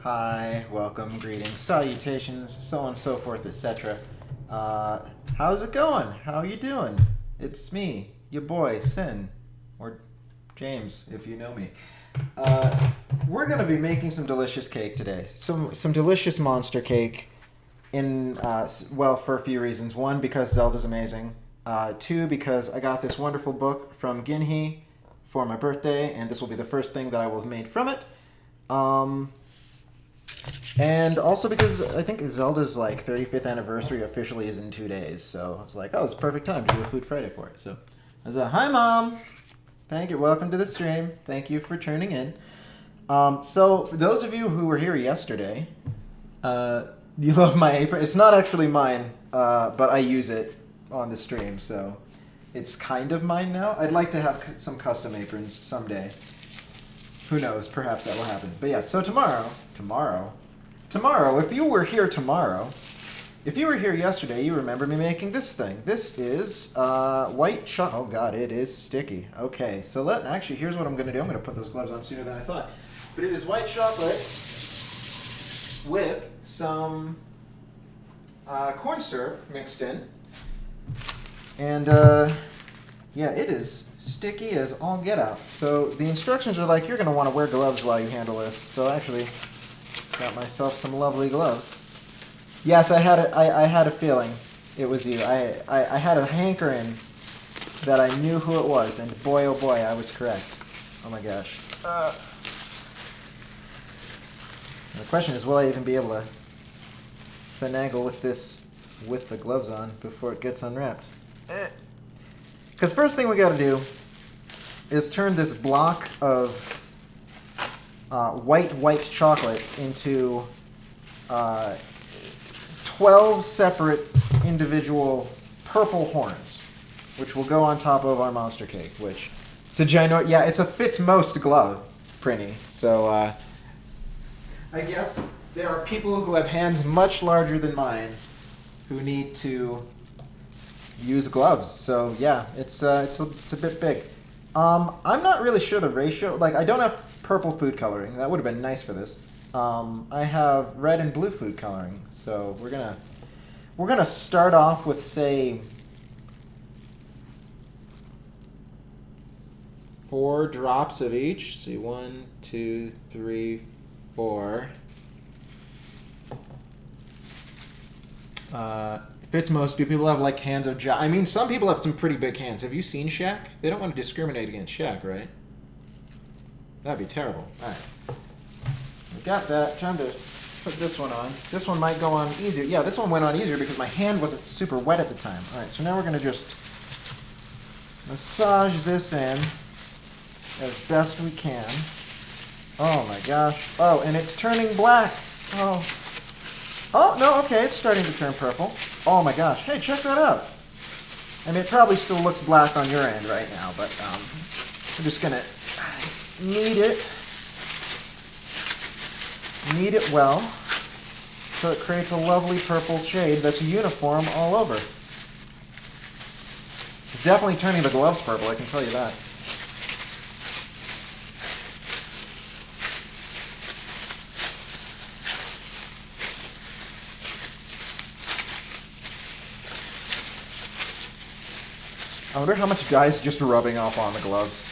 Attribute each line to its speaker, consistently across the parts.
Speaker 1: Hi, welcome, greetings, salutations, so on and so forth, etc. How's it going? How you doing? It's me, your boy, Sin, or James, if you know me. We're gonna be making some delicious cake today. Some delicious monster cake. For a few reasons. One, because Zelda's amazing. Two, because I got this wonderful book from Ginhee for my birthday, and this will be the first thing that I will have made from it. And also because I think Zelda's 35th anniversary officially is in 2 days, so I was like, oh, it's a perfect time to do a Food Friday for it. So I was like, hi Mom, thank you, welcome to the stream, thank you for tuning in. So for those of you who were here yesterday, you love my apron. It's not actually mine, but I use it on the stream, so it's kind of mine now. I'd like to have some custom aprons someday. Who knows? Perhaps that will happen. But yeah, so tomorrow, if you were here tomorrow, if you were here yesterday, you remember me making this thing. This is white chocolate. Oh god, it is sticky. Okay, so actually, here's what I'm going to do. I'm going to put those gloves on sooner than I thought. But it is white chocolate with some corn syrup mixed in. And yeah, it is sticky as all get out. So the instructions are like, you're going to want to wear gloves while you handle this. So actually, got myself some lovely gloves. Yes, I had a feeling it was you. I had a hankering that I knew who it was, and boy oh boy, I was correct. Oh my gosh. The question is, will I even be able to finagle with this with the gloves on before it gets unwrapped? Because first thing we got to do is turn this block of white chocolate into 12 separate individual purple horns, which will go on top of our monster cake, which it's a ginormous, yeah, it's a fits most glove, Prinny. So I guess there are people who have hands much larger than mine who need to use gloves. So yeah, it's a bit big. I'm not really sure the ratio. Like, I don't have purple food coloring. That would have been nice for this. I have red and blue food coloring. So we're gonna start off with, say, 4 drops of each. Let's see, 1, 2, 3, 4. Fits most. Do people have hands of I mean, some people have some pretty big hands. Have you seen Shaq? They don't want to discriminate against Shaq, right? That'd be terrible. Alright. I got that. Time to put this one on. This one might go on easier. Yeah, this one went on easier because my hand wasn't super wet at the time. Alright, so now we're going to just massage this in as best we can. Oh my gosh. Oh, and it's turning black. Oh. Oh, no, okay, it's starting to turn purple. Oh my gosh. Hey, check that out. I mean, it probably still looks black on your end right now, but I'm just going to knead it well, so it creates a lovely purple shade that's uniform all over. It's definitely turning the gloves purple, I can tell you that. I wonder how much dye is just rubbing off on the gloves.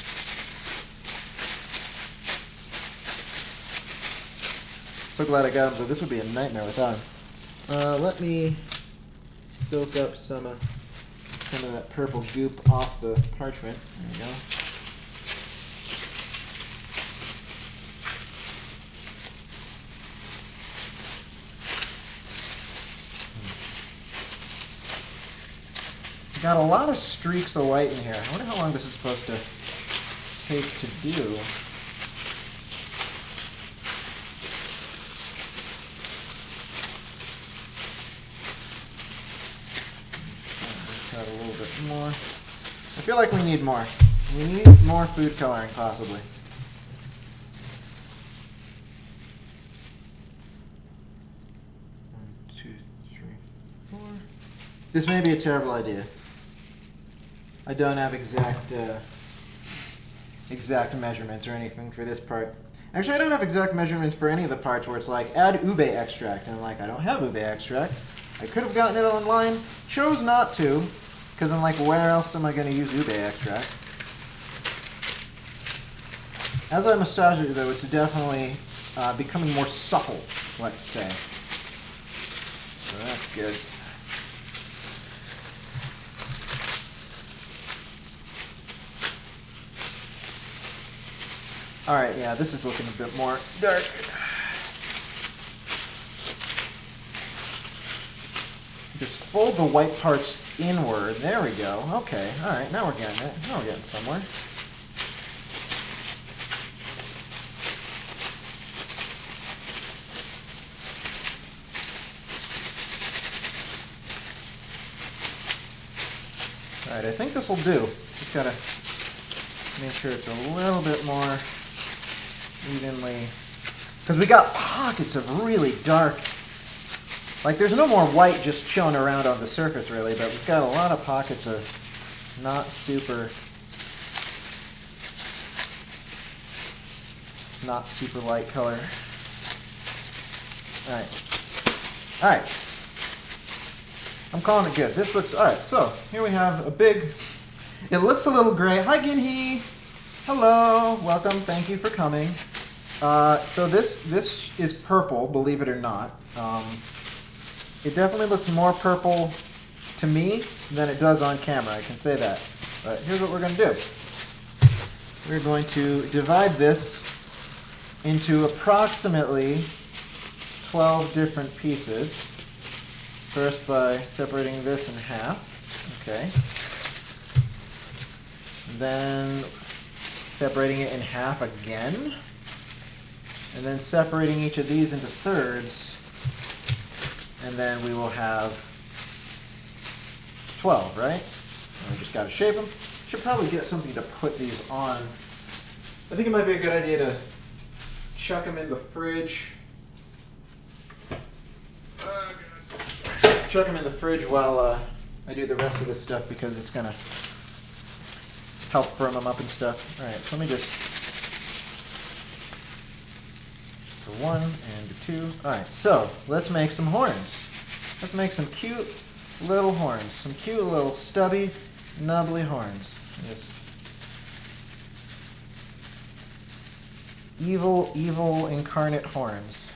Speaker 1: So glad I got them, but this would be a nightmare without them. Let me soak up some of that purple goop off the parchment. There we go. Got a lot of streaks of white in here. I wonder how long this is supposed to take to do. Let's add a little bit more. I feel like we need more. We need more food coloring, possibly. One, two, three, 4. This may be a terrible idea. I don't have exact measurements or anything for this part. Actually, I don't have exact measurements for any of the parts where it's like, add ube extract. And I'm like, I don't have ube extract. I could have gotten it online, chose not to, because I'm like, where else am I going to use ube extract? As I massage it, though, it's definitely becoming more supple, let's say. So that's good. Alright, yeah, this is looking a bit more dark. Just fold the white parts inward. There we go. Okay, alright, now we're getting it. Now we're getting somewhere. Alright, I think this will do. Just gotta make sure it's a little bit more evenly, because we got pockets of really dark, like there's no more white just showing around on the surface really, but we've got a lot of pockets of not super light color. Alright, I'm calling it good. This looks alright. So here we have a big, it looks a little gray. Hi Ginhee, hello, welcome, thank you for coming. So this is purple, believe it or not. It definitely looks more purple to me than it does on camera, I can say that. But here's what we're going to do. We're going to divide this into approximately 12 different pieces. First by separating this in half. Okay. Then separating it in half again. And then separating each of these into thirds, and then we will have 12, right? And we just got to shape them. Should probably get something to put these on. I think it might be a good idea to chuck them in the fridge. Chuck them in the fridge while I do the rest of this stuff, because it's going to help firm them up and stuff. All right, so let me just... one and two. Alright, so let's make some horns. Let's make some cute little horns. Some cute little stubby, nubbly horns. Just evil, evil incarnate horns.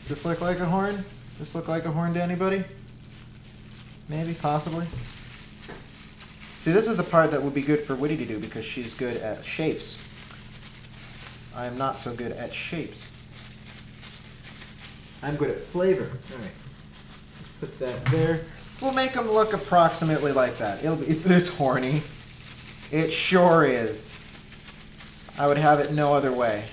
Speaker 1: Does this look like a horn? Does this look like a horn to anybody? Maybe, possibly. See, this is the part that would be good for Woody to do, because she's good at shapes. I am not so good at shapes. I'm good at flavor. All right, let's put that there. We'll make them look approximately like that. It's horny. It sure is. I would have it no other way.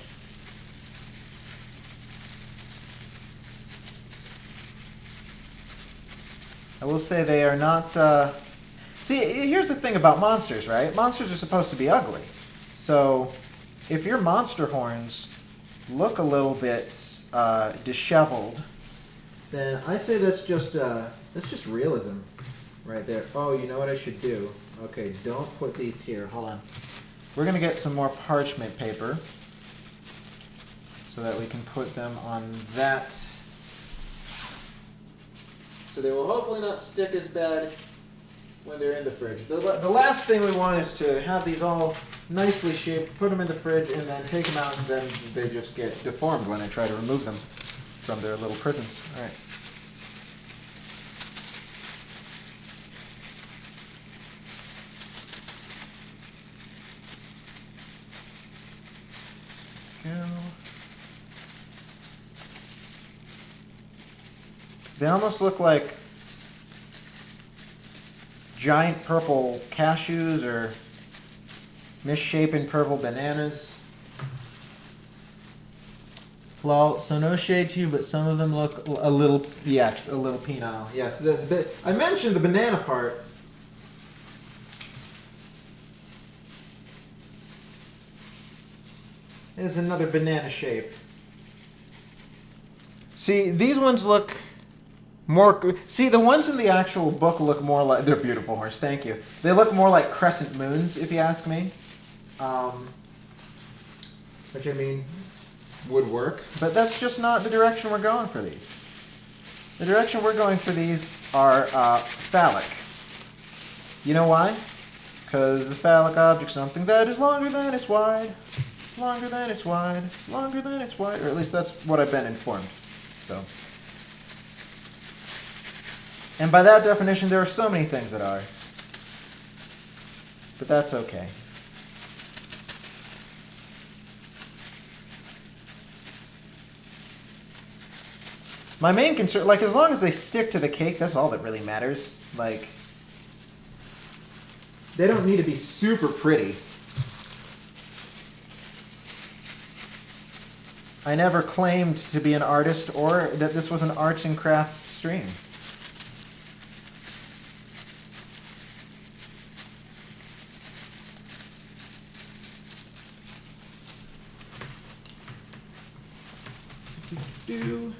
Speaker 1: I will say they are not... See, here's the thing about monsters, right? Monsters are supposed to be ugly. So if your monster horns look a little bit disheveled, then I say that's just realism right there. Oh, you know what I should do? Okay, don't put these here. Hold on. We're going to get some more parchment paper so that we can put them on that. So they will hopefully not stick as bad when they're in the fridge. The last thing we want is to have these all nicely shaped, put them in the fridge, and then take them out, and then they just get deformed when I try to remove them from their little prisons. All right. They almost look like giant purple cashews or misshapen purple bananas. Flaw, so no shade to you, but some of them look a little, yes, a little penile. Yes, I mentioned the banana part. There's another banana shape. See, these ones look more... See, the ones in the actual book look more like... They're beautiful horns, thank you. They look more like crescent moons, if you ask me. which I mean would work, but that's just not the direction we're going for these. The direction we're going for these are phallic. You know why? Because the phallic object is something that is longer than it's wide, longer than it's wide, longer than it's wide, or at least that's what I've been informed. So, and by that definition, there are so many things that are, but that's okay. My main concern, like, as long as they stick to the cake, that's all that really matters. Like, they don't need to be super pretty. I never claimed to be an artist or that this was an arts and crafts stream. Do.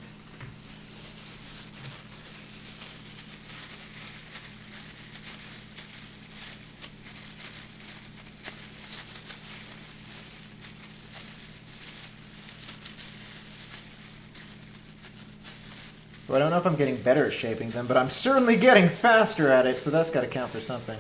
Speaker 1: So I don't know if I'm getting better at shaping them, but I'm certainly getting faster at it, so that's got to count for something.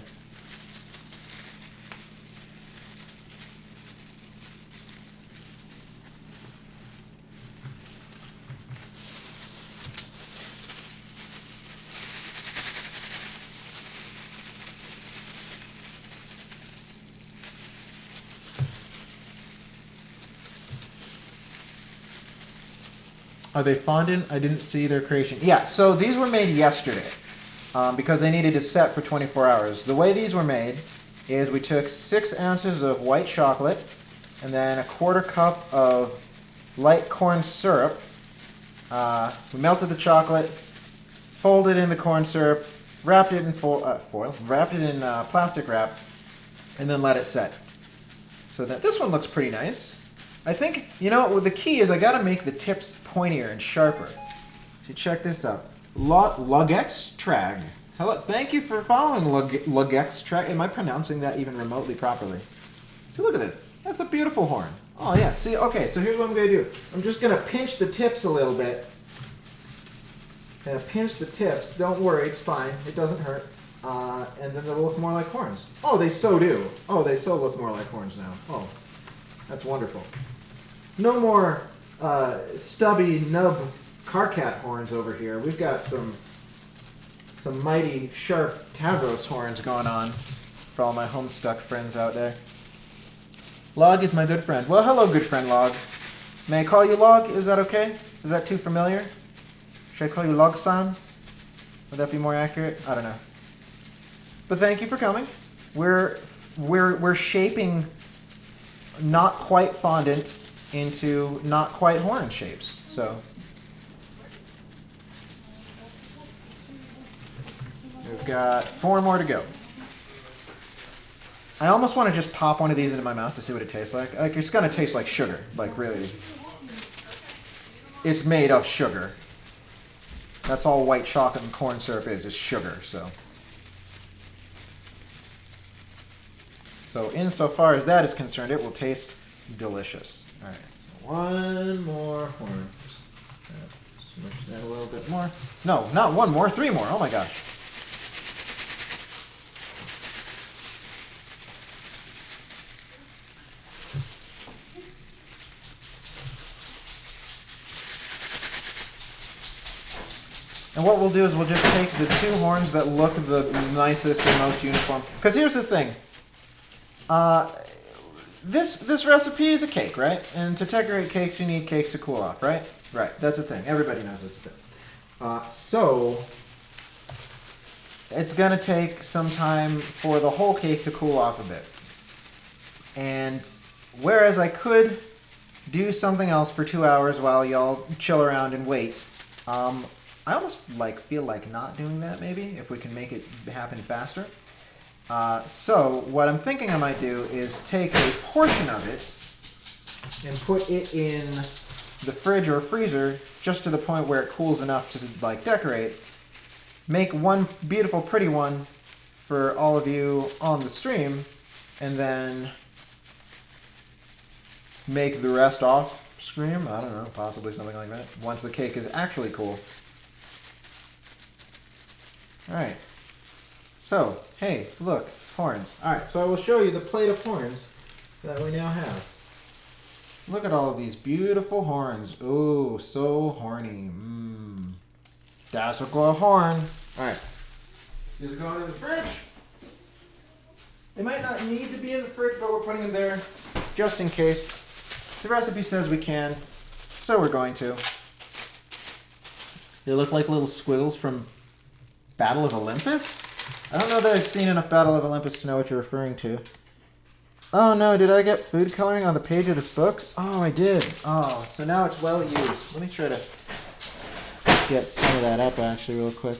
Speaker 1: Are they fondant? I didn't see their creation. Yeah, so these were made yesterday because they needed to set for 24 hours. The way these were made is we took 6 ounces of white chocolate and then a 1/4 cup of light corn syrup. We melted the chocolate, folded in the corn syrup, wrapped it in foil, wrapped it in plastic wrap, and then let it set. So that this one looks pretty nice. I think, you know, the key is I gotta make the tips pointier and sharper. So check this out. Lugex Trag. Hello, thank you for following Lugex Trag. Am I pronouncing that even remotely properly? See, look at this. That's a beautiful horn. Oh yeah, see, okay, so here's what I'm gonna do. I'm just gonna pinch the tips a little bit. Gonna pinch the tips, don't worry, it's fine, it doesn't hurt. And then they'll look more like horns. Oh, they so do. Oh, they so look more like horns now. Oh, that's wonderful. No more stubby nub Carcat horns over here. We've got some mighty sharp Tavros horns going on for all my Homestuck friends out there. Log is my good friend. Well, hello, good friend Log. May I call you Log? Is that okay? Is that too familiar? Should I call you Log-san? Would that be more accurate? I don't know. But thank you for coming. We're shaping not quite fondant into not quite horn shapes. So we've got 4 more to go. I almost want to just pop one of these into my mouth to see what it tastes like. Like, it's gonna taste like sugar. Like, really. It's made of sugar. That's all white chocolate and corn syrup is sugar, so. So insofar as that is concerned, it will taste delicious. All right, so 1 more horn. Smush that a little bit more. No, not 1 more, 3 more. Oh my gosh. And what we'll do is we'll just take the 2 horns that look the nicest and most uniform. Because here's the thing. This recipe is a cake, right? And to decorate cakes, you need cakes to cool off, right? Right, that's a thing. Everybody knows that's a thing. So, it's going to take some time for the whole cake to cool off a bit. And whereas I could do something else for 2 hours while y'all chill around and wait, I almost feel like not doing that maybe, if we can make it happen faster. So what I'm thinking I might do is take a portion of it and put it in the fridge or freezer just to the point where it cools enough to decorate. Make one beautiful pretty one for all of you on the stream, and then make the rest off screen. I don't know, possibly something like that. Once the cake is actually cool. All right. So, hey, look, horns. All right, so I will show you the plate of horns that we now have. Look at all of these beautiful horns. Ooh, so horny. Mmm. That's a good horn. All right. These are going in the fridge. They might not need to be in the fridge, but we're putting them there just in case. The recipe says we can, so we're going to. They look like little squiggles from Battle of Olympus? I don't know that I've seen enough Battle of Olympus to know what you're referring to. Oh no, did I get food coloring on the page of this book? Oh, I did. Oh, so now it's well used. Let me try to get some of that up actually real quick.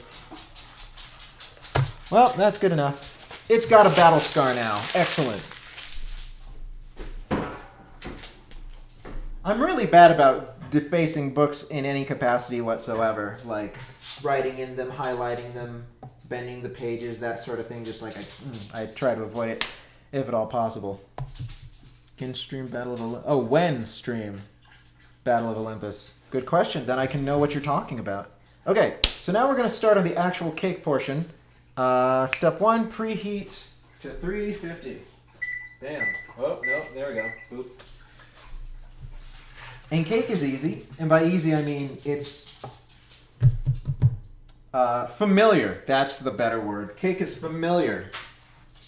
Speaker 1: Well, that's good enough. It's got a battle scar now. Excellent. I'm really bad about defacing books in any capacity whatsoever, like writing in them, highlighting them, bending the pages, that sort of thing. Just like I try to avoid it if at all possible. Can stream Battle of Olympus? Oh, when stream Battle of Olympus? Good question. Then I can know what you're talking about. Okay, so now we're going to start on the actual cake portion. Step 1, preheat to 350. Bam. Oh, no, there we go. Boop. And cake is easy, and by easy I mean it's familiar. That's the better word. Cake is familiar,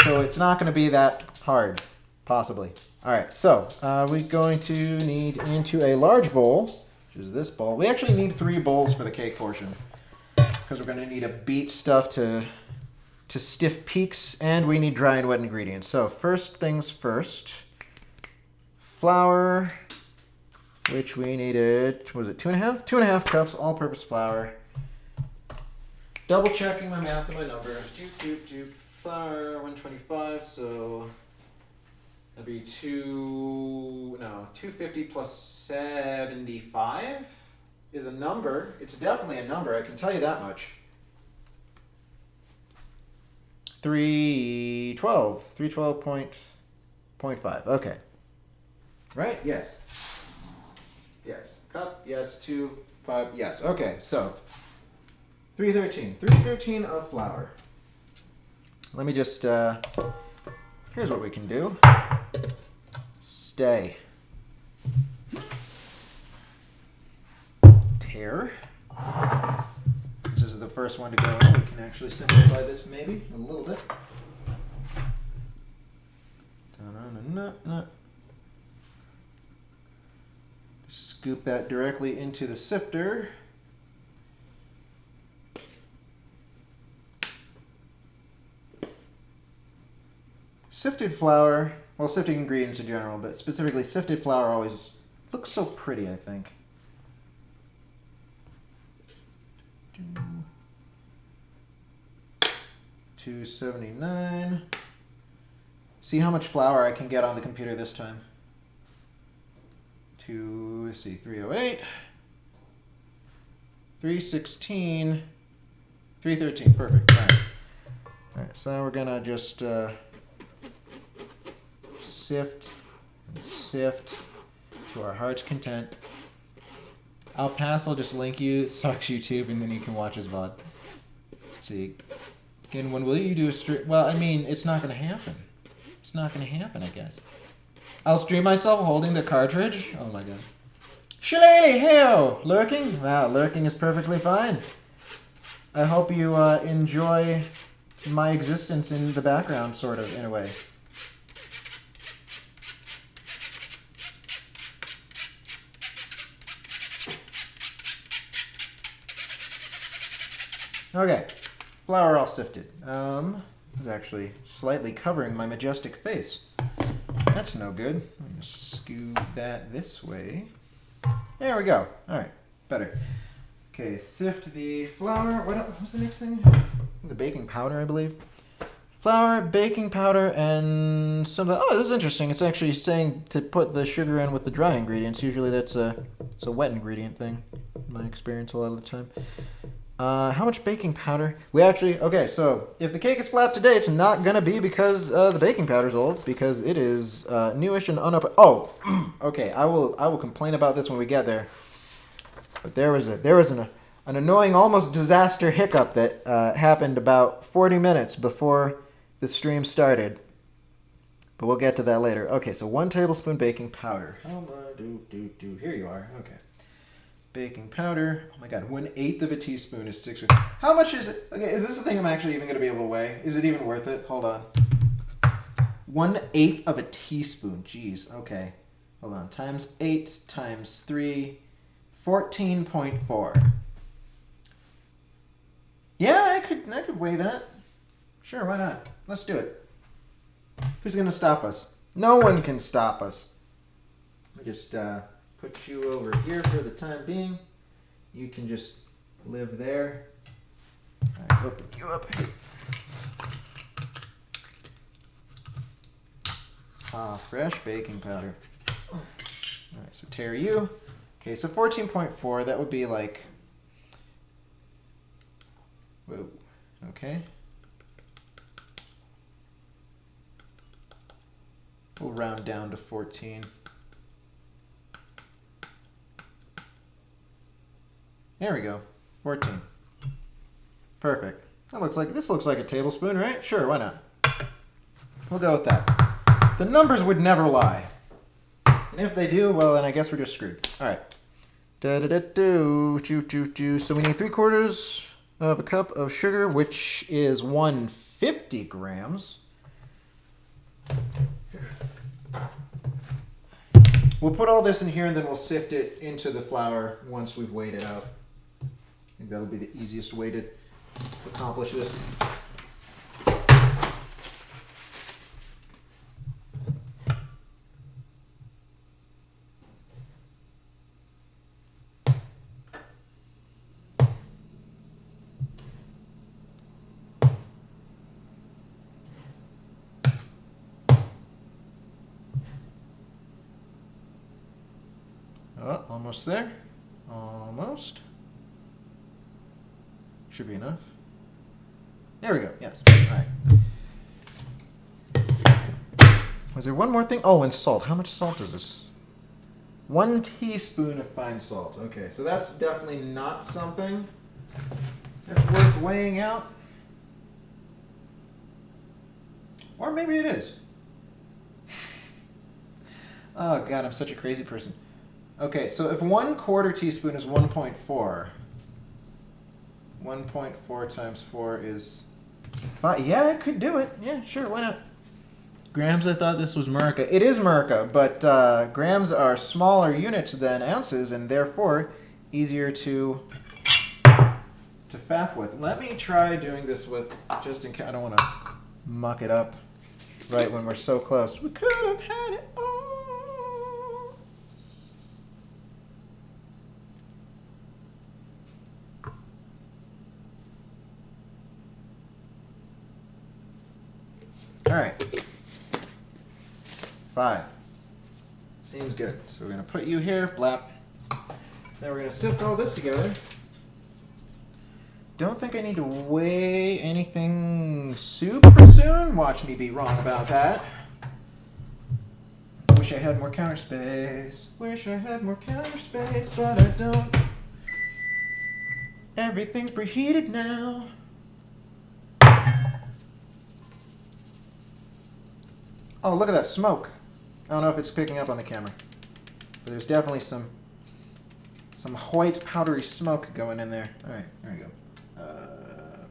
Speaker 1: so it's not going to be that hard, possibly. All right, so we're going to need into a large bowl, which is this bowl. We actually need 3 bowls for the cake portion because we're going to need to beat stuff to stiff peaks, and we need dry and wet ingredients. So first things first, flour, which we needed, was it 2.5? 2.5 cups all-purpose flour. Double checking my math and my numbers. Flour, 125, so that'd be 250 plus 75 is a number. It's definitely a number, I can tell you that much. 312.5. Okay. Right? Yes. Yes. Cup. Yes. 2, 5. Yes. Okay. So 313. 313 of flour. Let me just. Here's what we can do. Stay. Tear. This is the first one to go in. We can actually simplify this maybe a little bit. Scoop that directly into the sifter. Sifted flour, well, sifted ingredients in general, but specifically sifted flour always looks so pretty, I think. 279. See how much flour I can get on the computer this time. Let's see, 308, 316, 313. Perfect. All right. All right. So now we're gonna just sift and sift to our heart's content. I'll just link you Sucks YouTube, and then you can watch his VOD. See, again, when will you do a stream? Well, I mean, it's not gonna happen. It's not gonna happen, I guess. I'll stream myself holding the cartridge. Oh my god. Shillelagh, hey-o! Lurking? Wow, lurking is perfectly fine. I hope you enjoy my existence in the background, sort of, in a way. Okay, flour all sifted. This is actually slightly covering my majestic face. That's no good. I'm going to scoot that this way. There we go. All right, better. Okay, sift the flour. What was the next thing? The baking powder, I believe. Flour, baking powder, and something. Oh, this is interesting. It's actually saying to put the sugar in with the dry ingredients. Usually that's it's a wet ingredient thing, in my experience a lot of the time. How much baking powder? We actually, okay, so if the cake is flat today, it's not gonna be because the baking powder's old, because it is newish and oh, okay, I will complain about this when we get there. But there was an annoying, almost disaster hiccup that happened about 40 minutes before the stream started. But we'll get to that later. Okay, so 1 tablespoon baking powder. Here you are. Okay. Baking powder. Oh my god, 1/8 of a teaspoon is 6. How much is it? Okay, is this the thing I'm actually even going to be able to weigh? Is it even worth it? Hold on. 1/8 of a teaspoon. Jeez. Okay. Hold on. Times 8 times 3. 14.4. Yeah, I could weigh that. Sure, why not? Let's do it. Who's going to stop us? No one can stop us. Let me just put you over here for the time being. You can just live there. All right, open you up. Fresh baking powder. All right, so tear you. Okay, so 14.4, that would be like, whoa, okay. We'll round down to 14. There we go, 14. Perfect. This looks like a tablespoon, right? Sure, why not? We'll go with that. The numbers would never lie. And if they do, well, then I guess we're just screwed. All right. So we need 3/4 of a cup of sugar, which is 150 grams. We'll put all this in here and then we'll sift it into the flour once we've weighed it out. I think that'll be the easiest way to accomplish this. Oh, almost there. Almost. Should be enough. There we go. Yes. All right. Was there one more thing? Oh, and salt. How much salt is this? 1 teaspoon of fine salt. Okay, so that's definitely not something that's worth weighing out. Or maybe it is. Oh, God, I'm such a crazy person. Okay, so if 1/4 teaspoon is 1.4, 1.4 times 4 is 5. Yeah, I could do it. Yeah, sure, why not? Grams, I thought this was Merica. It is Merica, but grams are smaller units than ounces and therefore easier to faff with. Let me try doing this with, just in case, I don't want to muck it up right when we're so close. We could have had it all. All right, 5. Seems good. So we're gonna put you here, blap. Then we're gonna sift all this together. Don't think I need to weigh anything super soon. Watch me be wrong about that. Wish I had more counter space. Wish I had more counter space, but I don't. Everything's preheated now. Oh, look at that smoke. I don't know if it's picking up on the camera, but there's definitely some white powdery smoke going in there. All right, there we go.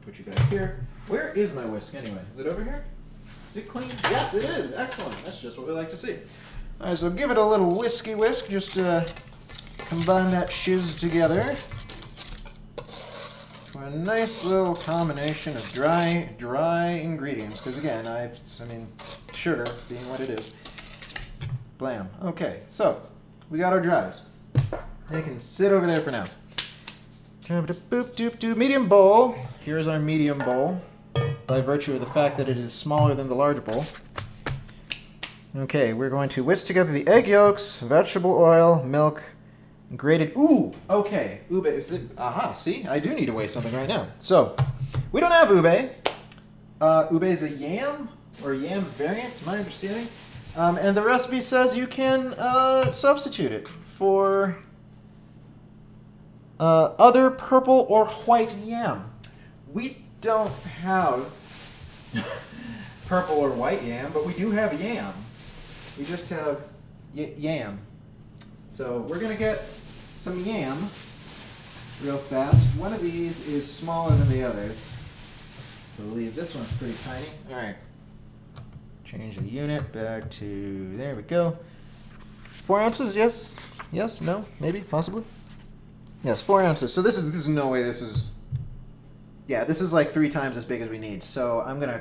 Speaker 1: Put you guys here. Where is my whisk anyway? Is it over here? Is it clean? Yes, it is. Excellent. That's just what we like to see. All right, so give it a little whisky whisk. Just combine that shiz together for a nice little combination of dry ingredients. Because again, I mean, sugar being what it is. Blam. Okay, so we got our dries. They can sit over there for now. Medium bowl. Here's our medium bowl, by virtue of the fact that it is smaller than the large bowl. Okay, we're going to whisk together the egg yolks, vegetable oil, milk, Grated. Ooh, okay. Ube is it? Aha, see? I do need to weigh something right now. So, we don't have ube. Ube is a yam, or yam variant, to my understanding. And the recipe says you can substitute it for other purple or white yam. We don't have purple or white yam, but we do have yam. We just have yam. So we're going to get some yam real fast. One of these is smaller than the others. I believe this one's pretty tiny. All right. Change the unit back to, there we go. 4 ounces, yes? Yes, no, maybe, possibly? Yes, 4 ounces. So this is no way this is, yeah, this is like 3 times as big as we need. So I'm going to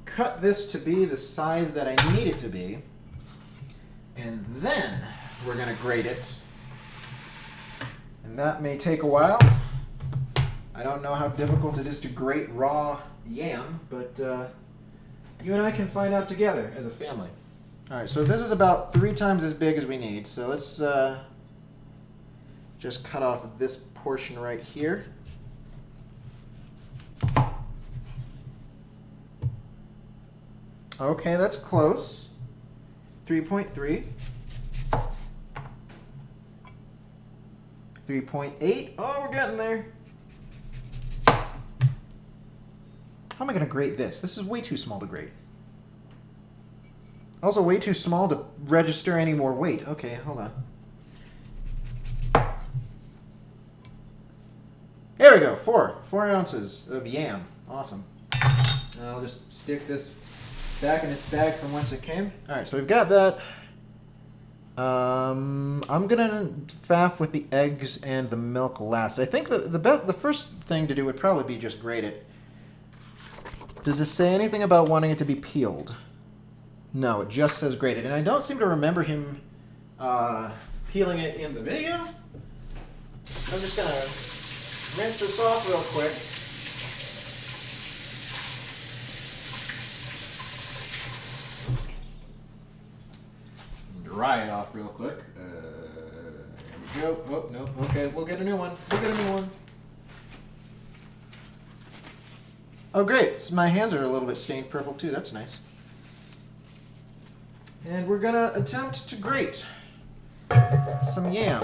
Speaker 1: cut this to be the size that I need it to be. And then we're going to grate it. And that may take a while. I don't know how difficult it is to grate raw yam, but you and I can find out together as a family. All right, so this is about 3 times as big as we need. So let's just cut off this portion right here. Okay, that's close. 3.3. 3.8. Oh, we're getting there. How am I going to grate this? This is way too small to grate. Also way too small to register any more weight. Okay, hold on. There we go. 4 ounces of yam. Awesome. And I'll just stick this back in its bag from whence it came. All right, so we've got that. I'm gonna faff with the eggs and the milk last. I think the first thing to do would probably be just grate it. Does this say anything about wanting it to be peeled? No, it just says grated, and I don't seem to remember him peeling it in the video. I'm just gonna rinse this off real quick. Dry it off real quick. There we go. Oh, no. Okay, we'll get a new one. We'll get a new one. Oh, great. So my hands are a little bit stained purple, too. That's nice. And we're going to attempt to grate some yam.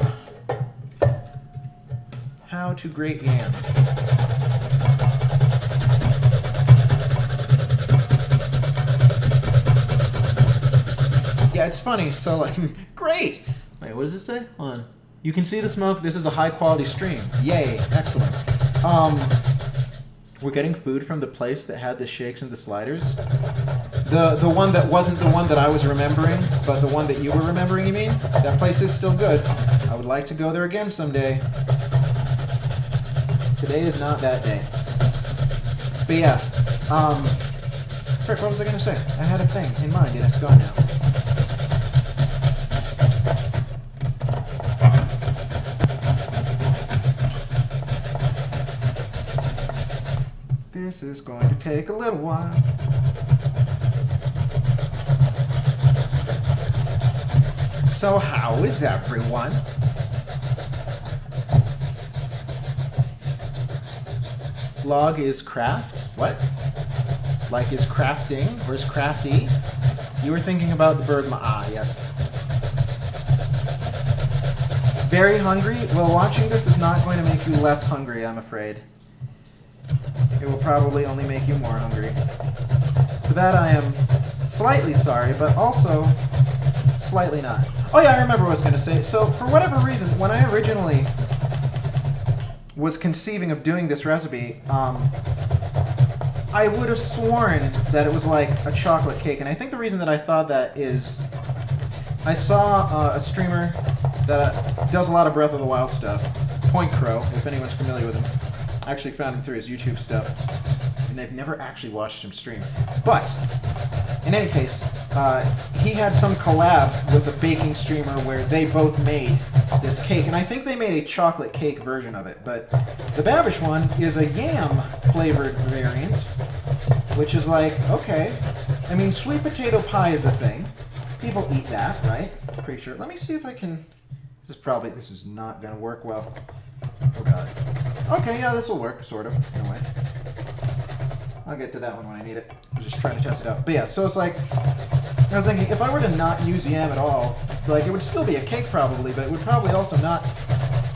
Speaker 1: How to grate yam. Yeah, it's funny. So, like, great. Wait, what does it say? Hold on. You can see the smoke. This is a high-quality stream. Yay. Excellent. We're getting food from the place that had the shakes and the sliders. The one that wasn't the one that I was remembering, but the one that you were remembering, you mean? That place is still good. I would like to go there again someday. Today is not that day. But yeah, frick, what was I gonna say? I had a thing in mind and it's gone now. This is going to take a little while. So how is everyone? Log is craft? What? Like is crafting? Or is crafty? You were thinking about the bird yes. Very hungry? Well, watching this is not going to make you less hungry, I'm afraid. It will probably only make you more hungry. For that I am slightly sorry, but also slightly not. Oh yeah, I remember what I was going to say. So, for whatever reason, when I originally was conceiving of doing this recipe, I would have sworn that it was like a chocolate cake. And I think the reason that I thought that is I saw a streamer that does a lot of Breath of the Wild stuff, Point Crow, if anyone's familiar with him. I actually found him through his YouTube stuff, and I've never actually watched him stream. But, in any case, he had some collab with a baking streamer where they both made this cake, and I think they made a chocolate cake version of it. But the Babish one is a yam-flavored variant, which is like, okay. I mean, sweet potato pie is a thing. People eat that, right? Pretty sure. Let me see if I can This is not gonna work well. Oh god. Okay, yeah, this will work, sort of, in a way. I'll get to that one when I need it. I'm just trying to test it out. But yeah, so it's like, I was thinking, if I were to not use yam at all, like, it would still be a cake probably, but it would probably also not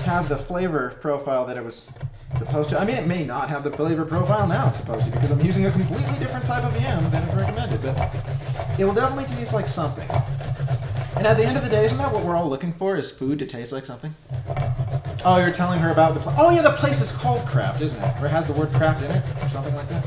Speaker 1: have the flavor profile that it was supposed to. I mean, it may not have the flavor profile now it's supposed to, because I'm using a completely different type of yam than is recommended, but it will definitely taste like something. And at the end of the day, isn't that what we're all looking for, is food to taste like something? Oh, you're telling her about the place. Oh yeah, the place is called Craft, isn't it? Or it has the word craft in it, or something like that.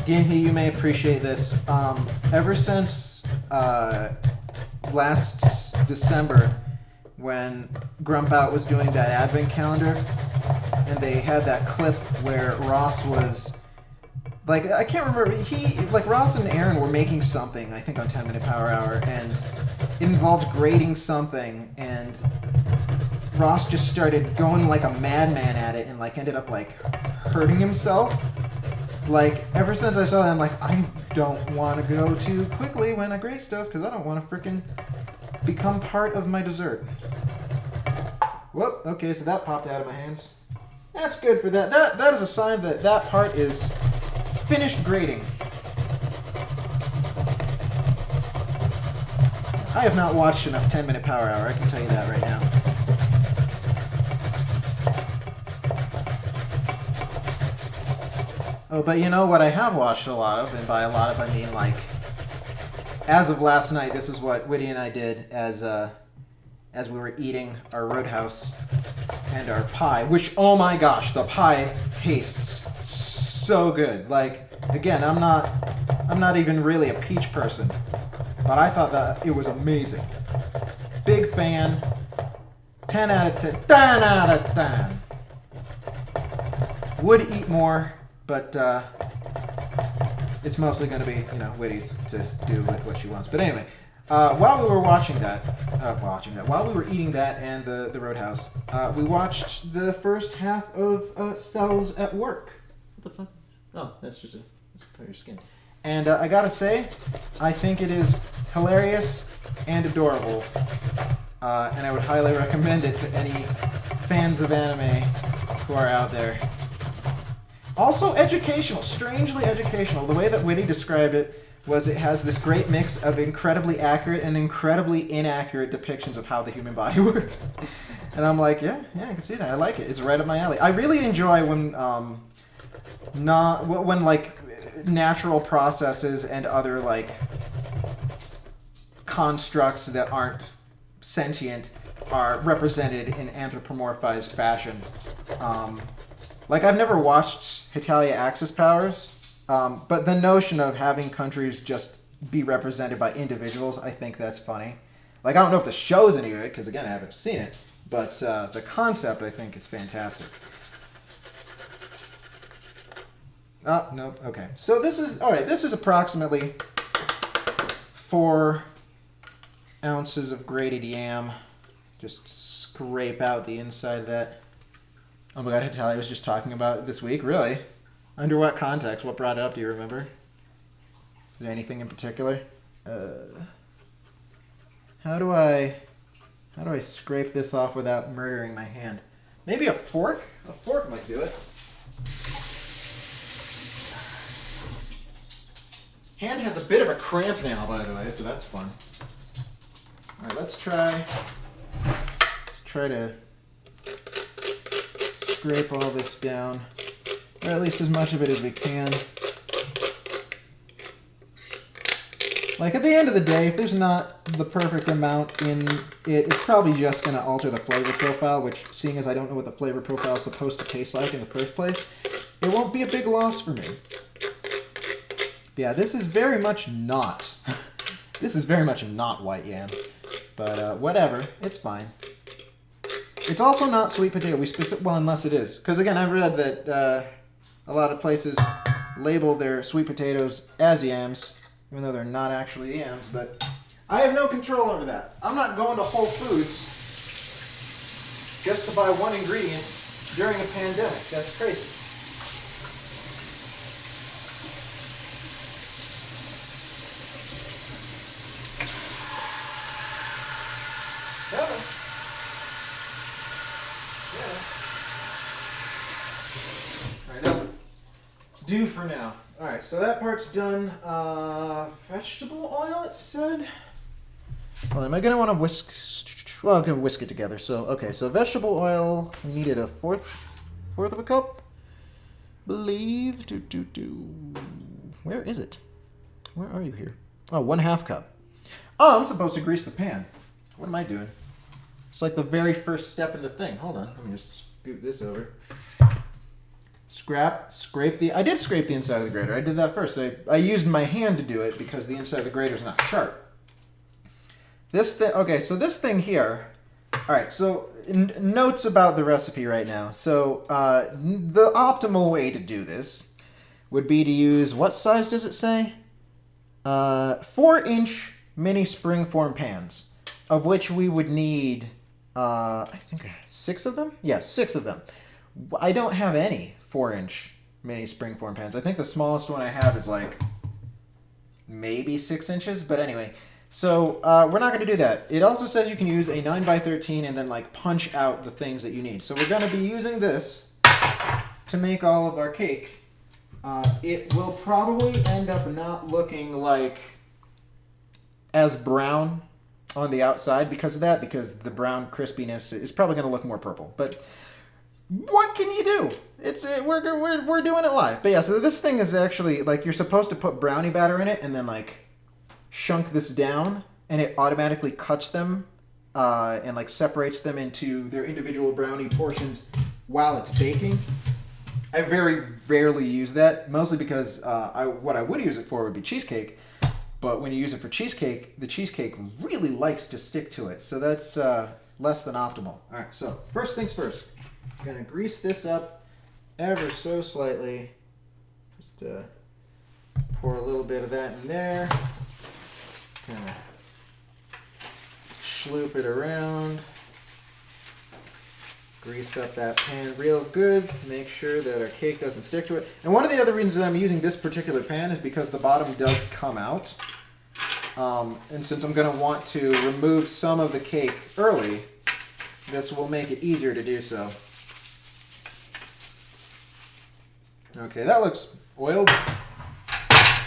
Speaker 1: Ginhee, you may appreciate this. Ever since last December, when Grump Out was doing that advent calendar, and they had that clip where Ross was, like, I can't remember, Ross and Aaron were making something, I think on 10 Minute Power Hour, and it involved grading something, and Ross just started going like a madman at it, and like ended up like hurting himself. Like, ever since I saw that, I'm like, I don't want to go too quickly when I grate stuff, because I don't want to frickin' become part of my dessert. Whoop, okay, so that popped out of my hands. That's good for that. That is a sign that that part is finished grating. I have not watched enough 10 Minute Power Hour, I can tell you that right now. Oh, but you know what I have watched a lot of, and by a lot of I mean like, as of last night, this is what Whitty and I did as we were eating our Roadhouse and our pie, which, oh my gosh, the pie tastes so good. Like, again, I'm not even really a peach person, but I thought that it was amazing. Big fan. 10 out of 10. 10 out of 10. Would eat more, but it's mostly going to be, you know, Whitty's to do with what she wants. But anyway, while we were while we were eating that and the Roadhouse, we watched the first half of Cells at Work. What the fuck? Oh, that's part of your skin. And I gotta say, I think it is hilarious and adorable. And I would highly recommend it to any fans of anime who are out there. Also educational, strangely educational. The way that Whitty described it was it has this great mix of incredibly accurate and incredibly inaccurate depictions of how the human body works. And I'm like, yeah, I can see that. I like it. It's right up my alley. I really enjoy when like natural processes and other like constructs that aren't sentient are represented in anthropomorphized fashion. Like, I've never watched Hetalia Axis Powers, but the notion of having countries just be represented by individuals, I think that's funny. Like, I don't know if the show's any good, because, again, I haven't seen it, but the concept, I think, is fantastic. Oh, no, okay. So this is approximately 4 ounces of grated yam. Just scrape out the inside of that. Oh my god, Hetalia was just talking about it this week? Really? Under what context? What brought it up? Do you remember? Is there anything in particular? How do I scrape this off without murdering my hand? Maybe a fork? A fork might do it. Hand has a bit of a cramp now, by the way, so that's fun. Alright, let's try to scrape all this down, or at least as much of it as we can. Like, at the end of the day, if there's not the perfect amount in it, it's probably just going to alter the flavor profile, which, seeing as I don't know what the flavor profile is supposed to taste like in the first place, it won't be a big loss for me. But yeah, this is very much not white yam. But whatever, it's fine. It's also not sweet potato. Well, unless it is. Because again, I've read that a lot of places label their sweet potatoes as yams, even though they're not actually yams. But I have no control over that. I'm not going to Whole Foods just to buy one ingredient during a pandemic. That's crazy. Do for now. All right, so that part's done. Vegetable oil, it said. Well, am I gonna want to whisk? Well, I'm gonna whisk it together. So okay, so vegetable oil. We needed a fourth of a cup. Believe. Where is it? Where are you here? Oh, 1/2 cup. Oh, I'm supposed to grease the pan. What am I doing? It's like the very first step in the thing. Hold on, let me just scoot this over. Scrape the. I did scrape the inside of the grater. I did that first. I used my hand to do it because the inside of the grater is not sharp. This thing. Okay, so this thing here. All right. So notes about the recipe right now. So the optimal way to do this would be to use, what size does it say? 4-inch mini springform pans, of which we would need. I think 6 of them. Yes, 6 of them. I don't have any 4-inch mini springform pans. I think the smallest one I have is like maybe 6 inches, but anyway. So we're not going to do that. It also says you can use a 9x13 and then like punch out the things that you need. So we're going to be using this to make all of our cake. It will probably end up not looking like as brown on the outside because of that, because the brown crispiness is probably going to look more purple. But what can you do? It's we're doing it live. But yeah, so this thing is actually like you're supposed to put brownie batter in it and then like shunk this down, and it automatically cuts them and like separates them into their individual brownie portions while it's baking. I very rarely use that, mostly because what I would use it for would be cheesecake. But when you use it for cheesecake, the cheesecake really likes to stick to it. So that's less than optimal. All right, so first things first. I'm going to grease this up ever so slightly. Just pour a little bit of that in there. Kind of sloop it around. Grease up that pan real good. Make sure that our cake doesn't stick to it. And one of the other reasons that I'm using this particular pan is because the bottom does come out. And since I'm going to want to remove some of the cake early, this will make it easier to do so. Okay, that looks oiled,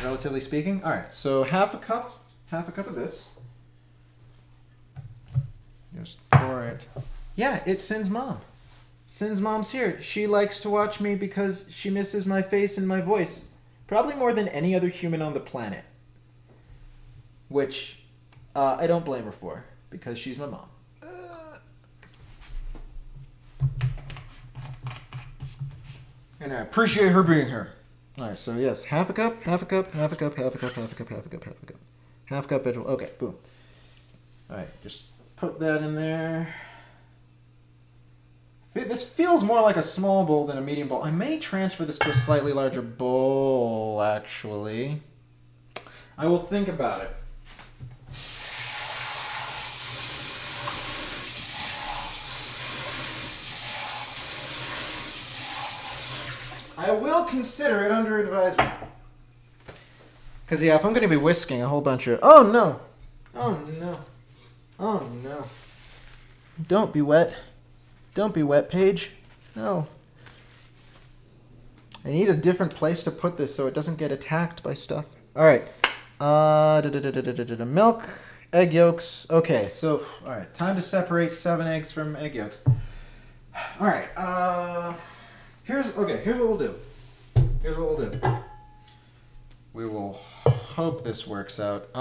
Speaker 1: relatively speaking. All right, so half a cup of this. Just pour it. Yeah, it's Sin's mom. Sin's mom's here. She likes to watch me because she misses my face and my voice. Probably more than any other human on the planet. Which I don't blame her for, because she's my mom. And I appreciate her being here. All right, so yes, half a cup, half a cup, half a cup, half a cup, half a cup, half a cup, half a cup. Half cup vegetable. Okay, boom. All right, just put that in there. This feels more like a small bowl than a medium bowl. I may transfer this to a slightly larger bowl, actually. I will think about it. I will consider it under advisement. Because, yeah, if I'm going to be whisking a whole bunch of... Oh, no. Oh, no. Oh, no. Don't be wet. Don't be wet, Paige. No. I need a different place to put this so it doesn't get attacked by stuff. All right. Milk, egg yolks. Okay, so, all right. Time to separate 7 eggs from egg yolks. All right. Here's what we'll do. We will hope this works out.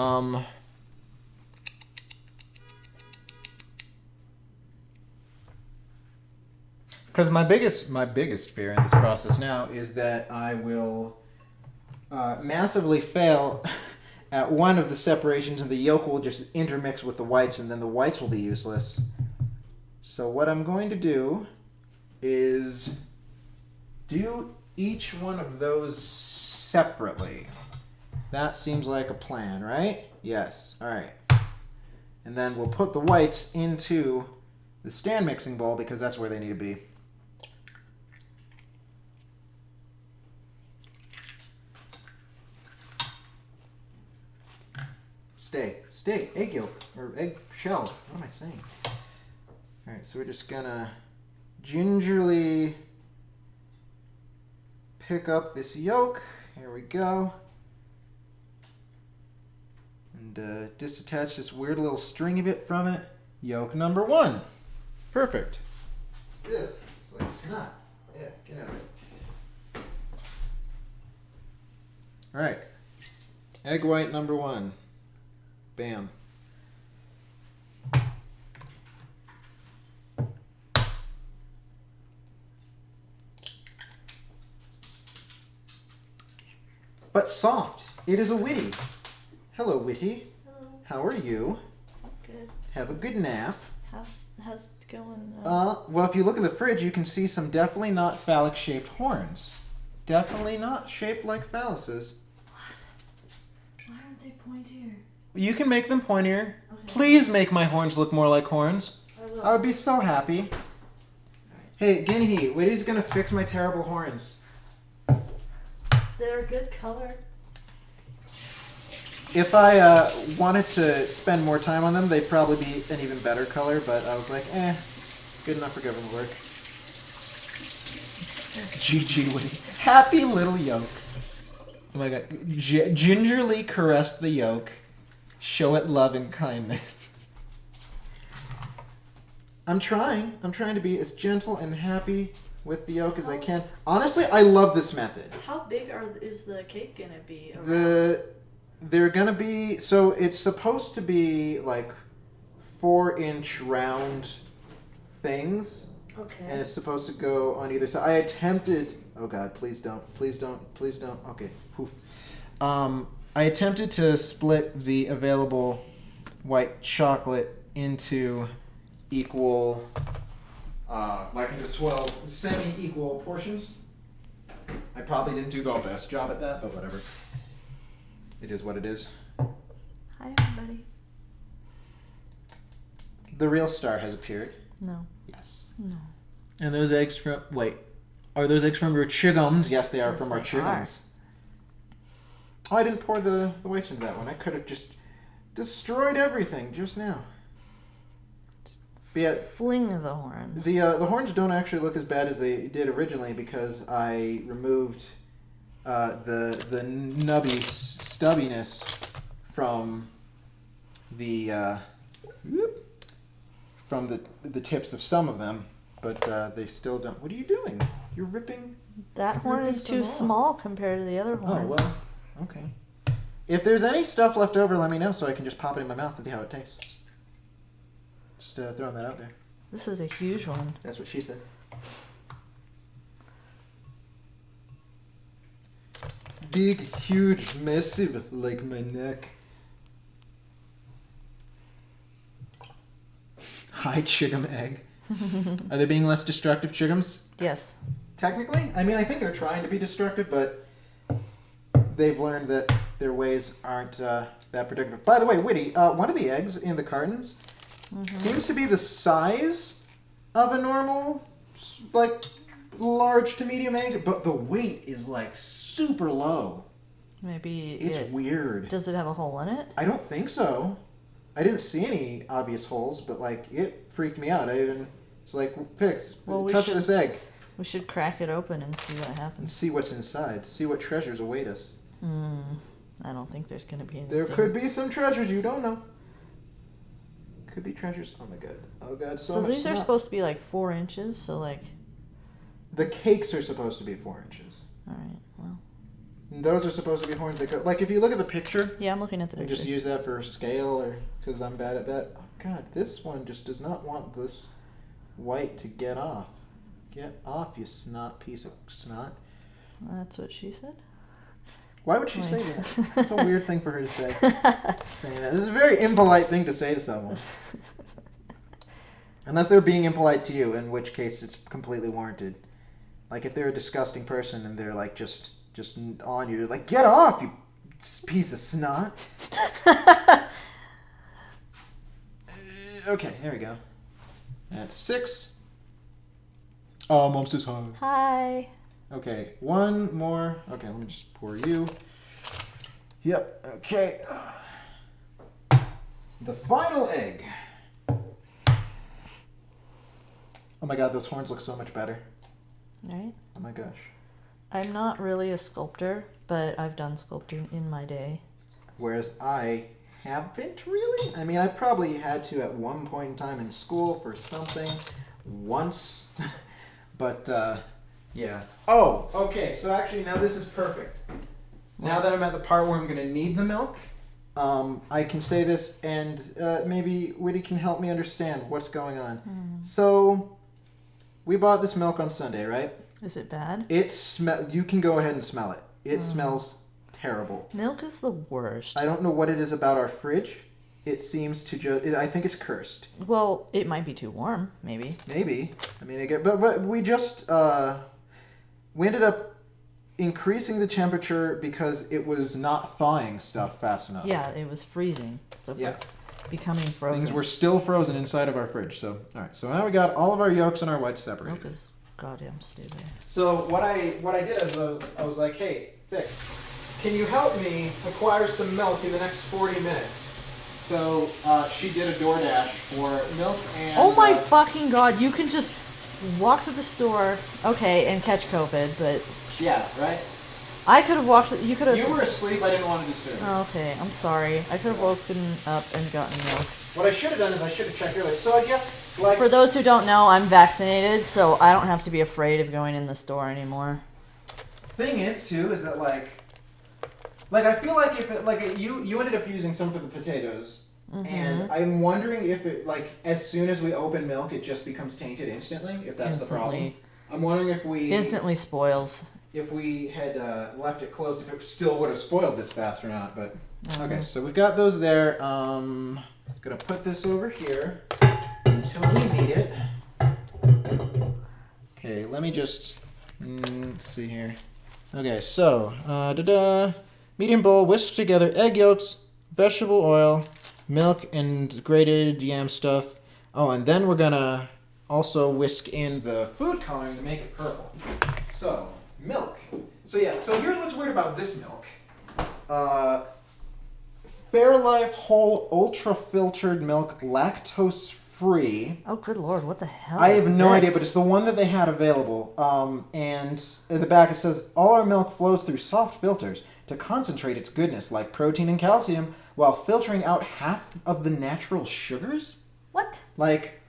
Speaker 1: Because my biggest fear in this process now is that I will massively fail at one of the separations, and the yolk will just intermix with the whites, and then the whites will be useless. So what I'm going to do is do each one of those separately. That seems like a plan, right? Yes. All right. And then we'll put the whites into the stand mixing bowl because that's where they need to be. egg yolk, or egg shell. What am I saying? All right, so we're just gonna gingerly pick up this yolk. Here we go. And disattach this weird little stringy bit from it. Yolk number 1. Perfect. Ugh, it's like snot. Yeah, get out of it. All right. Egg white number 1. Bam. But soft. It is a Witty. Hello, Witty.
Speaker 2: Hello.
Speaker 1: How are you?
Speaker 2: Good.
Speaker 1: Have a good nap.
Speaker 2: How's it going?
Speaker 1: Well, if you look in the fridge, you can see some definitely not phallic-shaped horns. Definitely not shaped like phalluses.
Speaker 2: Why aren't they pointier?
Speaker 1: You can make them pointier.
Speaker 2: Okay.
Speaker 1: Please make my horns look more like horns.
Speaker 2: I will.
Speaker 1: I would be so happy. Hey, Ginhee, Witty's gonna fix my terrible horns.
Speaker 2: They're a good color.
Speaker 1: If I wanted to spend more time on them, they'd probably be an even better color, but I was like, good enough for government work. GG, Witty. Happy little yolk. Oh my god. Gingerly caress the yolk. Show it love and kindness. I'm trying to be as gentle and happy with the yolk as I can. Honestly, I love this method.
Speaker 2: How big is the cake gonna be? Around?
Speaker 1: They're gonna be, so it's supposed to be like 4-inch round things.
Speaker 2: Okay.
Speaker 1: And it's supposed to go on either side. I attempted, oh god, please don't. Okay, poof. I attempted to split the available white chocolate into equal, like into 12 semi-equal portions. I probably didn't do the best job at that, but whatever. It is what it is.
Speaker 2: Hi, everybody.
Speaker 1: The real star has appeared.
Speaker 2: No.
Speaker 1: Yes.
Speaker 2: No.
Speaker 1: And those eggs from... Wait. Are those eggs from your chickums? Yes, they are
Speaker 2: Yes,
Speaker 1: from our
Speaker 2: they
Speaker 1: chickums. Oh, I didn't pour the whites into that one. I could have just destroyed everything just now. But yeah,
Speaker 2: Fling the horns.
Speaker 1: the horns don't actually look as bad as they did originally because I removed the nubby stubbiness from the tips of some of them, but they still don't. What are you doing? You're ripping.
Speaker 2: That horn is too small compared to the other horn.
Speaker 1: Oh well, okay. If there's any stuff left over, let me know so I can just pop it in my mouth and see how it tastes. Just throwing that out there.
Speaker 2: This is a huge one.
Speaker 1: That's what she said. Big, huge, massive, like my neck. Hi, chickum egg. Are they being less destructive chickums?
Speaker 2: Yes.
Speaker 1: Technically? I mean, I think they're trying to be destructive, but they've learned that their ways aren't that predictable. By the way, Witty, one of the eggs in the cartons seems to be the size of a normal, like, large to medium egg, but the weight is, like, super low.
Speaker 2: Maybe
Speaker 1: It's weird.
Speaker 2: Does it have a hole in it?
Speaker 1: I don't think so. I didn't see any obvious holes, but, like, it freaked me out. It's like, Fix, touch this egg.
Speaker 2: We should crack it open and see what
Speaker 1: And
Speaker 2: happens.
Speaker 1: see what's inside. See what treasures await us.
Speaker 2: I don't think there's going to be anything.
Speaker 1: There could be some treasures you don't know. Could be treasures. Oh my god. Oh god, so much
Speaker 2: these are
Speaker 1: snot.
Speaker 2: supposed to be like 4 inches, so like...
Speaker 1: The cakes are supposed to be 4 inches.
Speaker 2: Alright, well.
Speaker 1: And those are supposed to be horns that go... Like, if you look at the picture...
Speaker 2: Yeah, I'm looking at the
Speaker 1: and
Speaker 2: picture.
Speaker 1: just use that for scale, or... Because I'm bad at that. Oh god, this one just does not want this white to get off. Get off, you snot piece of snot.
Speaker 2: That's what she said.
Speaker 1: Why would she say that? It's a weird thing for her to say. Saying that. This is a very impolite thing to say to someone. Unless they're being impolite to you, in which case it's completely warranted. Like if they're a disgusting person and they're like just on you, like get off, you piece of snot. Okay, there we go. That's 6. Oh, Mom says hi.
Speaker 2: Hi.
Speaker 1: Okay, one more. Okay, let me just pour you. Yep, okay. the final egg. Oh my god, those horns look so much better.
Speaker 2: Right?
Speaker 1: Oh my gosh.
Speaker 2: I'm not really a sculptor, but I've done sculpting in my day.
Speaker 1: Whereas I haven't really. I mean, I probably had to at one point in time in school for something once. But, yeah. Oh, okay. So actually now this is perfect. Now that I'm at the part where I'm going to need the milk, I can say this and maybe Whitty can help me understand what's going on. So, we bought this milk on Sunday, right?
Speaker 2: Is it bad?
Speaker 1: You can go ahead and smell it. It smells terrible.
Speaker 2: Milk is the worst.
Speaker 1: I don't know what it is about our fridge. It seems to just... I think it's cursed.
Speaker 2: Well, it might be too warm, maybe.
Speaker 1: Maybe. I mean, but we just... we ended up increasing the temperature because it was not thawing stuff fast enough.
Speaker 2: Yeah, it was freezing. So
Speaker 1: Yeah.
Speaker 2: it's becoming frozen.
Speaker 1: Things were still frozen inside of our fridge. So, all right. So now we got all of our yolks and our whites separated.
Speaker 2: Milk is goddamn stupid.
Speaker 1: So what I did is I was like, hey, Fix, can you help me acquire some milk in the next 40 minutes? So she did a DoorDash for milk and...
Speaker 2: Oh my fucking god, you can just walk to the store, okay, and catch COVID, but...
Speaker 1: Yeah, right?
Speaker 2: I could have walked... You could have...
Speaker 1: You were asleep, I didn't want to disturb you.
Speaker 2: Oh, okay, I'm sorry. I could have woken up and gotten milk.
Speaker 1: What I should have done is I should have checked earlier. So I guess, like...
Speaker 2: For those who don't know, I'm vaccinated, so I don't have to be afraid of going in the store anymore.
Speaker 1: Thing is, too, is that, like I feel like if it, like, you ended up using some for the potatoes, and I'm wondering if it, like, as soon as we open milk, it just becomes tainted instantly, if that's the problem. I'm wondering if we...
Speaker 2: Instantly spoils.
Speaker 1: If we had left it closed, if it still would have spoiled this fast or not, but... Okay, so we've got those there. Gonna put this over here until we need it. Okay, let me just... let's see here. Okay, so, medium bowl, whisk together egg yolks, vegetable oil, milk, and grated yam stuff. Oh, and then we're gonna also whisk in the food coloring to make it purple. So, milk. So yeah, so here's what's weird about this milk. Fairlife Whole Ultra Filtered Milk, lactose free.
Speaker 2: Oh, good lord, what the hell
Speaker 1: I
Speaker 2: is
Speaker 1: have no
Speaker 2: this?
Speaker 1: idea, but it's the one that they had available. And at the back it says, all our milk flows through soft filters to concentrate its goodness like protein and calcium while filtering out half of the natural sugars?
Speaker 2: What?
Speaker 1: Like,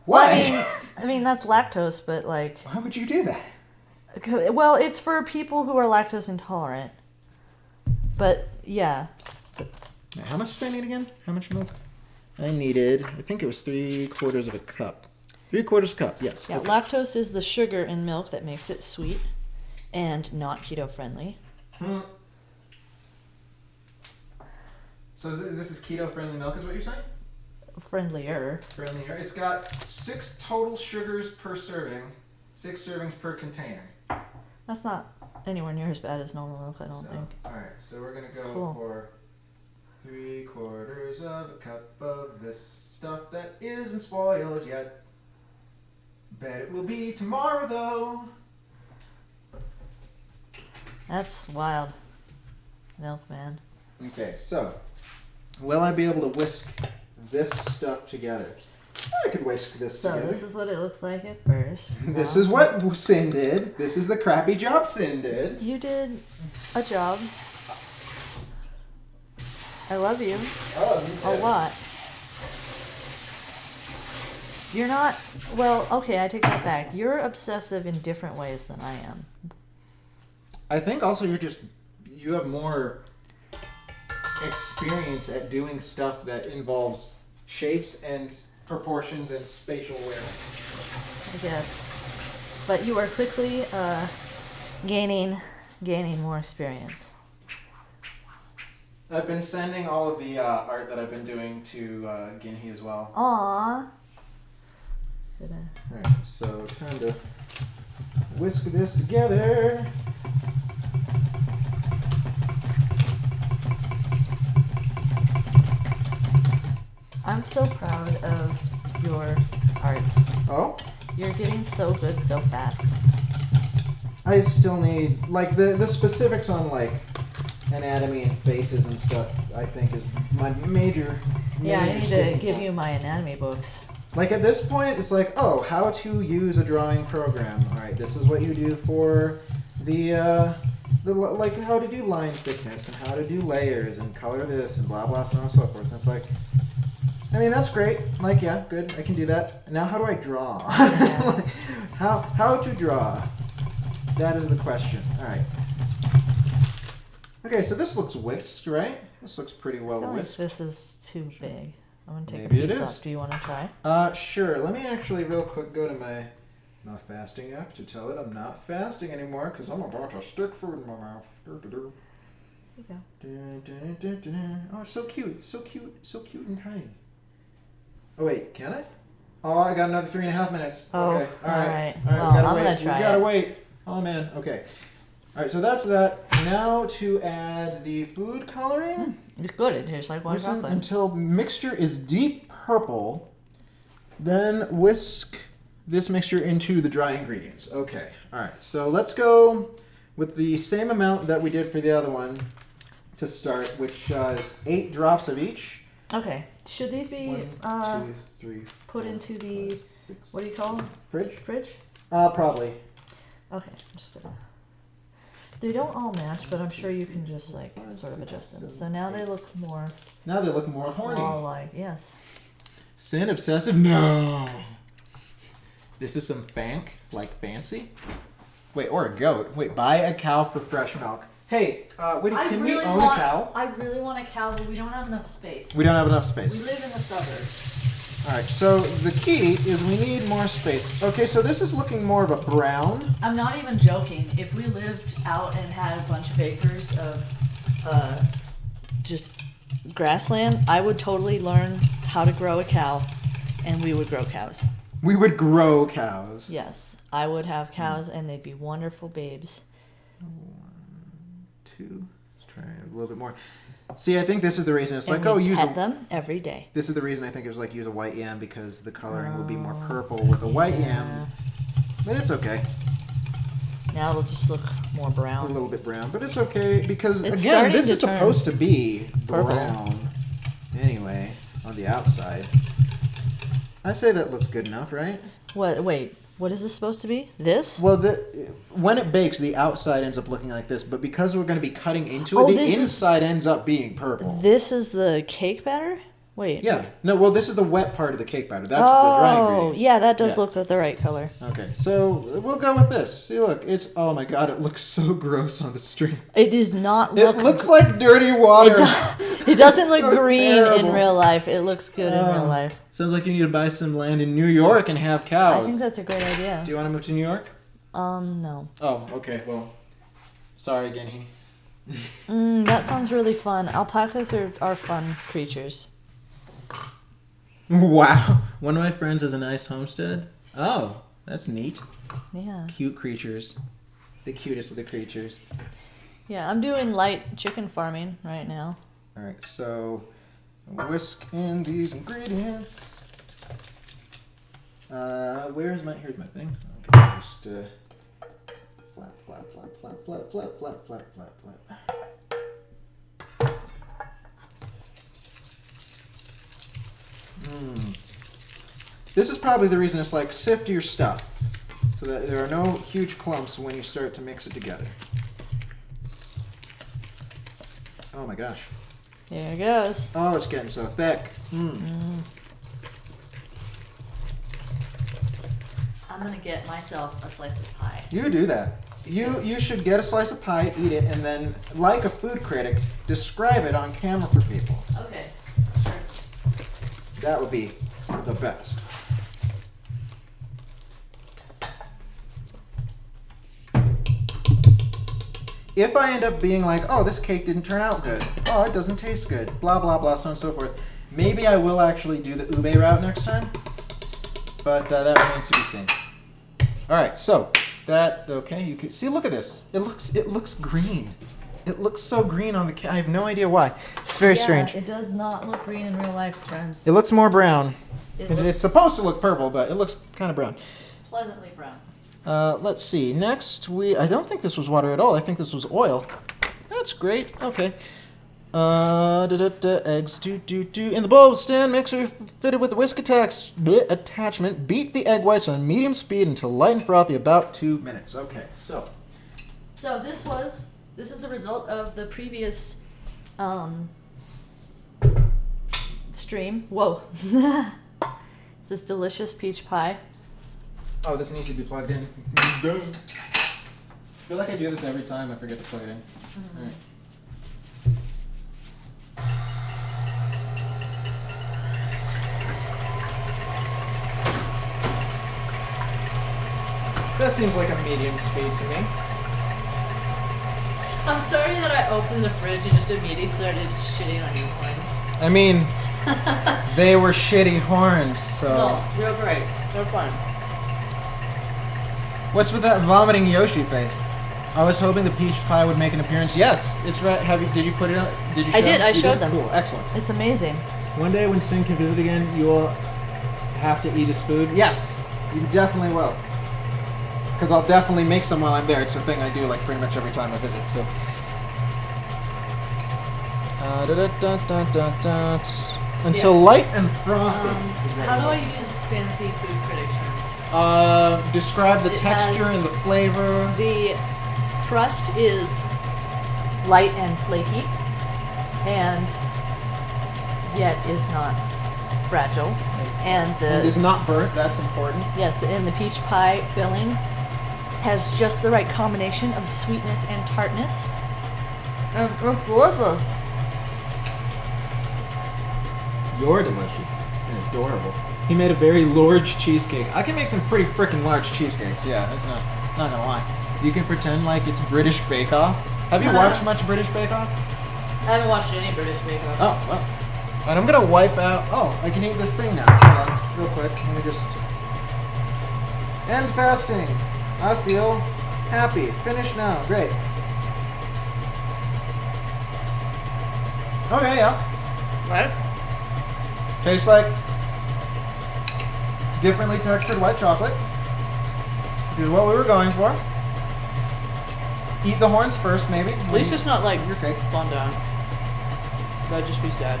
Speaker 1: why?
Speaker 2: Well, I mean, that's lactose, but like...
Speaker 1: Why would you do that?
Speaker 2: Well, it's for people who are lactose intolerant. But, yeah.
Speaker 1: How much did I need again? How much milk? I needed, I think it was 3/4 of a cup. 3/4 cup, yes.
Speaker 2: Yeah,
Speaker 1: Okay.
Speaker 2: lactose is the sugar in milk that makes it sweet and not keto-friendly.
Speaker 1: So this is keto-friendly milk is what you're saying?
Speaker 2: Friendlier.
Speaker 1: Friendlier. It's got 6 total sugars per serving, 6 servings per container.
Speaker 2: That's not anywhere near as bad as normal milk, I don't think.
Speaker 1: Alright, so we're going to go
Speaker 2: Cool.
Speaker 1: for 3/4 of a cup of this stuff that isn't spoiled yet. Bet it will be tomorrow, though.
Speaker 2: That's wild. Milk, man.
Speaker 1: Okay, so will I be able to whisk this stuff together? I could whisk this
Speaker 2: So
Speaker 1: together.
Speaker 2: this is what it looks like at first.
Speaker 1: This is what Sin did. This is the crappy job Sin did.
Speaker 2: You did a job. I love you a lot. You're not... Well, okay, I take that back. You're obsessive in different ways than I am.
Speaker 1: I think also you have more experience at doing stuff that involves shapes and proportions and spatial awareness.
Speaker 2: I guess. But you are quickly gaining more experience.
Speaker 1: I've been sending all of the art that I've been doing to Ginhee as well.
Speaker 2: Aww.
Speaker 1: Alright, so time to whisk this together.
Speaker 2: I'm so proud of your arts.
Speaker 1: Oh?
Speaker 2: You're getting so good so fast.
Speaker 1: I still need, like, the specifics on, like, anatomy and faces and stuff, I think, is my major
Speaker 2: Yeah, I
Speaker 1: major
Speaker 2: need to
Speaker 1: sticking
Speaker 2: give
Speaker 1: point.
Speaker 2: you my anatomy books.
Speaker 1: Like at this point, it's like, oh, how to use a drawing program. All right, this is what you do for the like how to do line thickness and how to do layers and color this and blah blah so on and so forth. And it's like, I mean, that's great. Like, yeah, good, I can do that. Now, how do I draw?
Speaker 2: Yeah.
Speaker 1: how to draw? That is the question. All right. Okay, so this looks whisked, right? This looks pretty well
Speaker 2: I feel like
Speaker 1: whisked.
Speaker 2: this is too big. I'm gonna take
Speaker 1: Maybe
Speaker 2: a
Speaker 1: it
Speaker 2: piece
Speaker 1: is.
Speaker 2: off. Do you want to try?
Speaker 1: Sure. Let me actually real quick go to my not fasting app to tell it I'm not fasting anymore because I'm about to stick food in my mouth.
Speaker 2: Here you go.
Speaker 1: Oh, it's so cute. So cute. So cute and tiny. Oh, wait. Can I? Oh, I got another 3.5 minutes.
Speaker 2: Oh,
Speaker 1: okay. All right.
Speaker 2: well,
Speaker 1: we gotta
Speaker 2: I'm
Speaker 1: wait.
Speaker 2: gonna try
Speaker 1: We gotta
Speaker 2: it.
Speaker 1: wait. Oh, man. Okay. All right, so that's that. Now to add the food coloring.
Speaker 2: It's good. It tastes like white
Speaker 1: Listen
Speaker 2: chocolate.
Speaker 1: until mixture is deep purple, then whisk this mixture into the dry ingredients. Okay, all right. So let's go with the same amount that we did for the other one to start, which is 8 drops of each.
Speaker 2: Okay. Should these be
Speaker 1: 1, 2, 3,
Speaker 2: put
Speaker 1: 4,
Speaker 2: into the
Speaker 1: 5, 6,
Speaker 2: what do you call them?
Speaker 1: fridge?
Speaker 2: Fridge?
Speaker 1: Probably.
Speaker 2: Okay. I'm just gonna. They don't all match, but I'm sure you can just like sort of adjust them. So now they look more
Speaker 1: Now they look more horny.
Speaker 2: claw-like. Yes.
Speaker 1: Sin obsessive? No. This is some like fancy. Wait, or a goat. Wait, buy a cow for fresh milk. Hey, Whitty, can we own a cow?
Speaker 2: I really want a cow, but we don't have enough space.
Speaker 1: We don't have enough
Speaker 2: We
Speaker 1: space.
Speaker 2: live in the suburbs.
Speaker 1: All right, so the key is we need more space. Okay, so this is looking more of a brown.
Speaker 2: I'm not even joking. If we lived out and had a bunch of acres of just grassland, I would totally learn how to grow a cow, and we would grow cows.
Speaker 1: We would grow cows.
Speaker 2: Yes, I would have cows, and they'd be wonderful babes.
Speaker 1: 2. Let's try a little bit more. See, I think this is the reason. It's
Speaker 2: And
Speaker 1: like, oh,
Speaker 2: we
Speaker 1: use
Speaker 2: pet
Speaker 1: a.
Speaker 2: them every day.
Speaker 1: This is the reason I think it was like use a white yam because the coloring will be more purple with a white yam. But it's okay.
Speaker 2: Now it'll just look more
Speaker 1: A
Speaker 2: brown.
Speaker 1: little bit brown, but it's okay because
Speaker 2: It's
Speaker 1: again,
Speaker 2: starting
Speaker 1: this
Speaker 2: to
Speaker 1: is
Speaker 2: turn
Speaker 1: supposed to be
Speaker 2: purple.
Speaker 1: brown. Anyway, on the outside, I say that looks good enough, right?
Speaker 2: What? Wait. What is this supposed to be? This?
Speaker 1: Well, when it bakes, the outside ends up looking like this, but because we're going to be cutting into it,
Speaker 2: Oh,
Speaker 1: the
Speaker 2: this is-
Speaker 1: inside ends up being purple.
Speaker 2: This is the cake batter? Wait.
Speaker 1: Yeah. No, well, this is the wet part of the cake batter. That's the dry
Speaker 2: Oh,
Speaker 1: ingredients.
Speaker 2: yeah, that does
Speaker 1: Yeah.
Speaker 2: look the right color.
Speaker 1: Okay, so we'll go with this. See, look, it's oh my god, it looks so gross on the stream.
Speaker 2: It does not
Speaker 1: It
Speaker 2: look.
Speaker 1: looks like dirty water.
Speaker 2: It doesn't look
Speaker 1: So
Speaker 2: green
Speaker 1: terrible.
Speaker 2: in real life. It looks good in
Speaker 1: Oh.
Speaker 2: real life.
Speaker 1: Sounds like you need to buy some land in New York and have cows.
Speaker 2: I think that's a great idea.
Speaker 1: Do you want to move to New York?
Speaker 2: No.
Speaker 1: Oh, okay. Well, sorry again, he.
Speaker 2: That sounds really fun. Alpacas are fun creatures.
Speaker 1: Wow. One of my friends has a nice homestead. Oh, that's neat.
Speaker 2: Yeah.
Speaker 1: Cute creatures. The cutest of the creatures.
Speaker 2: Yeah, I'm doing light chicken farming right now.
Speaker 1: All right, so whisk in these ingredients. Here's my thing. Okay, just flap, flap, flap, flap, flap, flap, flap, flap, flap, flap. This is probably the reason it's like sift your stuff so that there are no huge clumps when you start to mix it together. Oh my gosh.
Speaker 2: Here it goes.
Speaker 1: Oh, it's getting so thick.
Speaker 2: I'm gonna get myself a slice of pie.
Speaker 1: You do that. You should get a slice of pie, eat it, and then, like a food critic, describe it on camera for people.
Speaker 2: Okay. Sure.
Speaker 1: That would be the best. If I end up being like, oh, this cake didn't turn out good, oh, it doesn't taste good, blah, blah, blah, so on and so forth, maybe I will actually do the ube route next time, but that remains to be seen. All right, so that, okay, you can see, look at this. It looks green. It looks so green on the cake. I have no idea why. It's very strange.
Speaker 2: It does not look green in real life, friends.
Speaker 1: It looks more brown.
Speaker 2: It
Speaker 1: It's
Speaker 2: looks
Speaker 1: supposed to look purple, but it looks kind of brown.
Speaker 2: pleasantly brown.
Speaker 1: Let's see. Next, I don't think this was water at all. I think this was oil. That's great. Okay. Eggs. In the bowl, stand mixer fitted with the whisk attachment. Beat the egg whites on medium speed until light and frothy, about 2 minutes. Okay, so.
Speaker 2: So this is a result of the previous stream. Whoa. It's this delicious peach pie.
Speaker 1: Oh, this needs to be plugged in. I feel like I do this every time I forget to plug it in.
Speaker 2: Mm-hmm.
Speaker 1: All right. That seems like a medium speed to me.
Speaker 2: I'm sorry that I opened the fridge and just immediately started shitting on your horns.
Speaker 1: I mean, they were shitty horns, so.
Speaker 2: No, they're great. They're fun.
Speaker 1: What's with that vomiting Yoshi face? I was hoping the peach pie would make an appearance. Yes, it's right. Did you put it on? Did you?
Speaker 2: I did. I showed them.
Speaker 1: Cool. Excellent.
Speaker 2: It's amazing.
Speaker 1: One day when Sin can visit again, you will have to eat his food. Yes, you definitely will. Because I'll definitely make some while I'm there. It's a thing I do like pretty much every time I visit. So. Until light and frothy.
Speaker 2: How do I use fancy food critic terms?
Speaker 1: Describe the
Speaker 2: It
Speaker 1: texture
Speaker 2: has-
Speaker 1: and the flavor.
Speaker 2: The crust is light and flaky, and yet is not fragile. And
Speaker 1: It is
Speaker 2: the
Speaker 1: not burnt. That's important.
Speaker 2: yes, and the peach pie filling has just the right combination of sweetness and tartness. And it's delicious.
Speaker 1: You're delicious and adorable. He made a very large cheesecake. I can make some pretty freaking large cheesecakes. Yeah, that's not gonna lie. You can pretend like it's British Bake Off. Have you watched much British Bake Off?
Speaker 2: I haven't watched any British Bake Off.
Speaker 1: Oh, well. And I'm gonna wipe out. Oh, I can eat this thing now. Hold on, real quick. Let me just end fasting. I feel happy. Finish now. Great. Okay, yeah.
Speaker 2: Right?
Speaker 1: Tastes like differently textured white chocolate, which is what we were going for. Eat the horns first, maybe.
Speaker 2: At least it's not like
Speaker 1: your cake.
Speaker 2: fondant. That'd just be sad.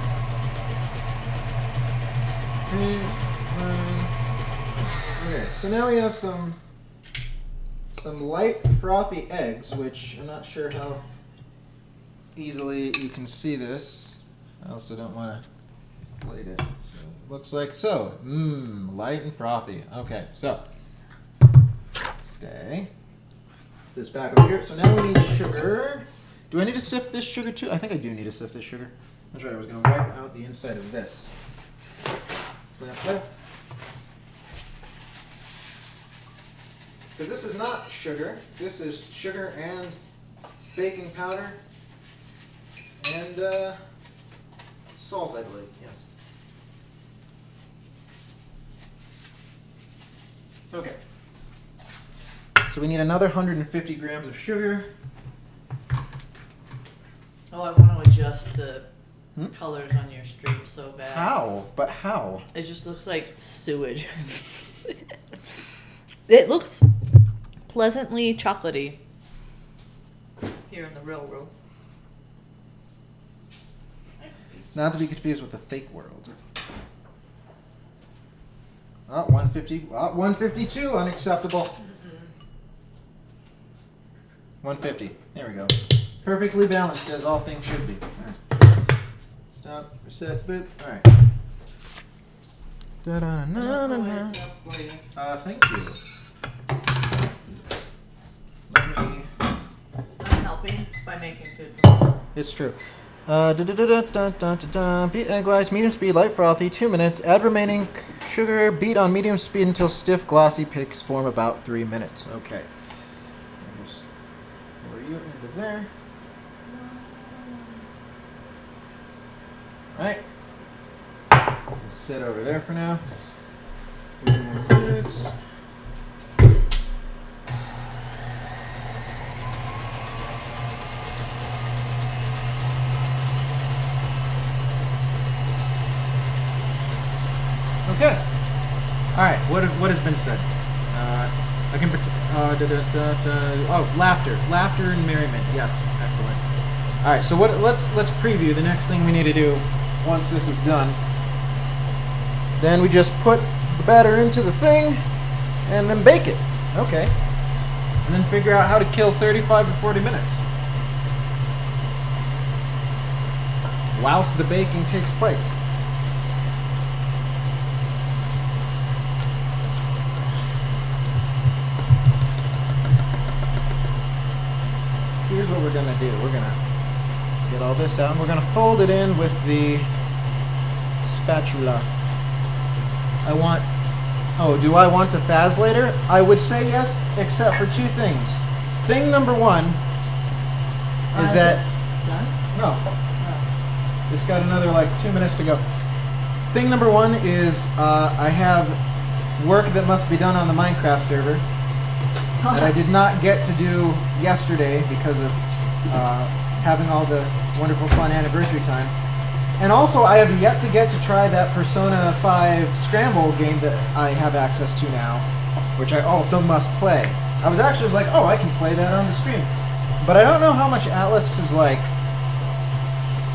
Speaker 1: Okay, so now we have some light frothy eggs, which I'm not sure how easily you can see this. I also don't want to plate it. So it looks like so. Light and frothy. Okay, so stay. This back over here. So now we need sugar. Do I need to sift this sugar too? I think I do need to sift this sugar. That's right. I was going to wipe out the inside of this. Because this is not sugar. This is sugar and baking powder and salt, I believe. Yes. Okay. So we need another 150 grams of sugar.
Speaker 2: Oh, I want to adjust the colors on your stream so bad.
Speaker 1: How? But how?
Speaker 2: It just looks like sewage. It looks pleasantly chocolatey here in the real world.
Speaker 1: Not to be confused with the fake world. 150. 152. Unacceptable. 150. There we go. Perfectly balanced, as all things should be. All right. Stop. Reset. Boop. All right. Thank you. Let me.
Speaker 2: I'm helping by making food for myself.
Speaker 1: It's true. Beat egg whites, medium speed, light frothy, 2 minutes. Add remaining sugar, beat on medium speed until stiff, glossy picks form about 3 minutes. Okay. Just pour you into there. Alright. Sit over there for now. 3 more minutes. Okay. All right. What has been said? I can. Laughter and merriment. Yes, excellent. All right, so let's preview the next thing we need to do once this is done. Then we just put the batter into the thing and then bake it. Okay. And then figure out how to kill 35 to 40 minutes whilst the baking takes place. Here's what we're gonna do. We're gonna get all this out and we're gonna fold it in with the spatula. Do I want to faz later? I would say yes, except for two things. Thing number one is that...
Speaker 2: this done?
Speaker 1: No. Just got another like 2 minutes to go. Thing number one is I have work that must be done on the Minecraft server that I did not get to do yesterday because of having all the wonderful fun anniversary time. And also, I have yet to get to try that Persona 5 Scramble game that I have access to now, which I also must play. I was actually like, oh, I can play that on the stream. But I don't know how much Atlas is, like,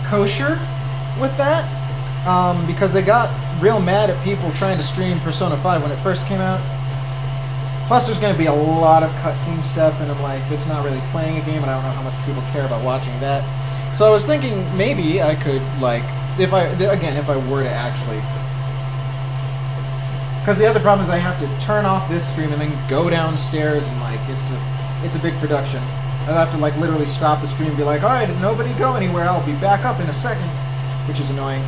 Speaker 1: kosher with that, because they got real mad at people trying to stream Persona 5 when it first came out. Plus, there's going to be a lot of cutscene stuff, and I'm like, it's not really playing a game, and I don't know how much people care about watching that. So I was thinking maybe I could, like, if I were to actually... Because the other problem is I have to turn off this stream and then go downstairs and, like, it's a big production. I'll have to, like, literally stop the stream and be like, alright, nobody go anywhere, I'll be back up in a second, which is annoying.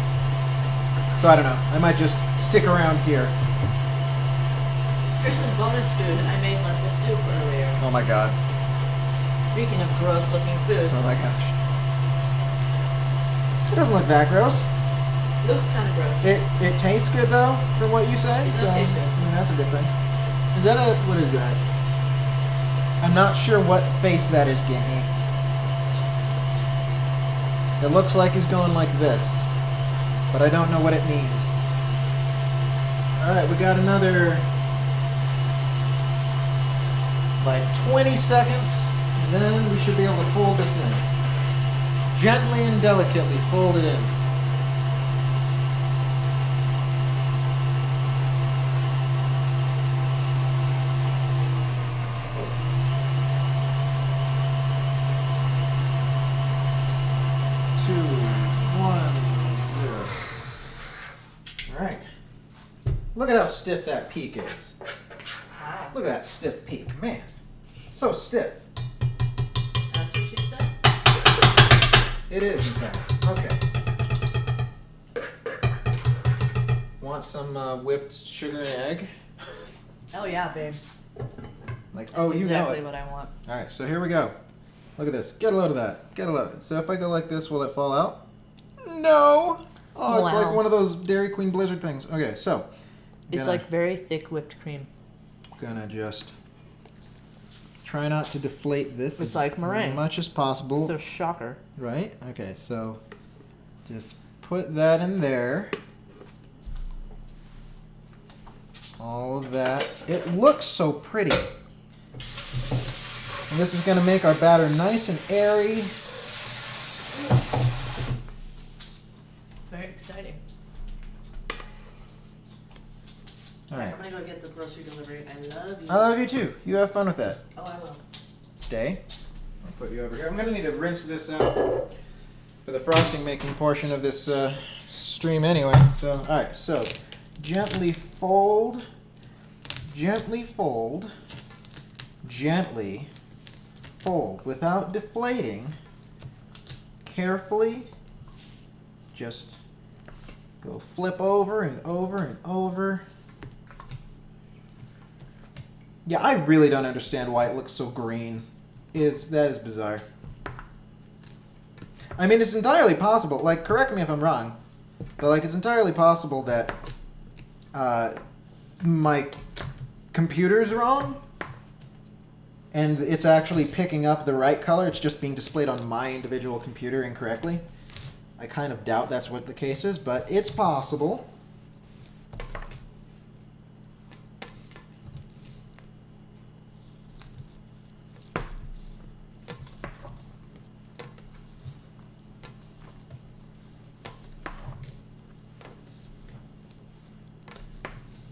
Speaker 1: So I don't know, I might just stick around here.
Speaker 2: Here's some bonus food. I made lentil soup earlier.
Speaker 1: Oh my god.
Speaker 2: Speaking of gross looking food.
Speaker 1: Oh my gosh. It doesn't look that gross.
Speaker 2: Looks kind of gross.
Speaker 1: It tastes good though, from what you say.
Speaker 2: It does
Speaker 1: So
Speaker 2: taste good.
Speaker 1: I mean, that's a good thing. Is that what is that? I'm not sure what face that is, Genny. It looks like he's going like this, but I don't know what it means. All right, we got another like 20 seconds. Then we should be able to fold this in. Gently and delicately fold it in. Alright. Look at how stiff that peak is.
Speaker 2: Wow.
Speaker 1: Look at that stiff peak. Man. So stiff.
Speaker 2: That's what she said?
Speaker 1: It is, in fact. Okay. Want some whipped sugar and egg?
Speaker 2: Oh yeah, babe.
Speaker 1: Like,
Speaker 2: That's
Speaker 1: oh, you
Speaker 2: exactly
Speaker 1: know it.
Speaker 2: what I want.
Speaker 1: Alright, so here we go. Look at this. Get a load of that. Get a load. So if I go like this, will it fall out? No! Oh, it's
Speaker 2: Wow.
Speaker 1: like one of those Dairy Queen Blizzard things. Okay, so.
Speaker 2: It's like very thick whipped cream.
Speaker 1: Gonna just try not to deflate this
Speaker 2: It's
Speaker 1: as
Speaker 2: like meringue.
Speaker 1: much as possible.
Speaker 2: So shocker.
Speaker 1: Right? Okay, so just put that in there. All of that. It looks so pretty. And this is going to make our batter nice and airy.
Speaker 2: Very exciting.
Speaker 1: All right.
Speaker 2: I'm gonna go get the grocery delivery. I love you.
Speaker 1: I love you too. You have fun with that.
Speaker 2: Oh, I will.
Speaker 1: Stay. I'll put you over here. I'm going to need to rinse this out for the frosting making portion of this stream anyway. So, all right. So, gently fold, gently fold, gently fold without deflating. Carefully, just go flip over and over and over. Yeah, I really don't understand why it looks so green. That is bizarre. I mean, it's entirely possible. Like, correct me if I'm wrong, but like, it's entirely possible that my computer's wrong, and it's actually picking up the right color. It's just being displayed on my individual computer incorrectly. I kind of doubt that's what the case is, but it's possible.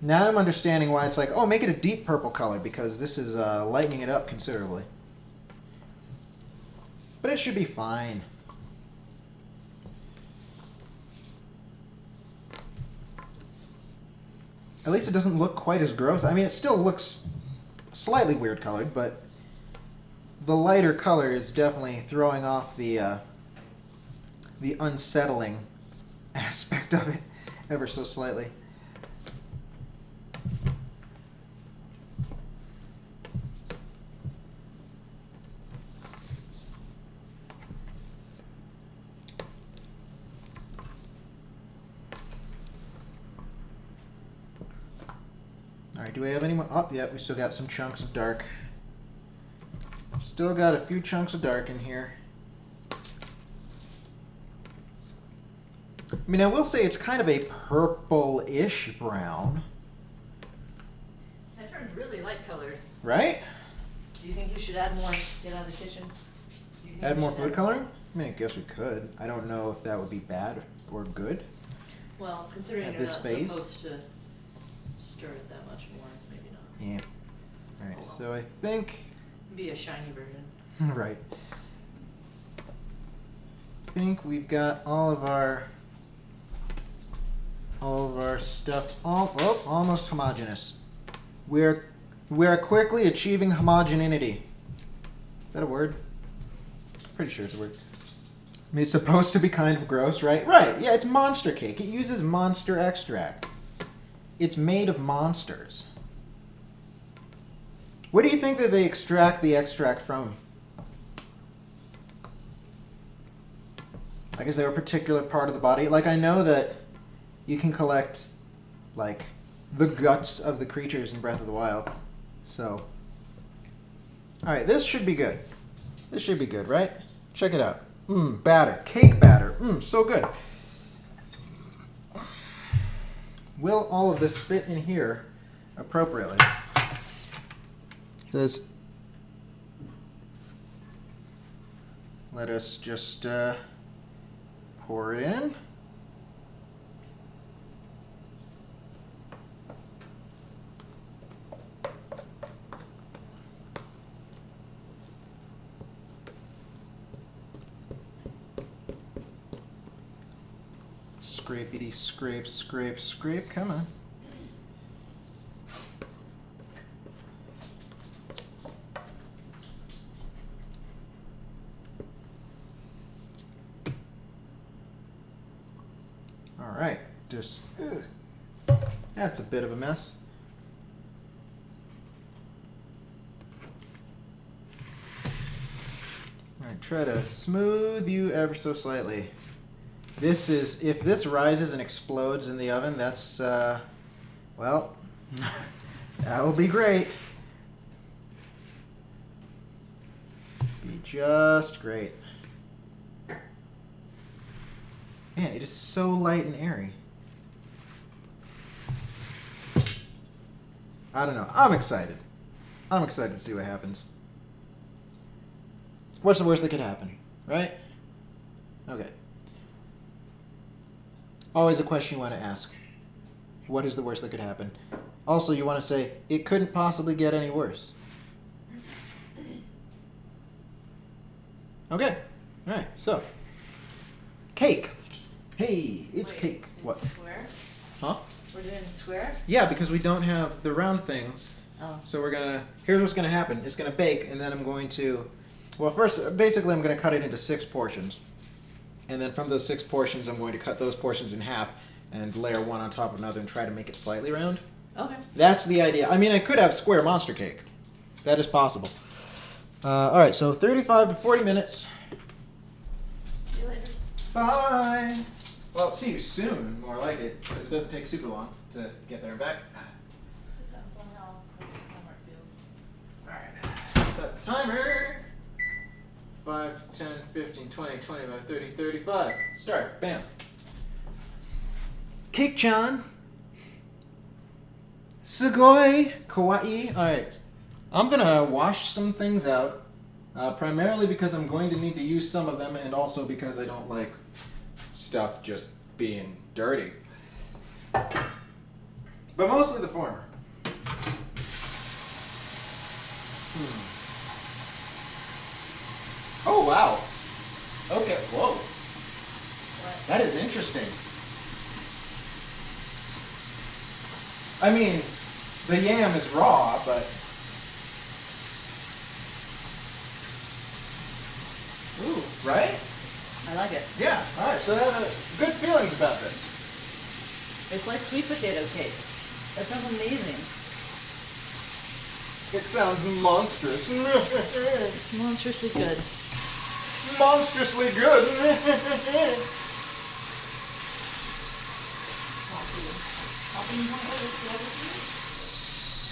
Speaker 1: Now I'm understanding why it's like, oh, make it a deep purple color, because this is lightening it up considerably. But it should be fine. At least it doesn't look quite as gross. I mean, it still looks slightly weird colored, but the lighter color is definitely throwing off the unsettling aspect of it ever so slightly. Alright, do we have any more? Oh, yeah, we still got some chunks of dark. Still got a few chunks of dark in here. I mean, I will say it's kind of a purple-ish brown.
Speaker 2: That turned really light colored.
Speaker 1: Right?
Speaker 2: Do you think you should add more? Get out of the kitchen. Do you think
Speaker 1: Add
Speaker 2: you
Speaker 1: more
Speaker 2: should
Speaker 1: food coloring? I mean, I guess we could. I don't know if that would be bad or good.
Speaker 2: Well, considering
Speaker 1: At
Speaker 2: you're
Speaker 1: this
Speaker 2: not
Speaker 1: phase?
Speaker 2: supposed to stir it that much more, maybe not.
Speaker 1: Yeah. Alright,
Speaker 2: Oh, well.
Speaker 1: so I think...
Speaker 2: Be a shiny version.
Speaker 1: Right. I think we've got all of our stuff almost homogeneous. We're quickly achieving homogeneity. Is that a word? Pretty sure it's a word. I mean, it's supposed to be kind of gross, right? Right. Yeah, it's monster cake. It uses monster extract. It's made of monsters. What do you think that they extract the extract from? Like, is there a particular part of the body? Like, I know that you can collect, like, the guts of the creatures in Breath of the Wild. So, alright, this should be good. This should be good, right? Check it out. Batter. Cake batter. So good. Will all of this fit in here appropriately? It says, let us just pour it in. Scrapey scrape, scrape, scrape. Come on. All right, just that's a bit of a mess. All right, try to smooth you ever so slightly. This is, if this rises and explodes in the oven, that's, well, that will be great. Be just great. Man, it is so light and airy. I don't know. I'm excited. I'm excited to see what happens. What's the worst that could happen, right? Okay. Always a question you want to ask. What is the worst that could happen? Also, you want to say, it couldn't possibly get any worse. Okay. All right. So, cake. Hey, it's
Speaker 2: Wait,
Speaker 1: cake.
Speaker 2: it's
Speaker 1: What?
Speaker 2: Square?
Speaker 1: Huh?
Speaker 2: We're doing square?
Speaker 1: Yeah, because we don't have the round things.
Speaker 2: Oh.
Speaker 1: So we're gonna, here's what's gonna happen. It's gonna bake, and then I'm going to, well, first, basically I'm gonna cut it into 6 portions. And then from those 6 portions, I'm going to cut those portions in half and layer one on top of another and try to make it slightly round.
Speaker 2: Okay.
Speaker 1: That's the idea. I mean, I could have square monster cake. That is possible. All right, so 35 to 40 minutes.
Speaker 2: See you later.
Speaker 1: Bye. Well, see you soon, more like it, because it doesn't take super long to get there and back.
Speaker 2: Depends on how the camera feels.
Speaker 1: Alright, set the timer. 5, 10, 15, 20, 25, 30, 35. Start. Bam. Cake-chan. Sugoi. Kawaii. Alright. I'm going to wash some things out. Primarily because I'm going to need to use some of them, and also because I don't like stuff just being dirty. But mostly the former. Oh, wow. Okay, whoa.
Speaker 2: What?
Speaker 1: That is interesting. I mean, the yam is raw, but... Ooh, right?
Speaker 2: I like it.
Speaker 1: Yeah, alright, so I have good feelings about this.
Speaker 2: It's like sweet potato cake. That sounds amazing.
Speaker 1: It sounds monstrous.
Speaker 2: Monstrously good.
Speaker 1: Monstrously good.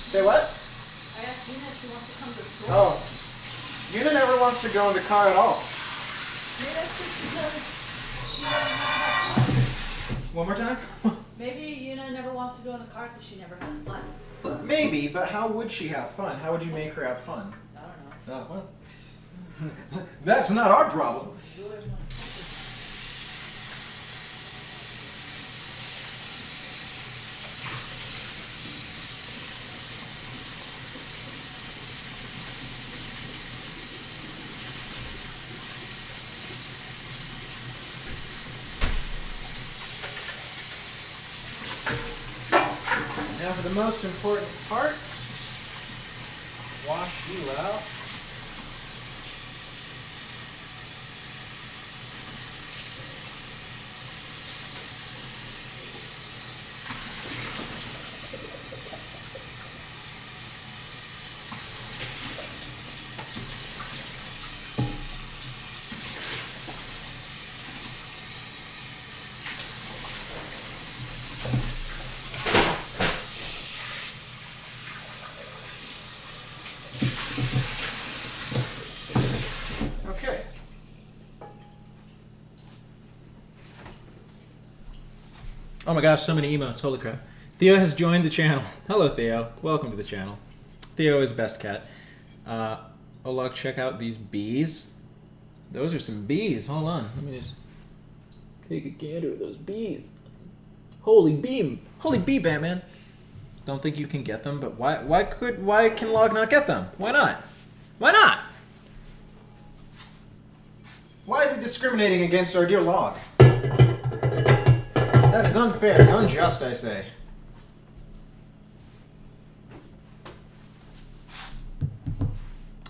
Speaker 1: Say what?
Speaker 2: I asked Gina if she wants to come to the store.
Speaker 1: Oh. Una never wants to go in the car at all.
Speaker 2: Maybe that's just because
Speaker 1: One more time?
Speaker 2: maybe Una never wants to go in the car because she never has fun.
Speaker 1: Maybe, but how would she have fun? How would you make her have fun?
Speaker 2: I don't know.
Speaker 1: Well, that's not our problem. Now for the most important part, wash you out. Okay.
Speaker 3: Oh my gosh, so many emotes. Holy crap. Theo has joined the channel. Hello, Theo. Welcome to the channel. Theo is best cat. Olog, check out these bees. Those are some bees. Hold on. Let me just take a gander at those bees. Holy bee, Batman. Don't think you can get them, but why can Log not get them? Why not? Why not?
Speaker 1: Why is it discriminating against our dear log? That is unfair and unjust, I say.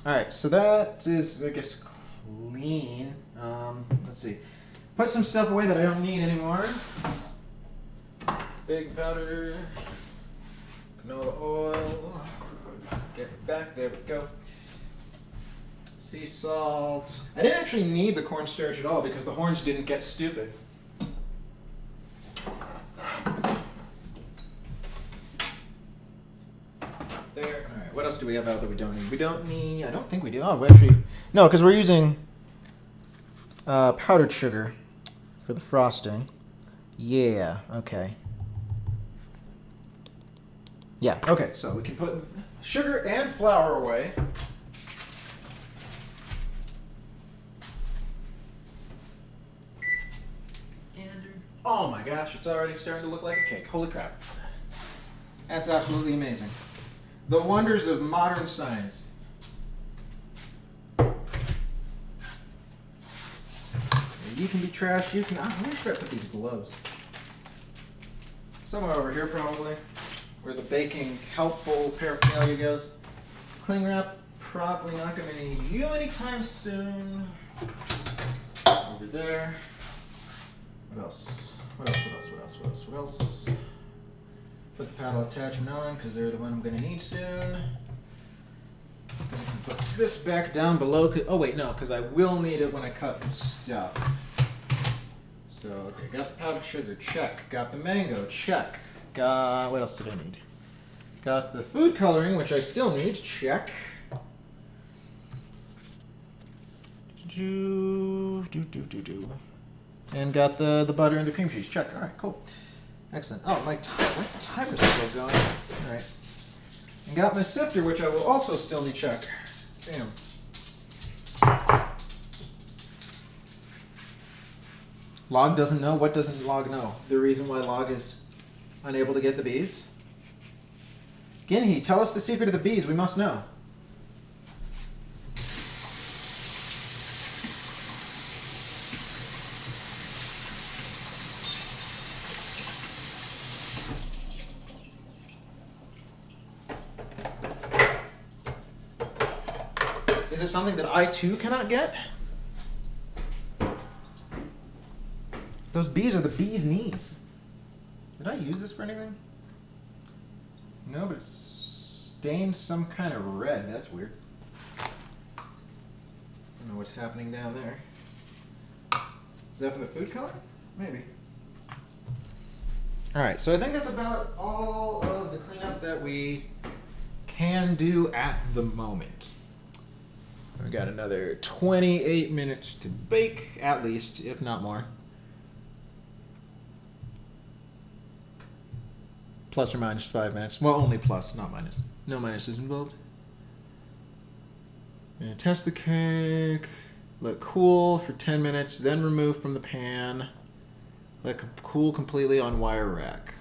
Speaker 1: Alright, so that is, I guess, clean. Let's see. Put some stuff away that I don't need anymore. Big powder. Canola oil. Get it back. There we go. Sea salt. I didn't actually need the cornstarch at all because the horns didn't get stupid. There. Alright, what else do we have out that we don't need? We don't need... I don't think we do. Oh, we actually... No, because we're using powdered sugar for the frosting. Yeah, okay. Yeah, okay, so we can put sugar and flour away. Oh my gosh, it's already starting to look like a cake. Holy crap. That's absolutely amazing. The wonders of modern science. You can be trash, you can... Where should I put these gloves? Somewhere over here, probably. Where the baking helpful paraphernalia goes. Cling wrap, probably not going to need you anytime soon. Over there. What else? What else? Put the paddle attachment on, because they're the one I'm going to need soon. Put this back down below. Oh wait, no, because I will need it when I cut the stuff. So, okay, got the powdered sugar, check. Got the mango, check. Got, what else did I need? Got the food coloring, which I still need, check. And got the butter and the cream cheese, check. All right, cool. Excellent. Oh, my timer's still going. All right. And got my sifter, which I will also still need, check. Damn. Log doesn't know. What doesn't Log know? The reason why Log is unable to get the bees? Ginhee, tell us the secret of the bees. We must know. Is it something that I too cannot get? Those bees are the bee's knees. Did I use this for anything? No, but it's stained some kind of red. That's weird. I don't know what's happening down there. Is that for the food coloring? Maybe. Alright, so I think that's about all of the cleanup that we can do at the moment. We got another 28 minutes to bake, at least, if not more. Plus or minus 5 minutes. Well, only plus, not minus. No minuses involved. And test the cake. Let cool for 10 minutes, then remove from the pan. Let cool completely on wire rack.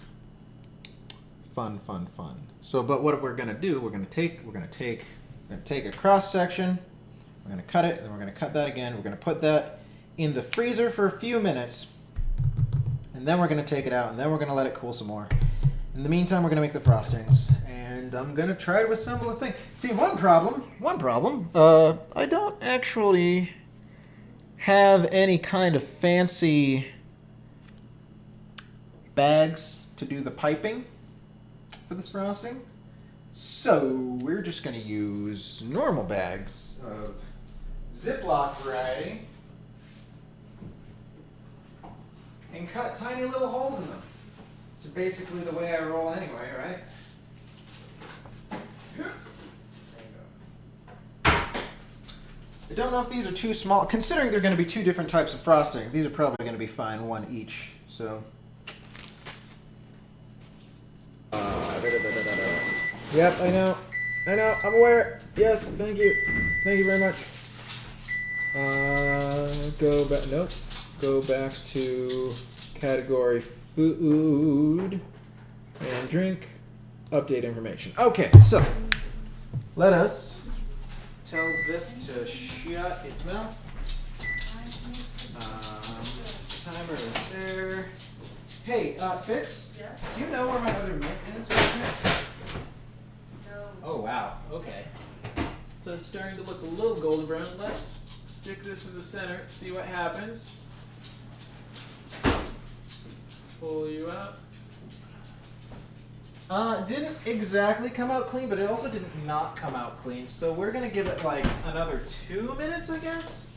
Speaker 1: Fun, fun, fun. So, but what we're gonna do, we're gonna take a cross section. We're going to cut it, and then we're going to cut that again. We're going to put that in the freezer for a few minutes, and then we're going to take it out, and then we're going to let it cool some more. In the meantime, we're going to make the frostings, and I'm going to try to assemble a thing. See, one problem, I don't actually have any kind of fancy bags to do the piping for this frosting. So we're just going to use normal bags of Ziploc variety and cut tiny little holes in them. It's basically the way I roll anyway, right? There you go. I don't know if these are too small. Considering they're going to be two different types of frosting, these are probably going to be fine, one each. So. Yep, I know, I'm aware. Yes, thank you very much. Go back to category food and drink, update information. Okay, so let us tell this to shut its mouth. Timer is there. Hey, Fix?
Speaker 2: Yes?
Speaker 1: Do you know where my other mitt is right now?
Speaker 3: Oh wow, okay. So it's starting to look a little golden brown. Let's stick this in the center, see what happens. Pull you out. Didn't exactly come out clean, but it also didn't not come out clean. So we're gonna give it like another 2 minutes, I guess.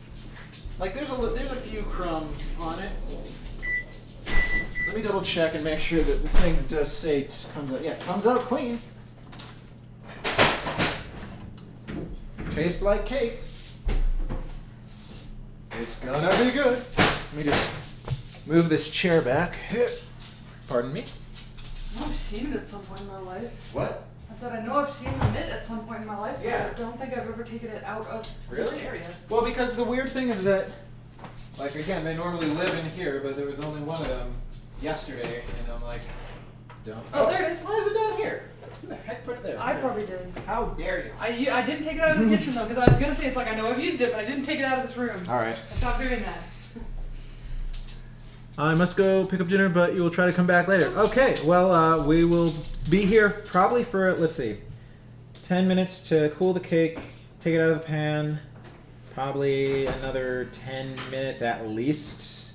Speaker 3: Like there's a few crumbs on it. Let me double check and make sure that the thing does say it comes out. Yeah, it comes out clean. Tastes like cake. It's gonna be good. Let me just move this chair back. Pardon me?
Speaker 4: I've seen it at some point in my life.
Speaker 1: What?
Speaker 4: I said I know I've seen the mitt at some point in my life,
Speaker 1: Yeah.
Speaker 4: but I don't think I've ever taken it out of
Speaker 1: Really?
Speaker 4: this area.
Speaker 1: Well, because the weird thing is that, like, again, they normally live in here, but there was only one of them yesterday, and I'm like, don't.
Speaker 4: Oh, there it is.
Speaker 1: Why is it down here? Who the heck put it there?
Speaker 4: I probably did.
Speaker 1: How dare you?
Speaker 4: I didn't take it out of the kitchen though, because I was gonna say it's like I know I've used it, but I didn't take it out of this room.
Speaker 1: All right.
Speaker 4: I stopped doing that.
Speaker 3: I must go pick up dinner, but you will try to come back later. Okay, well, we will be here probably for, let's see, 10 minutes to cool the cake, take it out of the pan, probably another 10 minutes at least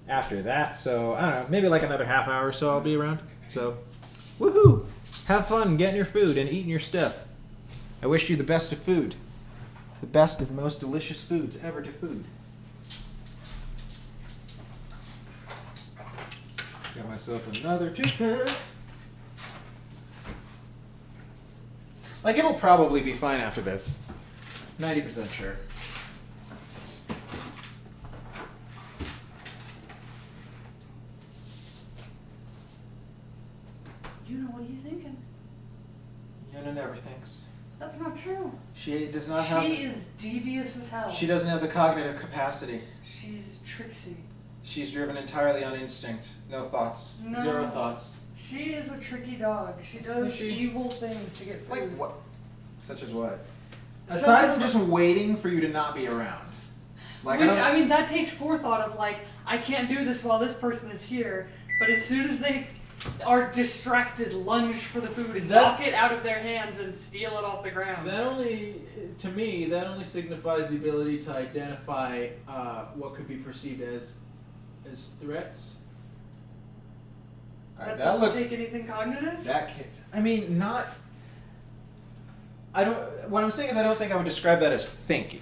Speaker 3: after that. So, I don't know, maybe like another half hour or so I'll be around. So, woohoo! Have fun getting your food and eating your stuff.
Speaker 1: I wish you the best of food. The best of most delicious foods ever to food. Got myself another toothpick. Like, it'll probably be fine after this. 90% sure.
Speaker 4: You know, what are you thinking?
Speaker 1: Yuna never thinks.
Speaker 4: That's not true.
Speaker 1: She does not have.
Speaker 4: She is devious as hell.
Speaker 1: She doesn't have the cognitive capacity.
Speaker 4: She's tricksy.
Speaker 1: She's driven entirely on instinct. No thoughts.
Speaker 4: No.
Speaker 1: Zero thoughts.
Speaker 4: She is a tricky dog. She does evil things to get food.
Speaker 3: Like what? Such as what?
Speaker 4: Such
Speaker 3: Aside
Speaker 4: as
Speaker 3: from just waiting for you to not be around. Like
Speaker 4: Which,
Speaker 3: I don't-
Speaker 4: I mean, that takes forethought of like, I can't do this while this person is here, but as soon as they are distracted, lunge for the food and
Speaker 3: That-
Speaker 4: knock it out of their hands and steal it off the ground.
Speaker 3: That only, to me, that only signifies the ability to identify what could be perceived as threats.
Speaker 4: That
Speaker 3: Alright,
Speaker 4: doesn't take anything cognitive?
Speaker 3: I mean, not. I don't. What I'm saying is, I don't think I would describe that as thinking.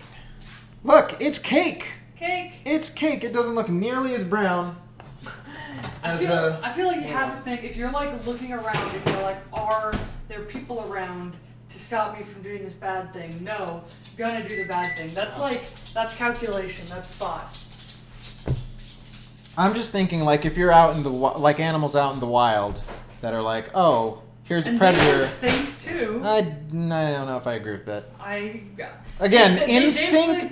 Speaker 1: Look, it's cake.
Speaker 4: Cake!
Speaker 1: It's cake. It doesn't look nearly as brown
Speaker 4: I
Speaker 1: as
Speaker 4: feel like you have to think, if you're like looking around and you're like, are there people around to stop me from doing this bad thing? No, gonna do the bad thing. That's calculation, that's thought.
Speaker 1: I'm just thinking, like, if you're out in the like animals out in the wild that are like, oh, here's a
Speaker 4: And
Speaker 1: predator.
Speaker 4: they would think too.
Speaker 1: I don't know if I agree with that.
Speaker 4: They-
Speaker 1: Again,
Speaker 4: they-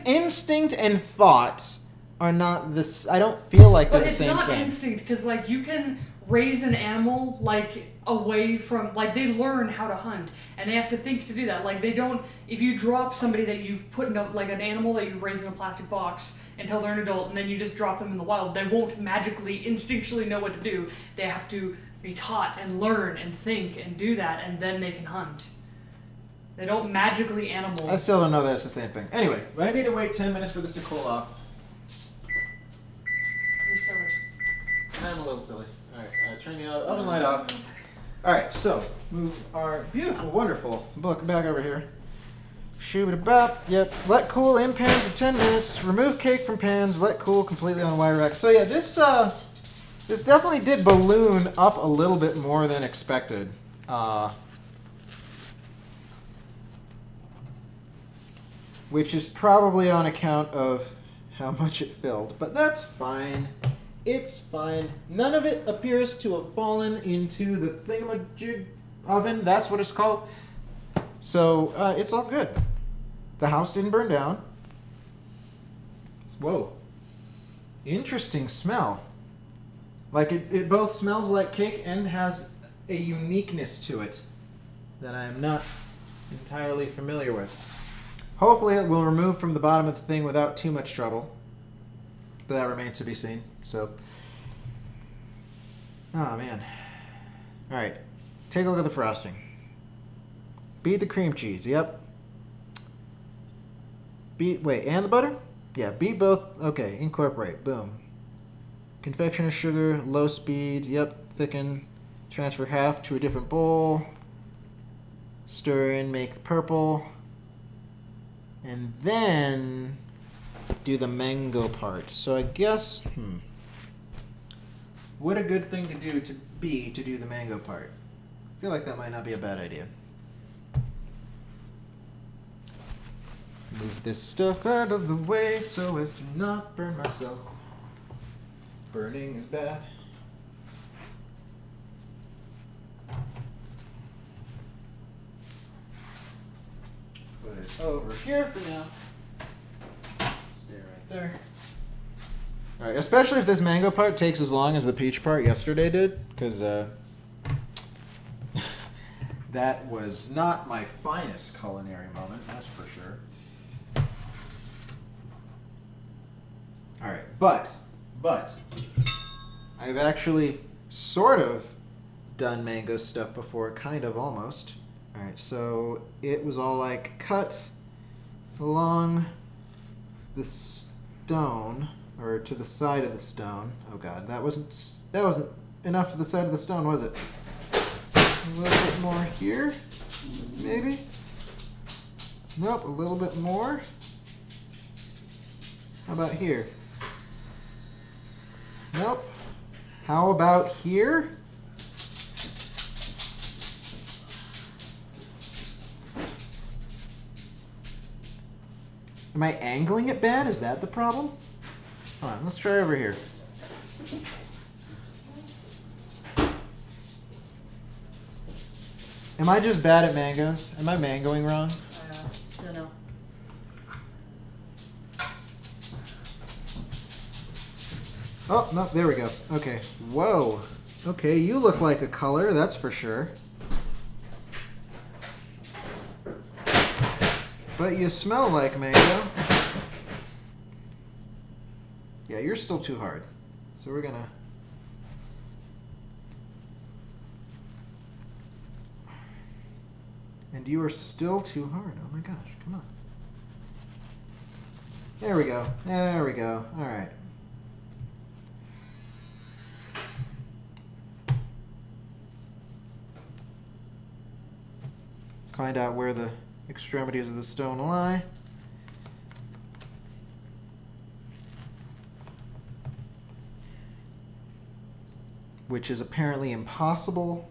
Speaker 1: instinct and thought are not this. I don't feel like they're
Speaker 4: But
Speaker 1: the
Speaker 4: it's
Speaker 1: same
Speaker 4: not
Speaker 1: thing.
Speaker 4: instinct, because like you can raise an animal like away from, like they learn how to hunt and they have to think to do that. Like they don't, if you drop somebody that you've put in a, like an animal that you've raised in a plastic box until they're an adult and then you just drop them in the wild, they won't magically instinctually know what to do. They have to be taught and learn and think and do that, and then they can hunt. They don't magically animal.
Speaker 1: I still don't know that it's the same thing. Anyway, I need to wait 10 minutes for this to cool off.
Speaker 4: You're silly.
Speaker 1: I'm a little silly. Alright, turn the oven light off. Alright, so move our beautiful, wonderful book back over here. Shoob it about. Yep. Let cool in pan for 10 minutes. Remove cake from pans. Let cool completely on wire rack. So yeah, this definitely did balloon up a little bit more than expected. Which is probably on account of how much it filled. But that's fine. It's fine. None of it appears to have fallen into the thingamajig oven. That's what it's called. So it's all good. The house didn't burn down. Whoa. Interesting smell. Like it both smells like cake and has a uniqueness to it that I am not entirely familiar with. Hopefully it will remove from the bottom of the thing without too much trouble. But that remains to be seen. So, oh man. Alright, take a look at the frosting. Beat the cream cheese, yep. And the butter? Yeah, beat both. Okay, incorporate, boom. Confectioner sugar, low speed, yep, thicken. Transfer half to a different bowl. Stir in, make purple. And then do the mango part. So I guess, what a good thing to do to do the mango part. I feel like that might not be a bad idea. Move this stuff out of the way so as to not burn myself. Burning is bad. Put it over here for now. Stay right there. Alright, especially if this mango part takes as long as the peach part yesterday did, because that was not my finest culinary moment, that's for sure. Alright, but I've actually sort of done mango stuff before, kind of almost. Alright, so it was all like cut along the stone, or to the side of the stone. Oh god, that wasn't enough to the side of the stone, was it? A little bit more here, maybe? Nope, a little bit more. How about here? Nope. How about here? Am I angling it bad? Is that the problem? Hold on, let's try over here. Am I just bad at mangoes? Am I mangoing wrong?
Speaker 2: Don't know.
Speaker 1: Oh, no, there we go. Okay. Whoa. Okay, you look like a color, that's for sure. But you smell like mango. Yeah, you're still too hard. So we're gonna... And you are still too hard. Oh my gosh, come on. There we go. There we go. All right. Find out where the extremities of the stone lie. Which is apparently impossible.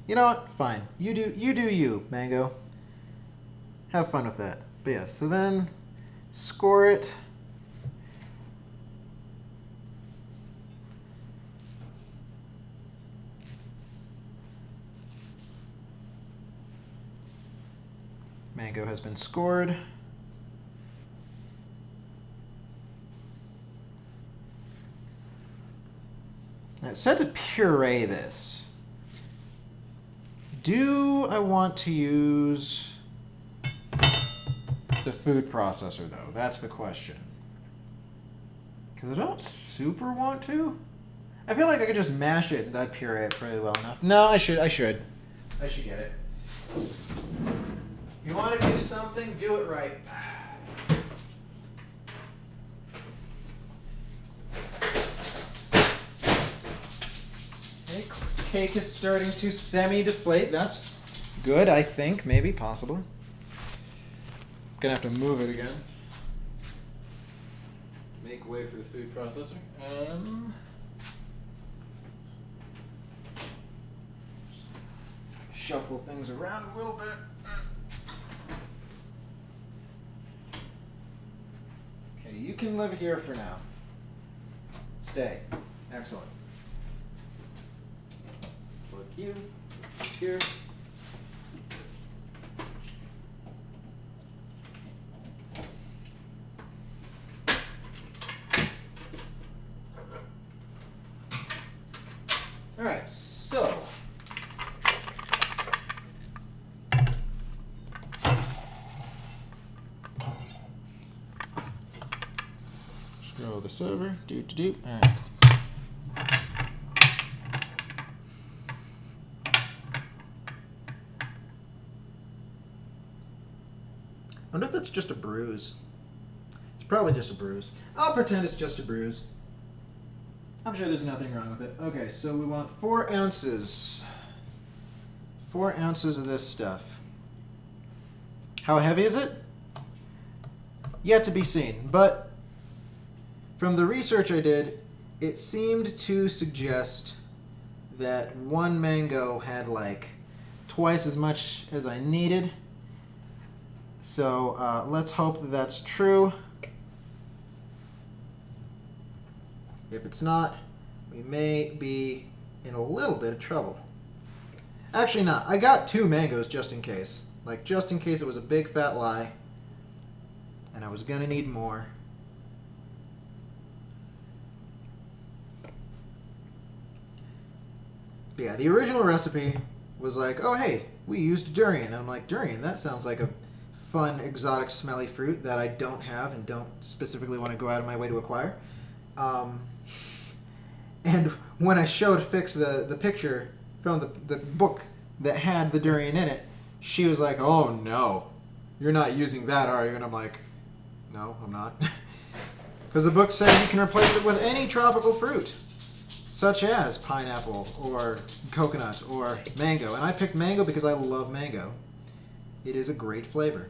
Speaker 1: You know what? Fine. You do you, Mango. Have fun with that. But yeah, so then score it. Mango has been scored. Now it said to puree this. Do I want to use the food processor, though? That's the question. Because I don't super want to. I feel like I could just mash it and that'd puree it pretty well enough. No, I should get it. You want to do something, do it right. Okay, cake is starting to semi-deflate. That's good, I think. Maybe, possibly. Gonna have to move it again. Make way for the food processor. Shuffle things around a little bit. Okay, you can live here for now. Stay. Excellent. Put you here. All right, so scroll this over. Do. All right. I wonder if that's just a bruise. It's probably just a bruise. I'll pretend it's just a bruise. I'm sure there's nothing wrong with it. Okay, so we want 4 ounces. 4 ounces of this stuff. How heavy is it? Yet to be seen. But from the research I did, it seemed to suggest that 1 mango had like twice as much as I needed. So let's hope that that's true. If it's not, we may be in a little bit of trouble. Actually not. I got 2 mangoes just in case. Like, just in case it was a big fat lie. And I was gonna need more. Yeah, the original recipe was like, oh hey, we used durian. And I'm like, durian, that sounds like a fun, exotic, smelly fruit that I don't have and don't specifically want to go out of my way to acquire. And when I showed Fix the picture from the book that had the durian in it, she was like, oh no, you're not using that, are you? And I'm like, no, I'm not. Because the book says you can replace it with any tropical fruit, such as pineapple or coconut or mango. And I picked mango because I love mango. It is a great flavor.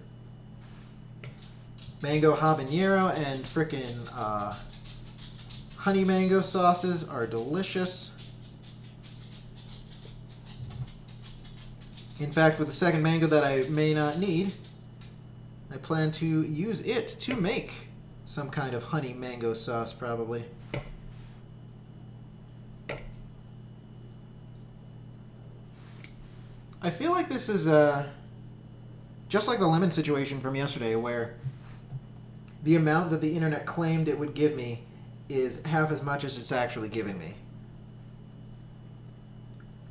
Speaker 1: Mango habanero and frickin' honey mango sauces are delicious. In fact, with the second mango that I may not need, I plan to use it to make some kind of honey mango sauce, probably. I feel like this is just like the lemon situation from yesterday, where the amount that the internet claimed it would give me is half as much as it's actually giving me.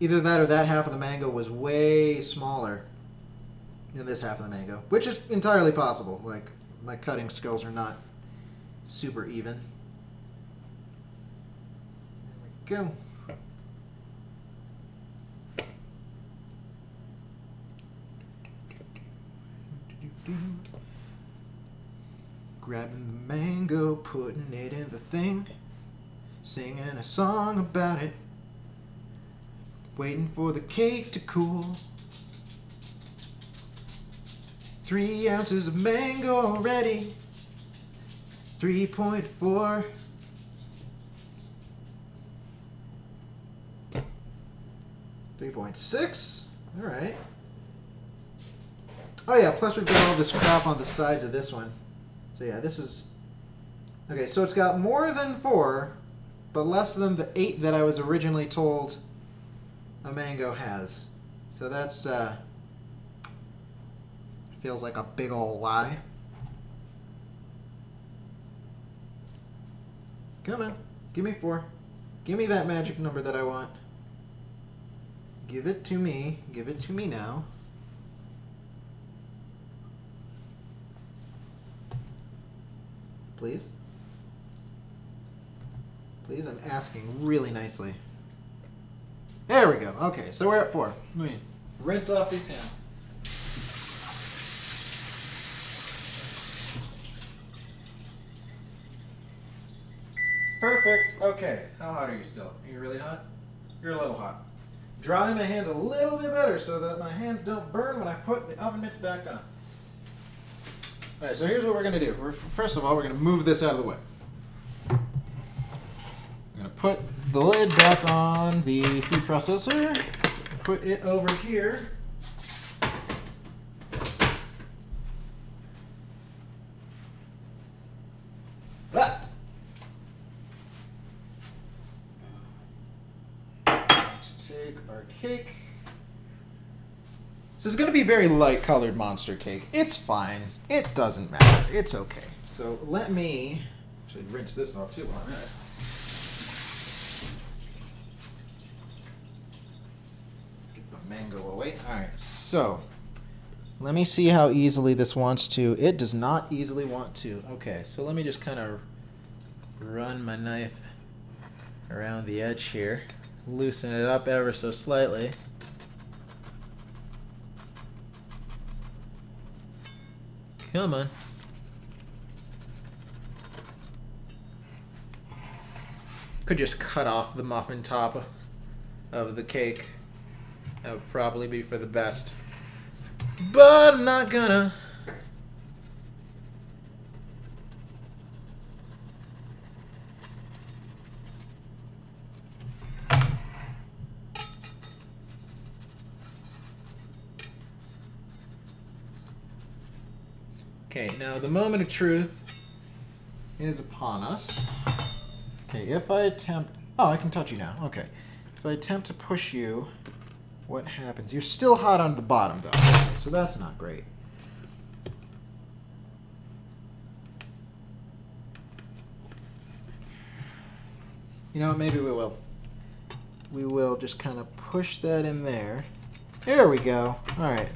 Speaker 1: Either that or that half of the mango was way smaller than this half of the mango, which is entirely possible. Like, my cutting skills are not super even. There we go. Grabbing the mango, putting it in the thing, singing a song about it, waiting for the cake to cool. 3 ounces of mango already, 3.4. $3.6. All right. Oh yeah, plus we've got all this crap on the sides of this one. So yeah, this is... Okay, so it's got more than 4, but less than the 8 that I was originally told a mango has. So that's, feels like a big ol' lie. Come on, give me 4. Give me that magic number that I want. Give it to me. Give it to me now. Please? Please, I'm asking really nicely. There we go. Okay, so we're at 4. Let me rinse off these hands. Perfect. Okay. How hot are you still? Are you really hot? You're a little hot. Dry my hands a little bit better so that my hands don't burn when I put the oven mitts back on. Alright, so here's what we're going to do. First of all, we're going to move this out of the way. I'm going to put the lid back on the food processor. Put it over here. Ah! Take our cake. So it's going to be very light colored monster cake. It's fine. It doesn't matter. It's okay. So let me actually rinse this off too while I'm at it. Get the mango away. Alright, so let me see how easily this wants to. It does not easily want to. Okay, so let me just kind of run my knife around the edge here. Loosen it up ever so slightly. Come on. Could just cut off the muffin top of the cake. That would probably be for the best. But I'm not gonna. Okay, now the moment of truth is upon us. Okay, if I attempt... Oh, I can touch you now. Okay. If I attempt to push you, what happens? You're still hot on the bottom, though. Okay, so that's not great. You know what? Maybe we will. We will just kind of push that in there. There we go. All right.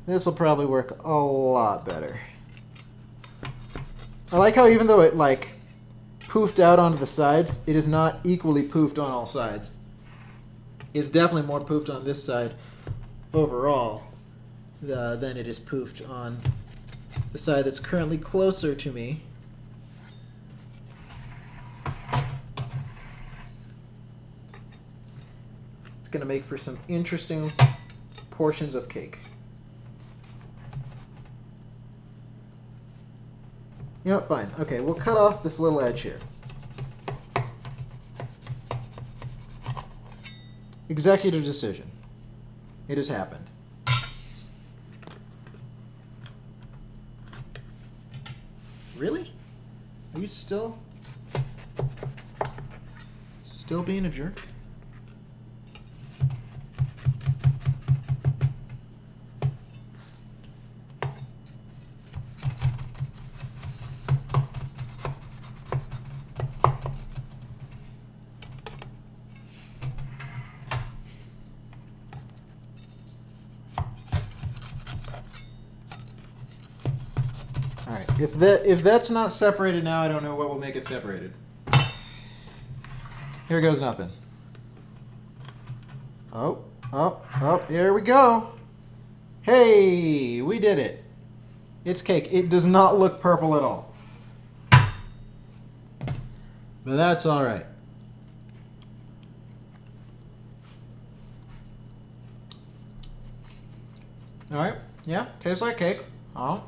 Speaker 1: This will probably work a lot better. I like how even though it like poofed out onto the sides, it is not equally poofed on all sides. It's definitely more poofed on this side overall than it is poofed on the side that's currently closer to me. It's going to make for some interesting portions of cake. You know what, fine. Okay, we'll cut off this little edge here. Executive decision. It has happened. Really? Are you still being a jerk?
Speaker 3: All right. If that's not separated now, I don't know what will make it separated. Here goes nothing. Oh, there we go. Hey, we did it. It's cake. It does not look purple at all. But that's all right. All right. Yeah, tastes like cake. Oh.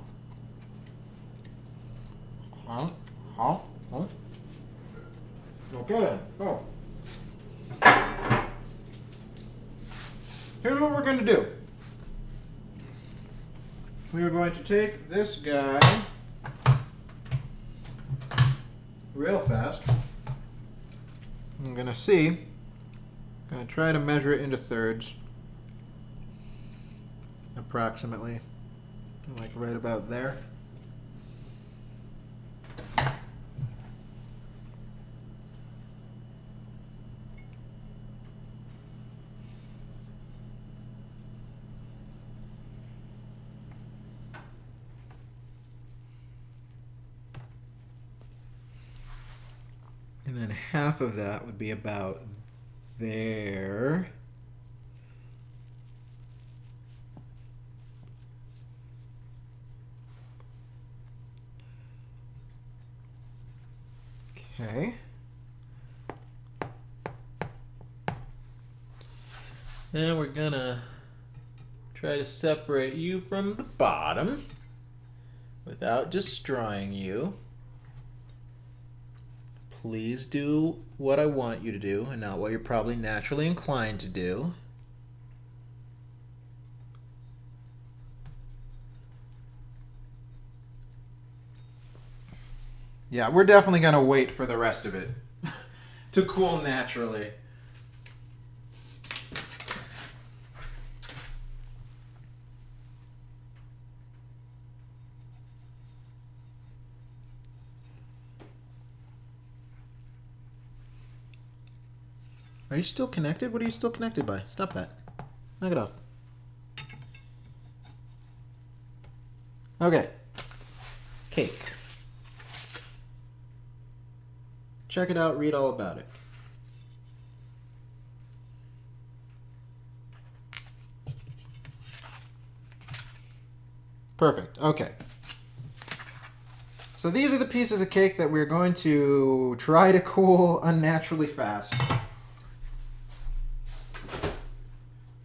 Speaker 3: Okay. Oh. Here's what we're going to do. We are going to take this guy real fast. I'm going to see. I'm going to try to measure it into thirds. Approximately. Like right about there. And then half of that would be about there. Okay. Now we're gonna try to separate you from the bottom without destroying you. Please do what I want you to do and not what you're probably naturally inclined to do. Yeah, we're definitely going to wait for the rest of it to cool naturally. Are you still connected? What are you still connected by? Stop that. Knock it off. Okay. Cake. Check it out, read all about it. Perfect. Okay. So these are the pieces of cake that we're going to try to cool unnaturally fast.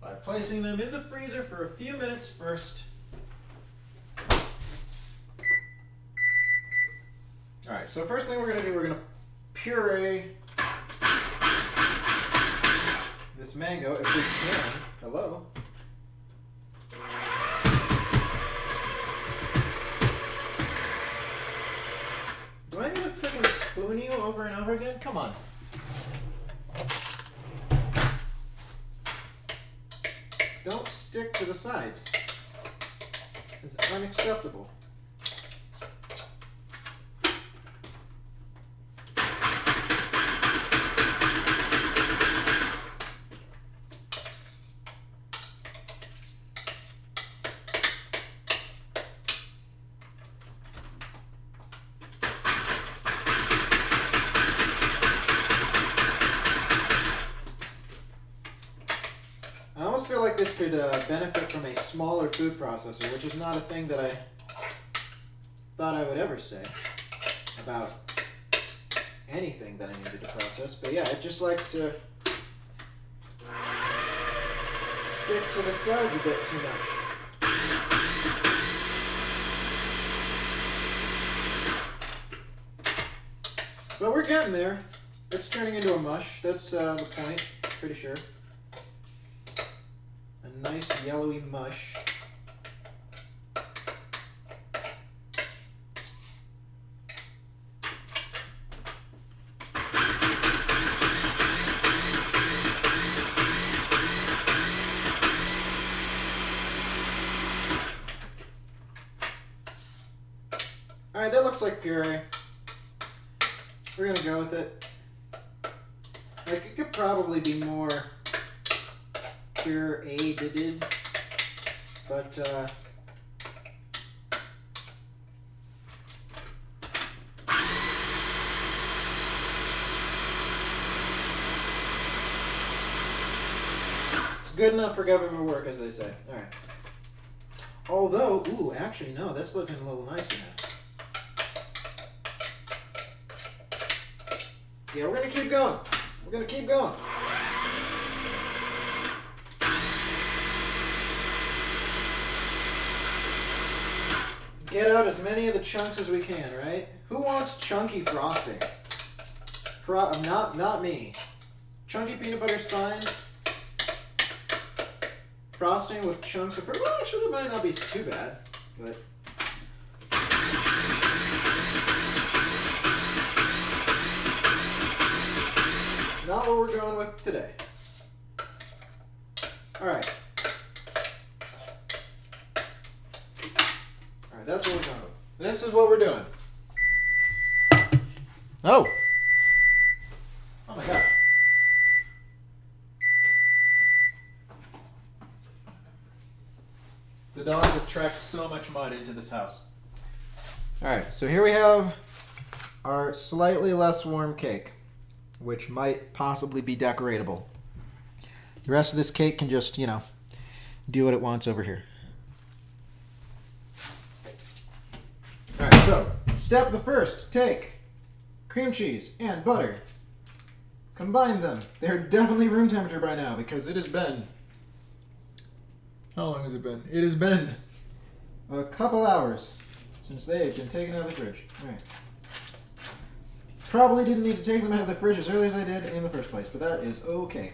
Speaker 3: By placing them in the freezer for a few minutes first. Alright, so first thing we're going to do, we're going to puree this mango if we can. Hello? Do I need to freaking spoon you over and over again? Come on. Don't stick to the sides. It's unacceptable. I feel like this could benefit from a smaller food processor, which is not a thing that I thought I would ever say about anything that I needed to process. But yeah, it just likes to stick to the sides a bit too much. But we're getting there. It's turning into a mush. That's the point, pretty sure. A nice yellowy mush. Alright, that looks like puree. We're gonna go with it. Like, it could probably be more pure-aided, but
Speaker 1: good enough for government work, as they say. All right. Although, ooh, actually, no, that's looking a little nicer now. Yeah, we're gonna keep going. We're gonna keep going. Get out as many of the chunks as we can, right? Who wants chunky frosting? Not me. Chunky peanut butter's fine. Frosting with chunks of... Well, actually, that might not be too bad, but... Not what we're going with today. Alright. Alright, that's what we're going with. This is what we're doing. Oh! Oh my gosh. The dogs have tracked so much mud into this house. Alright, so here we have our slightly less warm cake, which might possibly be decoratable. The rest of this cake can just, you know, do what it wants over here. Alright, so, step the first, take cream cheese and butter. Combine them. They're definitely room temperature by now because it has been... How long has it been? It has been a couple hours since they have been taken out of the fridge. Alright. Probably didn't need to take them out of the fridge as early as I did in the first place, but that is okay.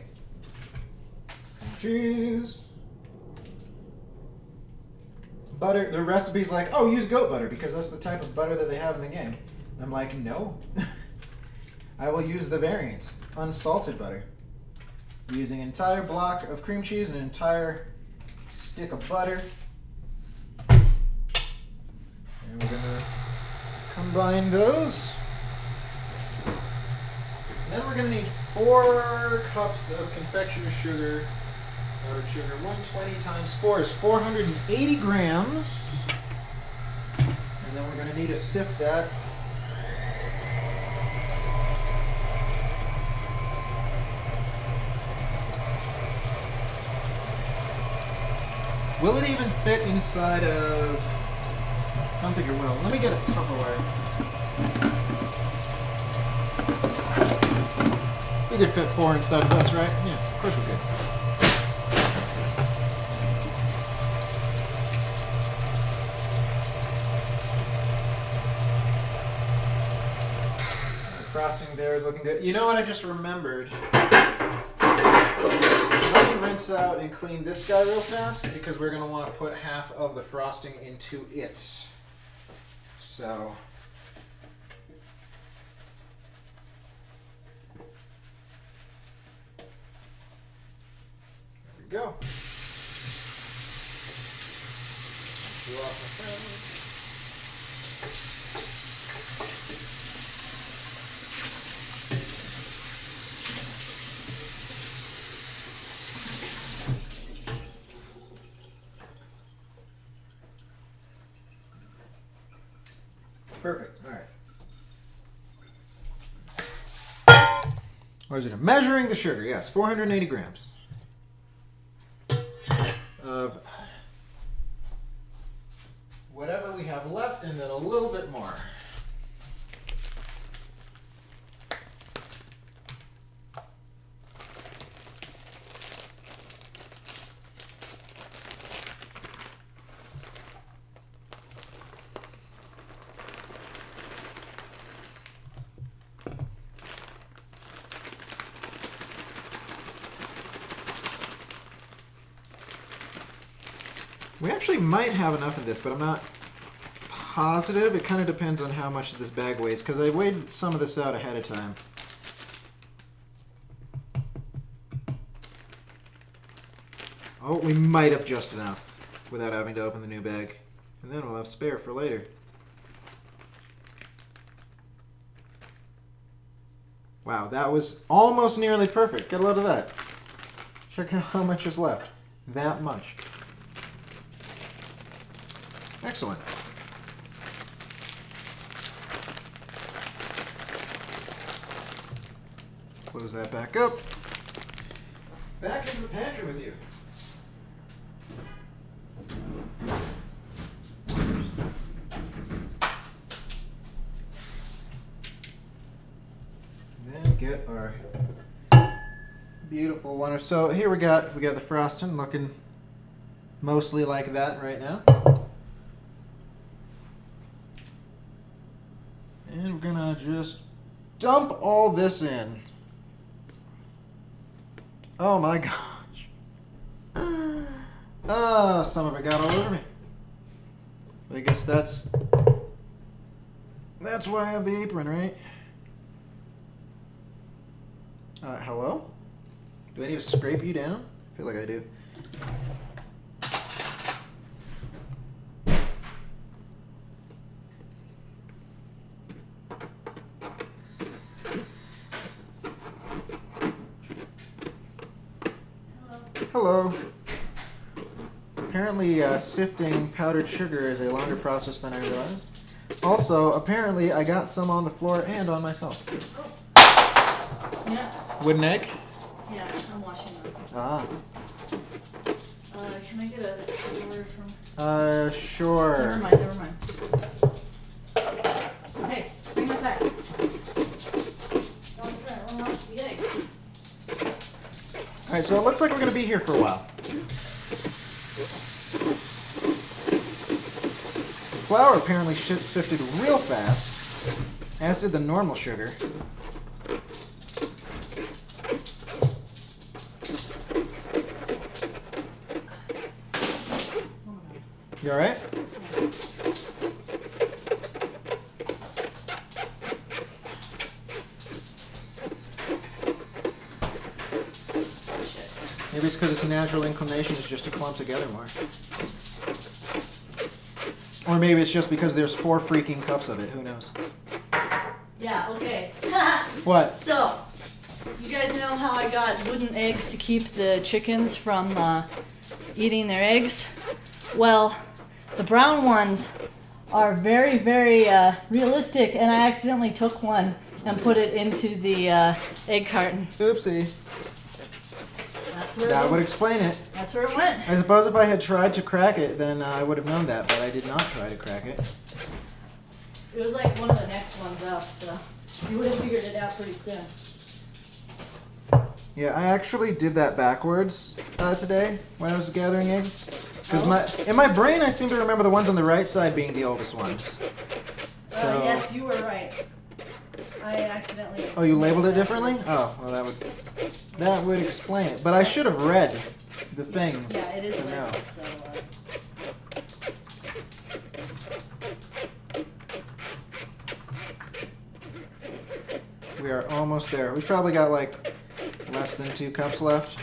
Speaker 1: Cheese. Butter. The recipe's like, oh, use goat butter because that's the type of butter that they have in the game. I'm like, no. I will use the variant, unsalted butter. Using an entire block of cream cheese and an entire stick of butter. And we're gonna combine those. Then we're going to need 4 cups of confectioner's sugar, powdered sugar. 120 times 4 is 480 grams. And then we're going to need to sift that. Will it even fit inside of... I don't think it will. Let me get a Tupperware. We did fit 4 inside of this, right? Yeah, of course we could. The frosting there is looking good. You know what I just remembered? Let me rinse out and clean this guy real fast because we're going to want to put half of the frosting into it. So... go. You off my phone. Perfect. All right. What is it? Measuring the sugar. Yes, 480 grams. Of whatever we have left and then a little bit more. We actually might have enough of this, but I'm not positive. It kind of depends on how much this bag weighs, because I weighed some of this out ahead of time. Oh, we might have just enough without having to open the new bag. And then we'll have spare for later. Wow, that was almost nearly perfect. Get a load of that. Check out how much is left. That much. Excellent. Close that back up. Back into the pantry with you. get our beautiful one. So here we got the frosting looking mostly like that right now. And we're gonna just dump all this in. Oh my gosh. Ah, some of it got all over me. But I guess that's why I have the apron, right? Hello? Do I need to scrape you down? I feel like I do. Hello. Apparently, sifting powdered sugar is a longer process than I realized. Also, apparently, I got some on the floor and on myself.
Speaker 2: Yeah.
Speaker 3: Wooden egg?
Speaker 2: Yeah, I'm washing them.
Speaker 1: Ah.
Speaker 2: Can I get a order from?
Speaker 1: Sure.
Speaker 2: Never mind. Hey, bring that back. Don't try to run off the eggs.
Speaker 1: Alright, so it looks like we're going to be here for a while. Flour apparently sifted real fast, as did the normal sugar. You alright? Maybe it's because its natural inclination is just to clump together more. Or maybe it's just because there's 4 freaking cups of it. Who knows?
Speaker 2: Yeah, okay.
Speaker 1: What?
Speaker 2: So, you guys know how I got wooden eggs to keep the chickens from eating their eggs? Well, the brown ones are very, very realistic, and I accidentally took one and put it into the egg carton.
Speaker 1: Oopsie.
Speaker 2: That's where
Speaker 1: That would explain it.
Speaker 2: That's where it went.
Speaker 1: I suppose if I had tried to crack it, then I would have known that, but I did not try to crack it.
Speaker 2: It was like one of the next ones up, so you would have figured it out pretty soon.
Speaker 1: Yeah, I actually did that backwards today when I was gathering eggs. Because in my brain, I seem to remember the ones on the right side being the oldest ones. So,
Speaker 2: Yes, you were right. I accidentally.
Speaker 1: oh, you labeled it differently? Oh, well, that would explain it. But I should have read the things.
Speaker 2: Yeah, it is
Speaker 1: to know.
Speaker 2: labeled, so.
Speaker 1: We are almost there. We've probably got like less than 2 cups left.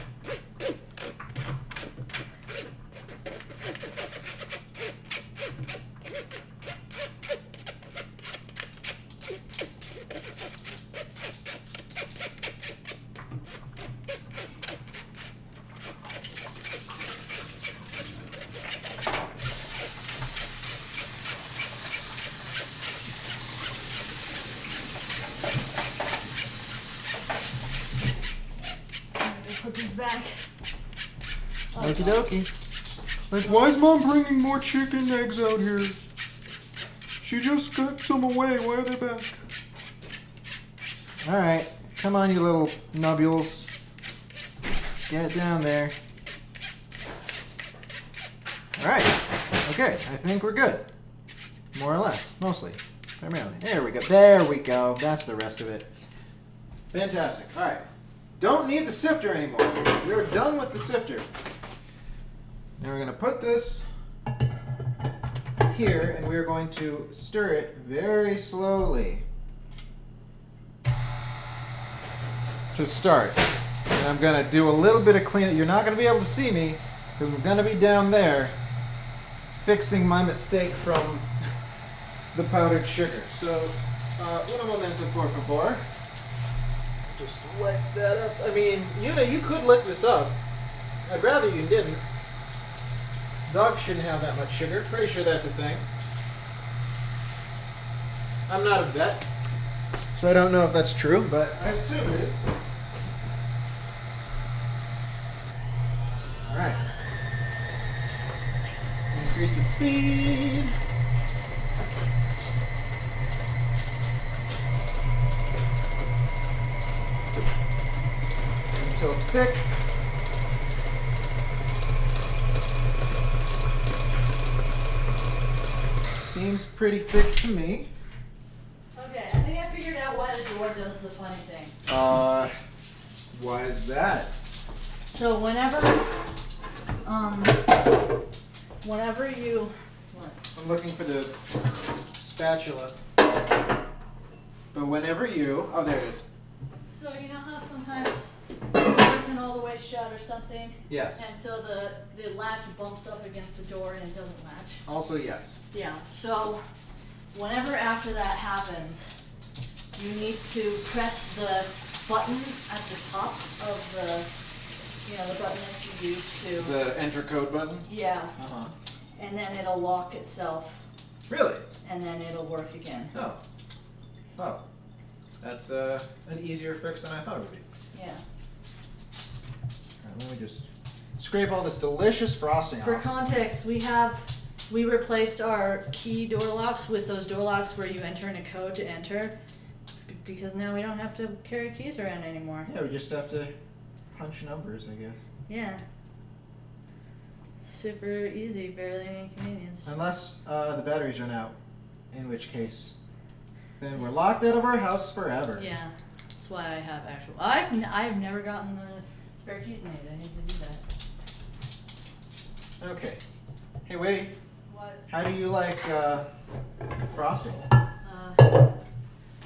Speaker 2: Put these back.
Speaker 1: Okie dokie. Like, why is Mom bringing more chicken eggs out here? She just got some away. Why are they back? Alright. Come on, you little nubules. Get down there. Alright. Okay, I think we're good. More or less. Mostly. Primarily. There we go. There we go. That's the rest of it. Fantastic. Alright. Don't need the sifter anymore. We're done with the sifter. Now we're going to put this here, and we're going to stir it very slowly to start. And I'm going to do a little bit of cleanup. You're not going to be able to see me, because I'm going to be down there fixing my mistake from the powdered sugar. So, un momento, por favor. Just wipe that up. I mean, you could lick this up. I'd rather you didn't. Dogs shouldn't have that much sugar. Pretty sure that's a thing. I'm not a vet, so I don't know if that's true, but I assume it is. Alright. Increase the speed. thick. Seems pretty thick to me.
Speaker 2: Okay, I think I figured out why the door does the funny thing.
Speaker 1: Why is that?
Speaker 2: So whenever you, what?
Speaker 1: I'm looking for the spatula. But whenever you, oh, there it is.
Speaker 2: So you know how sometimes the door isn't all the way shut or something?
Speaker 1: Yes.
Speaker 2: And so the latch bumps up against the door and it doesn't latch?
Speaker 1: Also, yes.
Speaker 2: Yeah, so whenever after that happens, you need to press the button at the top of the button that you use to,
Speaker 1: The enter code button.
Speaker 2: yeah,
Speaker 1: Uh-huh.
Speaker 2: and then it'll lock itself,
Speaker 1: Really?
Speaker 2: and then it'll work again.
Speaker 1: Oh. Oh. That's an easier fix than I thought it would be.
Speaker 2: Yeah.
Speaker 1: Alright, let me just scrape all this delicious frosting
Speaker 2: For
Speaker 1: off.
Speaker 2: context, we replaced our key door locks with those door locks where you enter in a code to enter, because now we don't have to carry keys around anymore.
Speaker 1: Yeah, we just have to punch numbers, I guess.
Speaker 2: Yeah. Super easy, barely any inconvenience.
Speaker 1: Unless the batteries run out, in which case, then we're locked out of our house forever.
Speaker 2: Yeah, that's why I have actual. I've never gotten the spare keys made. I need to do that.
Speaker 1: Okay. Hey, wait.
Speaker 2: What?
Speaker 1: How do you like frosting?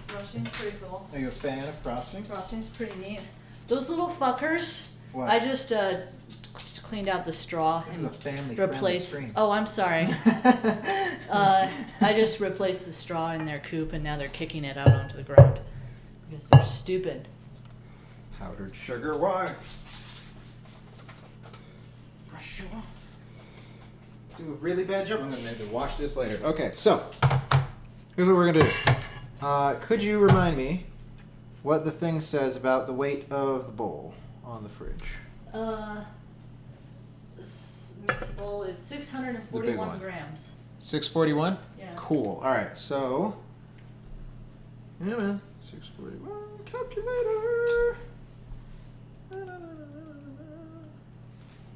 Speaker 2: Frosting's pretty cool.
Speaker 1: Are you a fan of frosting?
Speaker 2: Frosting's pretty neat. Those little fuckers.
Speaker 1: What?
Speaker 2: I just cleaned out the straw.
Speaker 1: This is a family-friendly
Speaker 2: Replace.
Speaker 1: stream.
Speaker 2: Oh, I'm sorry. I just replaced the straw in their coop, and now they're kicking it out onto the ground because they're stupid.
Speaker 1: Powdered sugar, why? Brush you off. Do a really bad job. I'm gonna have to wash this later. Okay, so here's what we're gonna do. Could you remind me what the thing says about the weight of the bowl on the fridge?
Speaker 2: This mixed bowl is
Speaker 1: The big
Speaker 2: 641
Speaker 1: one.
Speaker 2: grams.
Speaker 1: 641?
Speaker 2: Yeah.
Speaker 1: Cool. Alright, so. Yeah, man. 641. Calculator.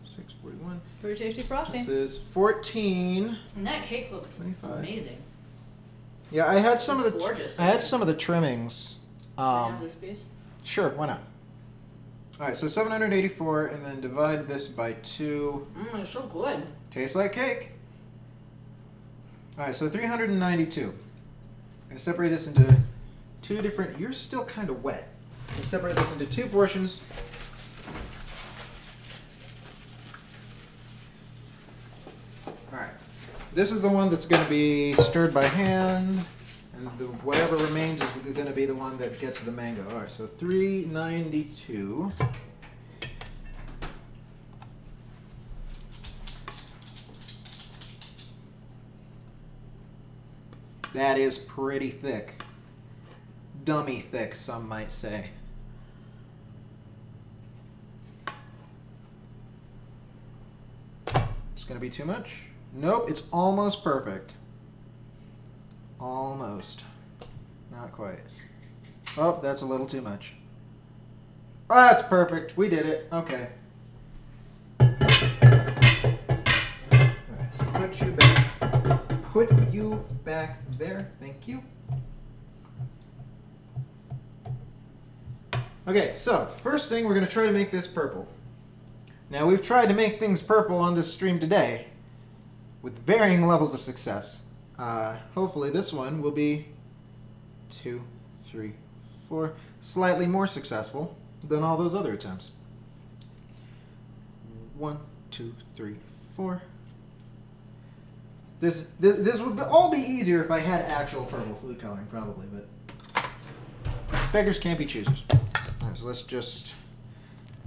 Speaker 1: 641.
Speaker 2: Pretty tasty frosting.
Speaker 1: This is 14.
Speaker 2: And that cake looks
Speaker 1: 25.
Speaker 2: amazing.
Speaker 1: Yeah, I had some
Speaker 2: It's
Speaker 1: of the
Speaker 2: gorgeous.
Speaker 1: I had some of the trimmings.
Speaker 2: Can I have this piece?
Speaker 1: Sure, why not? All right, so 784, and then divide this by 2.
Speaker 2: It's so good.
Speaker 1: Tastes like cake. All right, so 392. I'm gonna separate this into two different. You're still kind of wet. I'm gonna separate this into two portions. All right, this is the one that's gonna be stirred by hand. And whatever remains is going to be the one that gets the mango. All right, so 392. That is pretty thick. Dummy thick, some might say. It's going to be too much? Nope, it's almost perfect. Almost. Not quite. Oh, that's a little too much. Oh, that's perfect. We did it. Okay. Alright, so put you back. Put you back there. Thank you. Okay, so first thing, we're going to try to make this purple. Now, we've tried to make things purple on this stream today with varying levels of success. Hopefully this one will be 2, 3, 4, slightly more successful than all those other attempts. 1, 2, 3, 4. This would all be easier if I had actual purple food coloring, probably, but beggars can't be choosers. All right, so let's just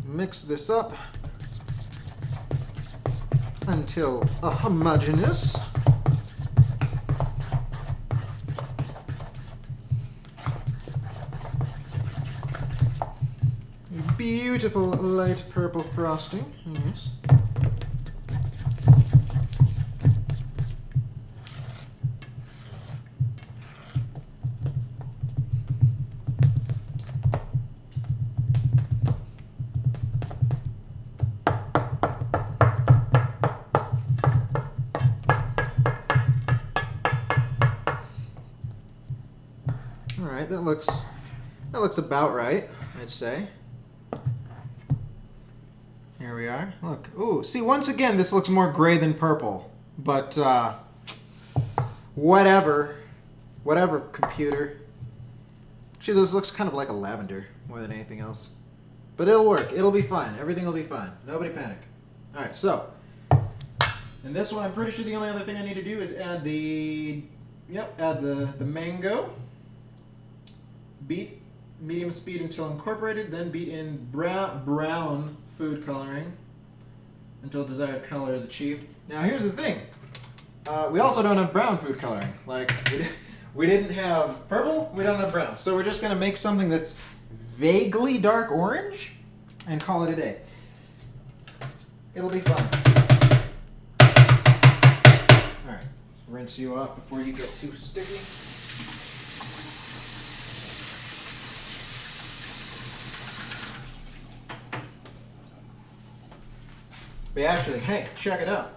Speaker 1: mix this up until homogeneous. Beautiful light purple frosting. Yes. All right, that looks about right, I'd say. Here we are. Look. Ooh, see, once again, this looks more gray than purple. But, whatever. Whatever, computer. Actually, this looks kind of like a lavender more than anything else. But it'll work. It'll be fine. Everything will be fine. Nobody panic. All right, so. And this one, I'm pretty sure the only other thing I need to do is add the... Yep, add the mango. Beat medium speed until incorporated, then beat in brown food coloring until desired color is achieved. Now here's the thing. We also don't have brown food coloring. Like, we didn't have purple, we don't have brown. So we're just going to make something that's vaguely dark orange and call it a day. It'll be fun. Alright, rinse you off before you get too sticky. But actually, hey, check it out.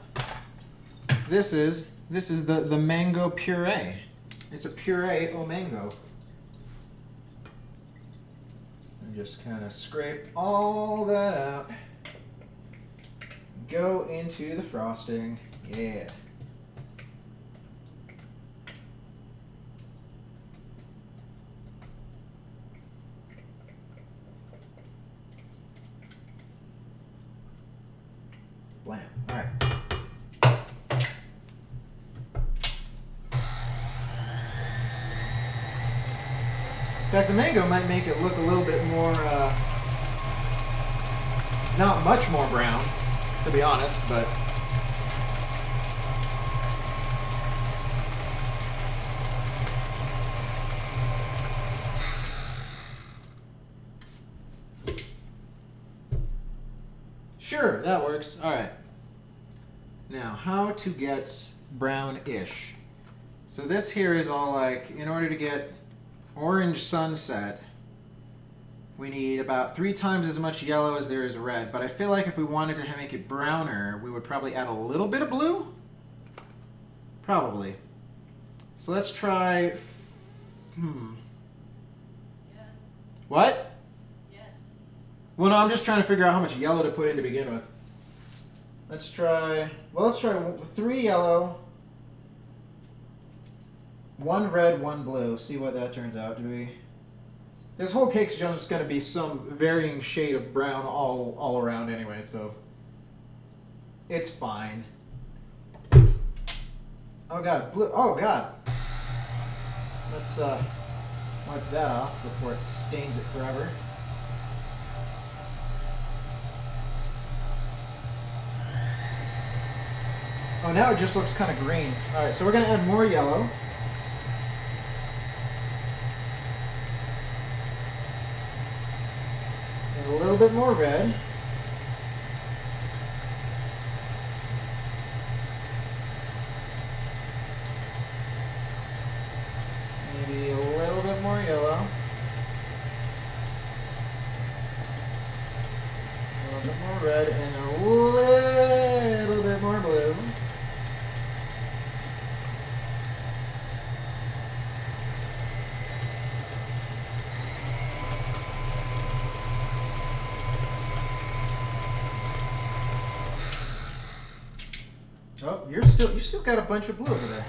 Speaker 1: This is the mango puree. It's a puree au mango. And just kind of scrape all that out. Go into the frosting. Yeah. Blam. All right. In fact, the mango might make it look a little bit more, not much more brown, to be honest, but... Sure, that works. All right. Now, how to get brown-ish. So this here is all like, in order to get orange sunset, we need about 3 times as much yellow as there is red. But I feel like if we wanted to make it browner, we would probably add a little bit of blue? Probably. So let's try...
Speaker 2: Yes.
Speaker 1: What?
Speaker 2: Yes.
Speaker 1: Well, no, I'm just trying to figure out how much yellow to put in to begin with. Let's try 3 yellow, 1 red, 1 blue. See what that turns out to be. This whole cake's just going to be some varying shade of brown all around anyway, so it's fine. Oh god, blue. Oh god. Let's wipe that off before it stains it forever. Oh, now it just looks kind of green. All right, so we're going to add more yellow. And a little bit more red. Maybe a little bit more yellow. A little bit more red and a little bit more blue. Oh, you still got a bunch of blue over there.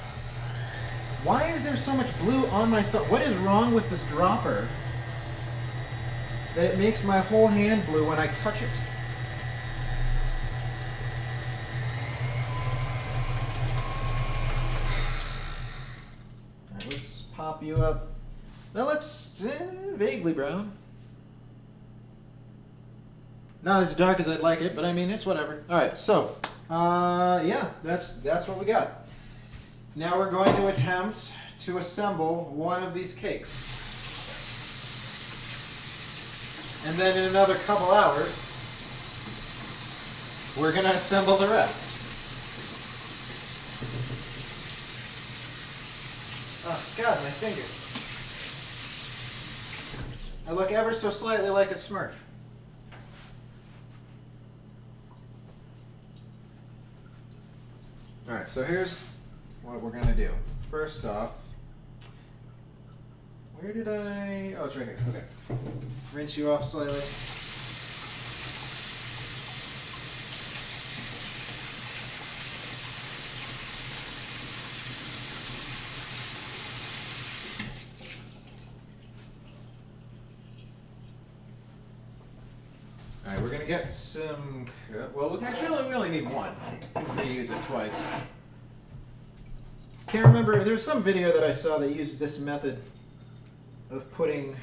Speaker 1: Why is there so much blue on my thumb? What is wrong with this dropper that it makes my whole hand blue when I touch it? Alright, let's pop you up. That looks vaguely brown. Not as dark as I'd like it, but I mean, it's whatever. Alright, so... yeah, that's what we got. Now we're going to attempt to assemble one of these cakes. And then in another couple hours, we're going to assemble the rest. Oh, God, my fingers. I look ever so slightly like a Smurf. Alright, so here's what we're going to do. First off, Where did I? Oh, it's right here. Okay. Rinse you off slightly. Alright, we're gonna get some. Well, we only need one. We can reuse it twice. Can't remember. There's some video that I saw that used this method of putting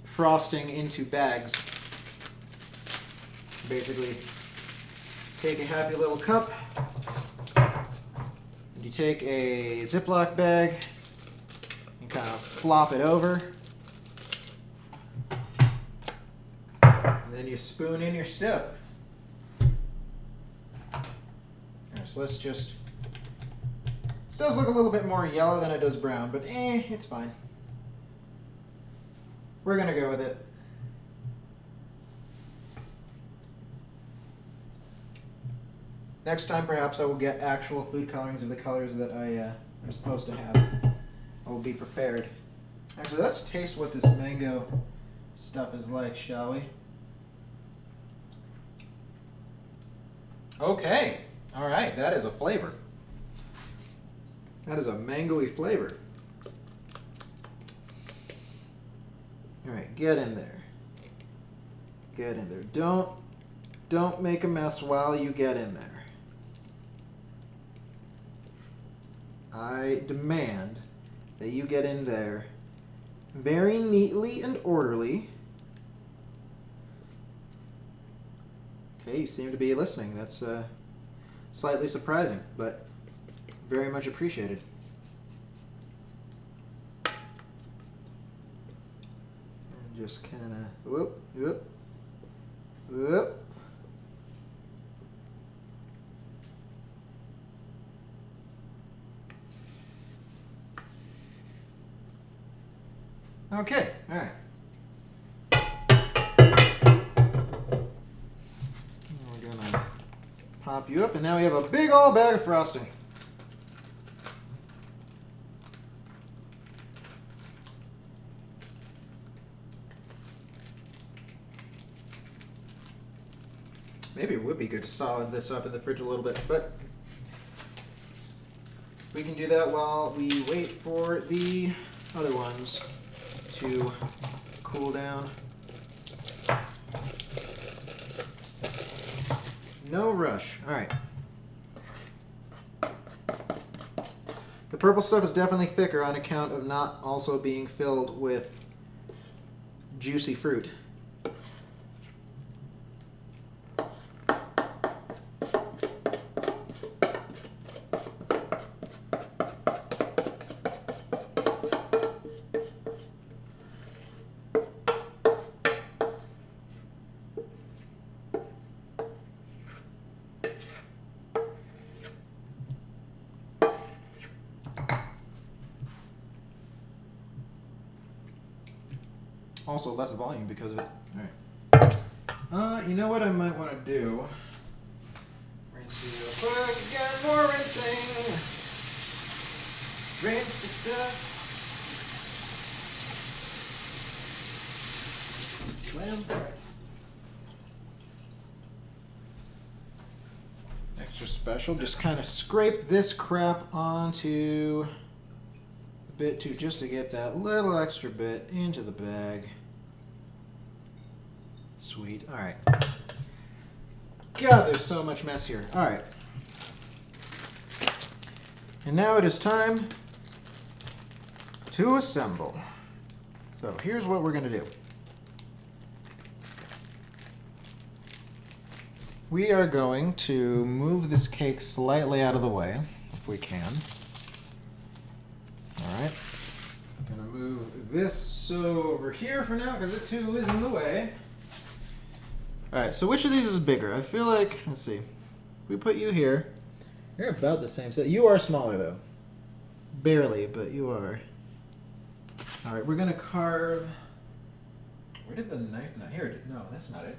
Speaker 1: frosting into bags. Basically, take a happy little cup, and you take a Ziploc bag and kind of flop it over. And then you spoon in your stuff. Alright, so let's just. This does look a little bit more yellow than it does brown, but it's fine. We're gonna go with it. Next time, perhaps I will get actual food colorings of the colors that I'm supposed to have. I will be prepared. Actually, let's taste what this mango stuff is like, shall we? Okay. All right, that is a flavor. That is a mango-y flavor. All right, get in there. Get in there. Don't make a mess while you get in there. I demand that you get in there very neatly and orderly. Okay, you seem to be listening. That's slightly surprising, but very much appreciated. And just kind of whoop, whoop, whoop. Okay, all right. We're gonna pop you up, and now we have a big old bag of frosting. Maybe it would be good to solid this up in the fridge a little bit, but we can do that while we wait for the other ones to cool down. No rush. All right. The purple stuff is definitely thicker on account of not also being filled with juicy fruit. Also less volume because of it. Alright. You know what I might want to do? Rinse you real quick. Again, more rinsing. Rinse the stuff. Slam. Extra special. Just kind of scrape this crap onto the bit too, just to get that little extra bit into the bag. Sweet. All right. God, there's so much mess here. All right. And now it is time to assemble. So here's what we're going to do. We are going to move this cake slightly out of the way, if we can. All right. I'm going to move this over here for now, because it too is in the way. All right, so which of these is bigger? I feel like, let's see. If we put you here, you're about the same size. You are smaller, though. Barely, but you are. All right, we're going to carve. Where did the knife not? Here it is. No, that's not it.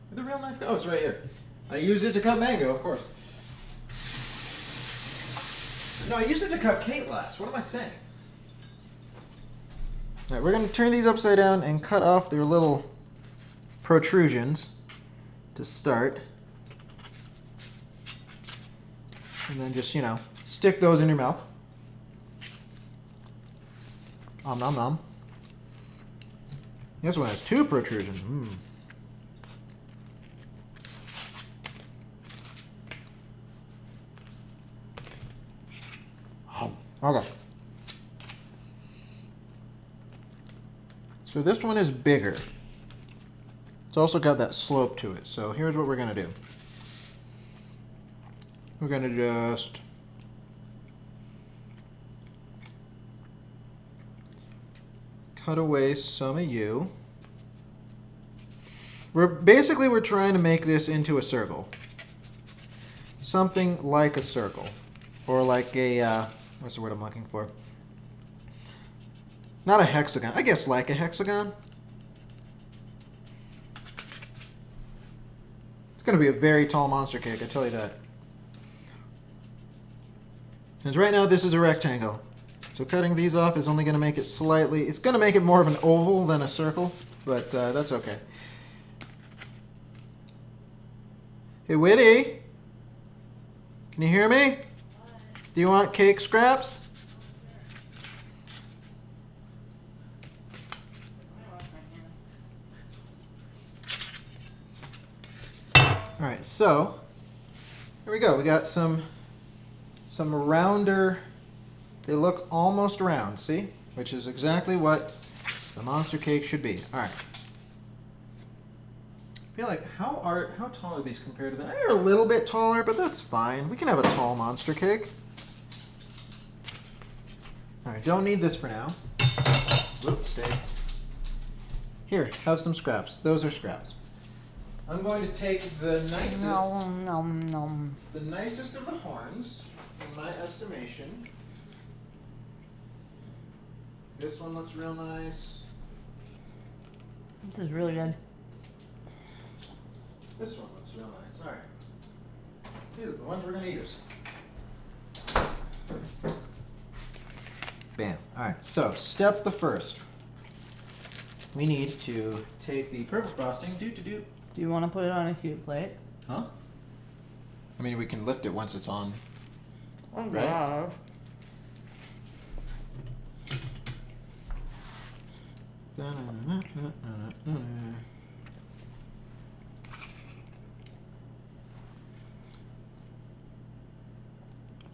Speaker 1: Where'd the real knife go? Oh, it's right here. I used it to cut mango, of course. No, I used it to cut Kate last. What am I saying? All right, we're going to turn these upside down and cut off their little protrusions to start. And then just, stick those in your mouth. Om nom nom. This one has 2 protrusions. Okay. So this one is bigger. It's also got that slope to it. So here's what we're going to do. We're going to just cut away some of you. We're trying to make this into a circle. Something like a circle. Or like a, what's the word I'm looking for? Not a hexagon. I guess like a hexagon. It's going to be a very tall monster cake, I tell you that. Since right now this is a rectangle. So cutting these off is only going to make it slightly... It's going to make it more of an oval than a circle, but that's okay. Hey, Whitty? Can you hear me? Do you want cake scraps? Alright, so here we go. We got some rounder, they look almost round, see? Which is exactly what the monster cake should be. Alright. I feel like, how tall are these compared to that? They're a little bit taller, but that's fine. We can have a tall monster cake. Alright, don't need this for now. Whoops, stay. Here, have some scraps. Those are scraps. I'm going to take the nicest the nicest of the horns, in my estimation. This one looks real nice.
Speaker 2: This is really good.
Speaker 1: This one looks real nice. Alright. These are the ones we're going to use. Bam. Alright, so step the first. We need to take the purple frosting.
Speaker 2: Do you want to put it on a cute plate?
Speaker 1: Huh? I mean, we can lift it once it's on.
Speaker 2: Oh,
Speaker 1: Right?
Speaker 2: gosh.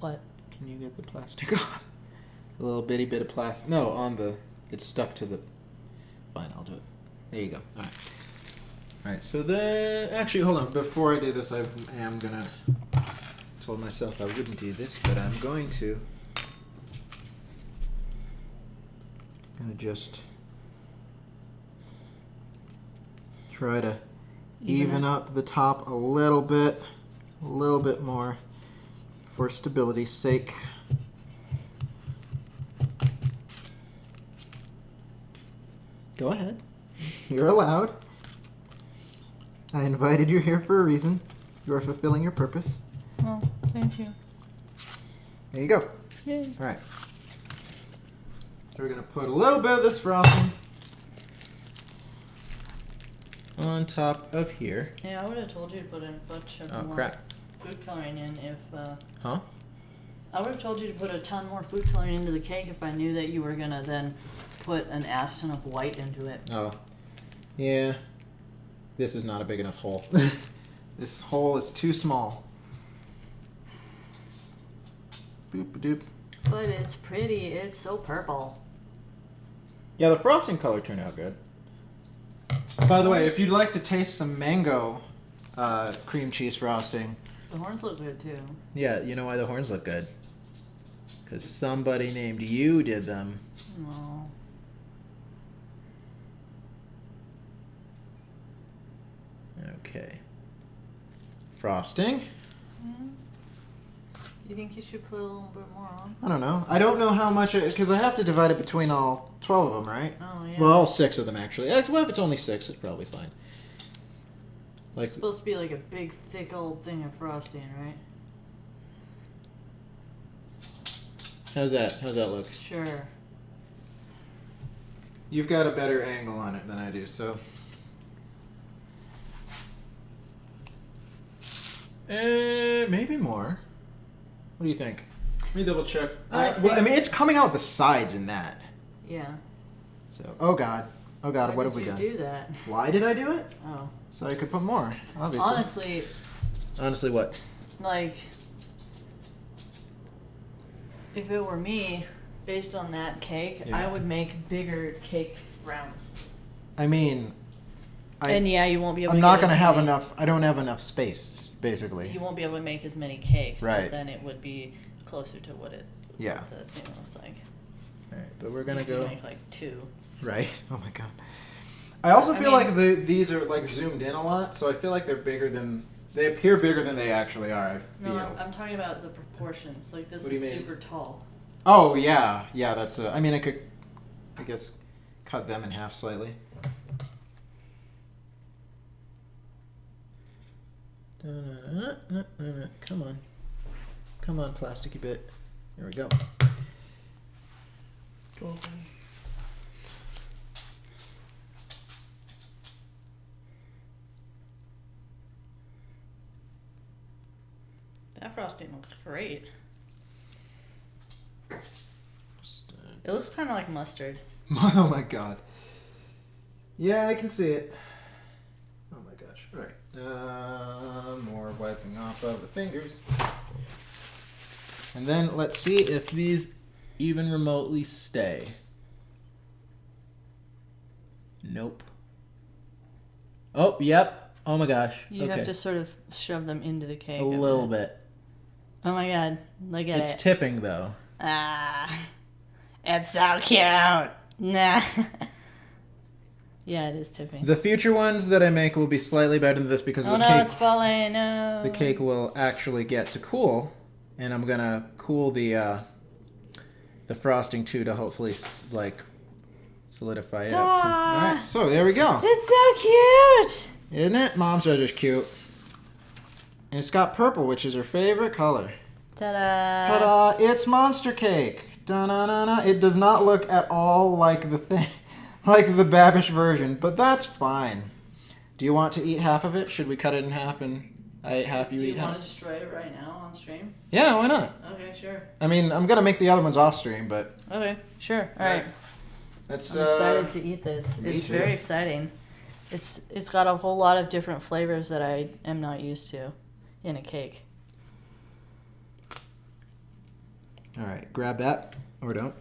Speaker 2: What?
Speaker 1: Can you get the plastic off? A little bitty bit of plastic. No, on the... It's stuck to the... Fine, I'll do it. There you go. Alright. Alright, so then... Actually, hold on. Before I do this, I am gonna... Told myself I wouldn't do this, but I'm going to... Gonna just... Try to even up the top a little bit more for stability's sake. Go ahead. You're allowed. I invited you here for a reason. You are fulfilling your purpose.
Speaker 2: Oh, thank you.
Speaker 1: There you go.
Speaker 2: Yay.
Speaker 1: All right. So we're going to put a little bit of this frosting on top of here.
Speaker 2: Yeah, I would have told you to put in a bunch of
Speaker 1: Oh,
Speaker 2: more
Speaker 1: crap.
Speaker 2: food coloring in if...
Speaker 1: Huh?
Speaker 2: I would have told you to put a ton more food coloring into the cake if I knew that you were going to then put an ass ton of white into it.
Speaker 1: Oh. Yeah. This is not a big enough hole. This hole is too small. Boop-a-doop.
Speaker 2: But it's pretty. It's so purple.
Speaker 1: Yeah, the frosting color turned out good. By the way, if you'd like to taste some mango cream cheese frosting...
Speaker 2: The horns look good, too.
Speaker 1: Yeah, you know why the horns look good? Because somebody named you did them.
Speaker 2: No.
Speaker 1: Okay. Frosting.
Speaker 2: You think you should put a little bit more on?
Speaker 1: I don't know. I don't know how much... Because I have to divide it between all 12 of them, right?
Speaker 2: Oh, yeah.
Speaker 1: Well, all 6 of them, actually. Well, if it's only 6, it's probably fine. Like,
Speaker 2: It's supposed to be like a big, thick old thing of frosting, right?
Speaker 1: how's that? How's that look?
Speaker 2: Sure.
Speaker 3: You've got a better angle on it than I do, so. Maybe more. What do you think? Let me double check.
Speaker 2: I
Speaker 1: Well, I mean, it's coming out the sides in that.
Speaker 2: Yeah.
Speaker 1: So, oh god, what have we
Speaker 2: Why
Speaker 1: done?
Speaker 2: did you do that?
Speaker 1: Why did I do it?
Speaker 2: Oh.
Speaker 1: So I could put more, obviously.
Speaker 3: Honestly, what?
Speaker 2: Like, if it were me, based on that cake,
Speaker 3: Yeah.
Speaker 2: I would make bigger cake rounds.
Speaker 1: I mean,
Speaker 2: And yeah, you won't be able
Speaker 1: I'm
Speaker 2: to
Speaker 1: not
Speaker 2: get
Speaker 1: gonna
Speaker 2: as
Speaker 1: have
Speaker 2: many-
Speaker 1: enough. I don't have enough space, basically.
Speaker 2: You won't be able to make as many cakes,
Speaker 1: Right.
Speaker 2: but then it would be closer to what
Speaker 1: Yeah.
Speaker 2: the thing looks like.
Speaker 1: All right, but we're gonna
Speaker 2: You could
Speaker 1: go
Speaker 2: make like 2.
Speaker 1: right. Oh my god. I also
Speaker 2: I
Speaker 1: feel
Speaker 2: mean-
Speaker 1: like these are like zoomed in a lot, so I feel like they're bigger than they appear bigger than they actually are. I feel.
Speaker 2: No, I'm talking about the proportions. Like this
Speaker 1: What do you
Speaker 2: is
Speaker 1: mean?
Speaker 2: super tall.
Speaker 1: Oh yeah, yeah. That's. I mean, I could, I guess, cut them in half slightly. Come on, come on, plasticky bit. There we go.
Speaker 2: That frosting looks great.
Speaker 1: Just,
Speaker 2: It looks kind of like mustard.
Speaker 1: oh my god. Yeah, I can see it. Oh my gosh. All right. More wiping off of the fingers.
Speaker 3: And then let's see if these even remotely stay. Nope. Oh, yep. Oh my gosh.
Speaker 2: You
Speaker 3: okay.
Speaker 2: have to sort of shove them into the cake.
Speaker 3: A little bit.
Speaker 2: Oh my god, look at
Speaker 3: It's
Speaker 2: it.
Speaker 3: tipping though.
Speaker 2: Ah, it's so cute. Nah. Yeah, it is tipping.
Speaker 3: The future ones that I make will be slightly better than this because
Speaker 2: Oh
Speaker 3: the
Speaker 2: no,
Speaker 3: cake
Speaker 2: it's falling. No.
Speaker 3: the cake will actually get to cool, and I'm gonna cool the frosting too to hopefully like solidify it up. All
Speaker 2: Ah.
Speaker 3: right, so there we go.
Speaker 2: It's so cute.
Speaker 1: Isn't it? Moms are just cute. And it's got purple, which is her favorite color.
Speaker 2: Ta-da.
Speaker 1: Ta-da! It's monster cake. Da-na-na-na. It does not look at all like the thing, like the Babish version, but that's fine. Do you want to eat half of it? Should we cut it in half and I eat half, you
Speaker 2: Do
Speaker 1: eat
Speaker 2: you want
Speaker 1: half?
Speaker 2: to destroy it right now on stream?
Speaker 1: Yeah, why not?
Speaker 2: Okay, sure.
Speaker 1: I mean, I'm gonna make the other ones off stream, but
Speaker 2: Okay, sure. All right.
Speaker 1: that's.
Speaker 2: I'm excited to eat this.
Speaker 1: me
Speaker 2: It's
Speaker 1: too.
Speaker 2: very exciting. It's got a whole lot of different flavors that I am not used to in a cake.
Speaker 1: All right, grab that or don't.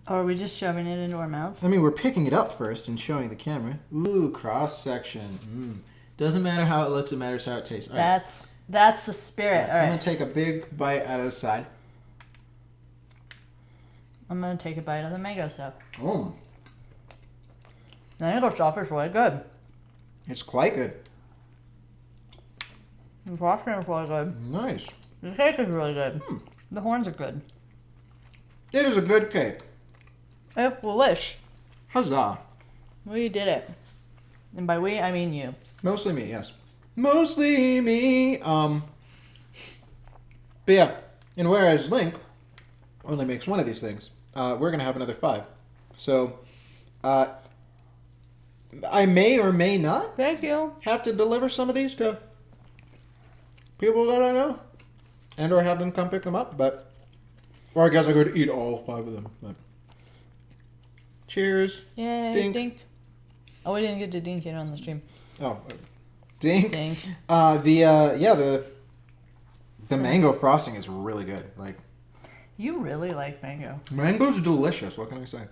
Speaker 2: Or are we just shoving it into our mouths?
Speaker 1: I mean, we're picking it up first and showing the camera. Ooh, cross section. Doesn't matter how it looks; it matters how it tastes. All right.
Speaker 2: That's the spirit.
Speaker 1: So
Speaker 2: All
Speaker 1: I'm gonna
Speaker 2: right.
Speaker 1: take a big bite out of the side.
Speaker 2: I'm gonna take a bite of the mango stuff.
Speaker 1: Oh,
Speaker 2: The mango stuff is really good.
Speaker 1: it's quite good.
Speaker 2: The frosting is really good.
Speaker 1: Nice.
Speaker 2: The cake is really good. The horns are good.
Speaker 1: It is a good cake.
Speaker 2: It's delish.
Speaker 1: Huzzah!
Speaker 2: We did it. And by we, I mean you.
Speaker 1: Mostly me, yes. Mostly me. But yeah, and whereas Link only makes one of these things, we're gonna have another 5. So, I may or may not
Speaker 2: Thank you.
Speaker 1: have to deliver some of these to people that I know, and or have them come pick them up. But, or I guess I could eat all 5 of them. But cheers.
Speaker 2: Yay,
Speaker 1: Dink.
Speaker 2: dink. Oh, we didn't get to dink it on the stream.
Speaker 1: Oh, dink.
Speaker 2: Dink.
Speaker 1: The mango frosting is really good. Like,
Speaker 2: You really like mango.
Speaker 1: mango's delicious. What can I say?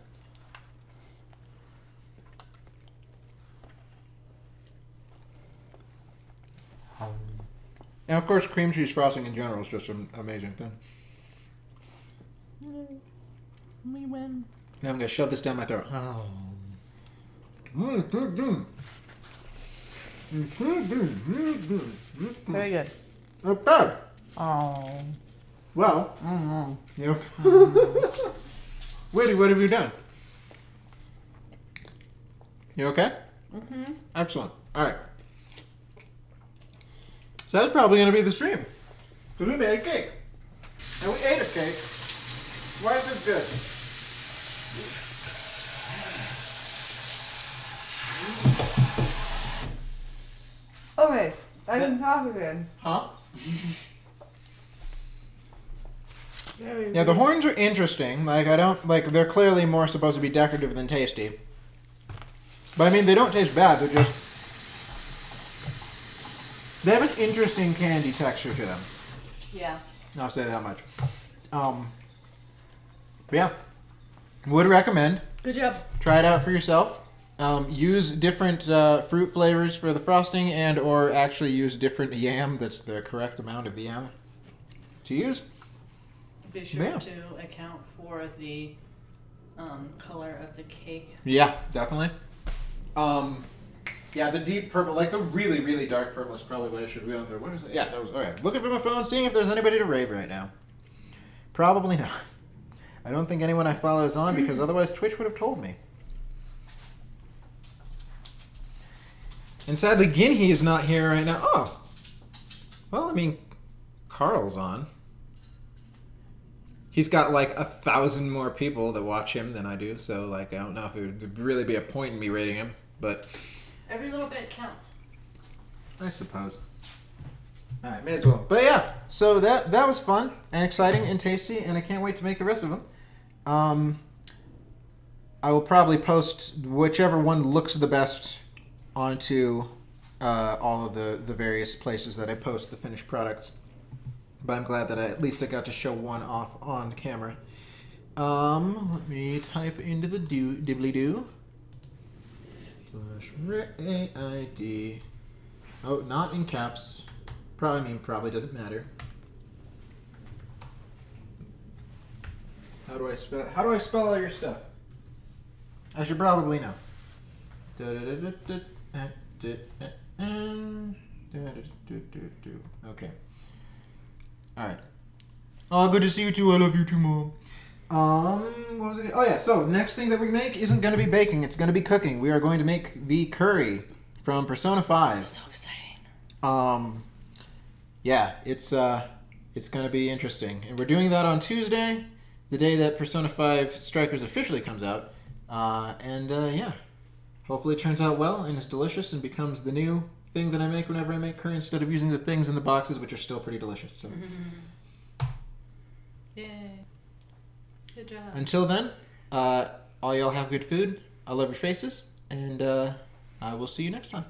Speaker 1: And of course, cream cheese frosting in general is just an amazing thing.
Speaker 2: We win.
Speaker 1: Now I'm gonna shove this down my throat.
Speaker 2: Very good.
Speaker 1: Okay.
Speaker 2: Oh.
Speaker 1: Well,
Speaker 2: Mm-hmm.
Speaker 1: you. Wait, what have you done? You okay?
Speaker 2: Mm-hmm.
Speaker 1: Excellent. All right. So that's probably gonna be the stream, because we made a cake. And we ate a cake. Why is this good?
Speaker 2: Okay, I can talk again.
Speaker 1: Huh? Yeah, the horns are interesting. Like, I don't, like, they're clearly more supposed to be decorative than tasty. But I mean, they don't taste bad, they're just, they have an interesting candy texture to them.
Speaker 2: Yeah.
Speaker 1: I'll say that much. But yeah, would recommend.
Speaker 2: Good job.
Speaker 1: Try it out for yourself. Use different fruit flavors for the frosting, and or actually use different yam. That's the correct amount of yam to use.
Speaker 2: Be sure
Speaker 1: Yeah.
Speaker 2: to account for the color of the cake.
Speaker 1: Yeah, definitely. Yeah, the deep purple, like the really, really dark purple is probably what I should be on there. What is it? Yeah, that was, okay. Looking for my phone, seeing if there's anybody to rave right now. Probably not. I don't think anyone I follow is on, because otherwise Twitch would have told me. And sadly, Ginhee is not here right now. Oh. Well, I mean, Carl's on. He's got like 1,000 more people that watch him than I do, so like I don't know if it would really be a point in me rating him, but
Speaker 2: Every little bit counts.
Speaker 1: I suppose. Alright, may as well. But yeah, so that was fun and exciting and tasty, and I can't wait to make the rest of them. I will probably post whichever one looks the best onto all of the various places that I post the finished products. But I'm glad that at least I got to show one off on camera. Let me type into the dibbly-doo. /RAID. Oh, not in caps. Probably doesn't matter. How do I spell all your stuff? I should probably know. Okay. Alright. Oh, good to see you too. I love you too, Mom. What was it? Oh yeah, so next thing that we make isn't going to be baking, it's going to be cooking. We are going to make the curry from Persona 5.
Speaker 2: So exciting.
Speaker 1: Yeah, it's going to be interesting. And we're doing that on Tuesday, the day that Persona 5 Strikers officially comes out. Yeah, hopefully it turns out well and it's delicious and becomes the new thing that I make whenever I make curry, instead of using the things in the boxes, which are still pretty delicious. So.
Speaker 2: Yay. Good job.
Speaker 1: Until then, all y'all have good food. I love your faces, and I will see you next time.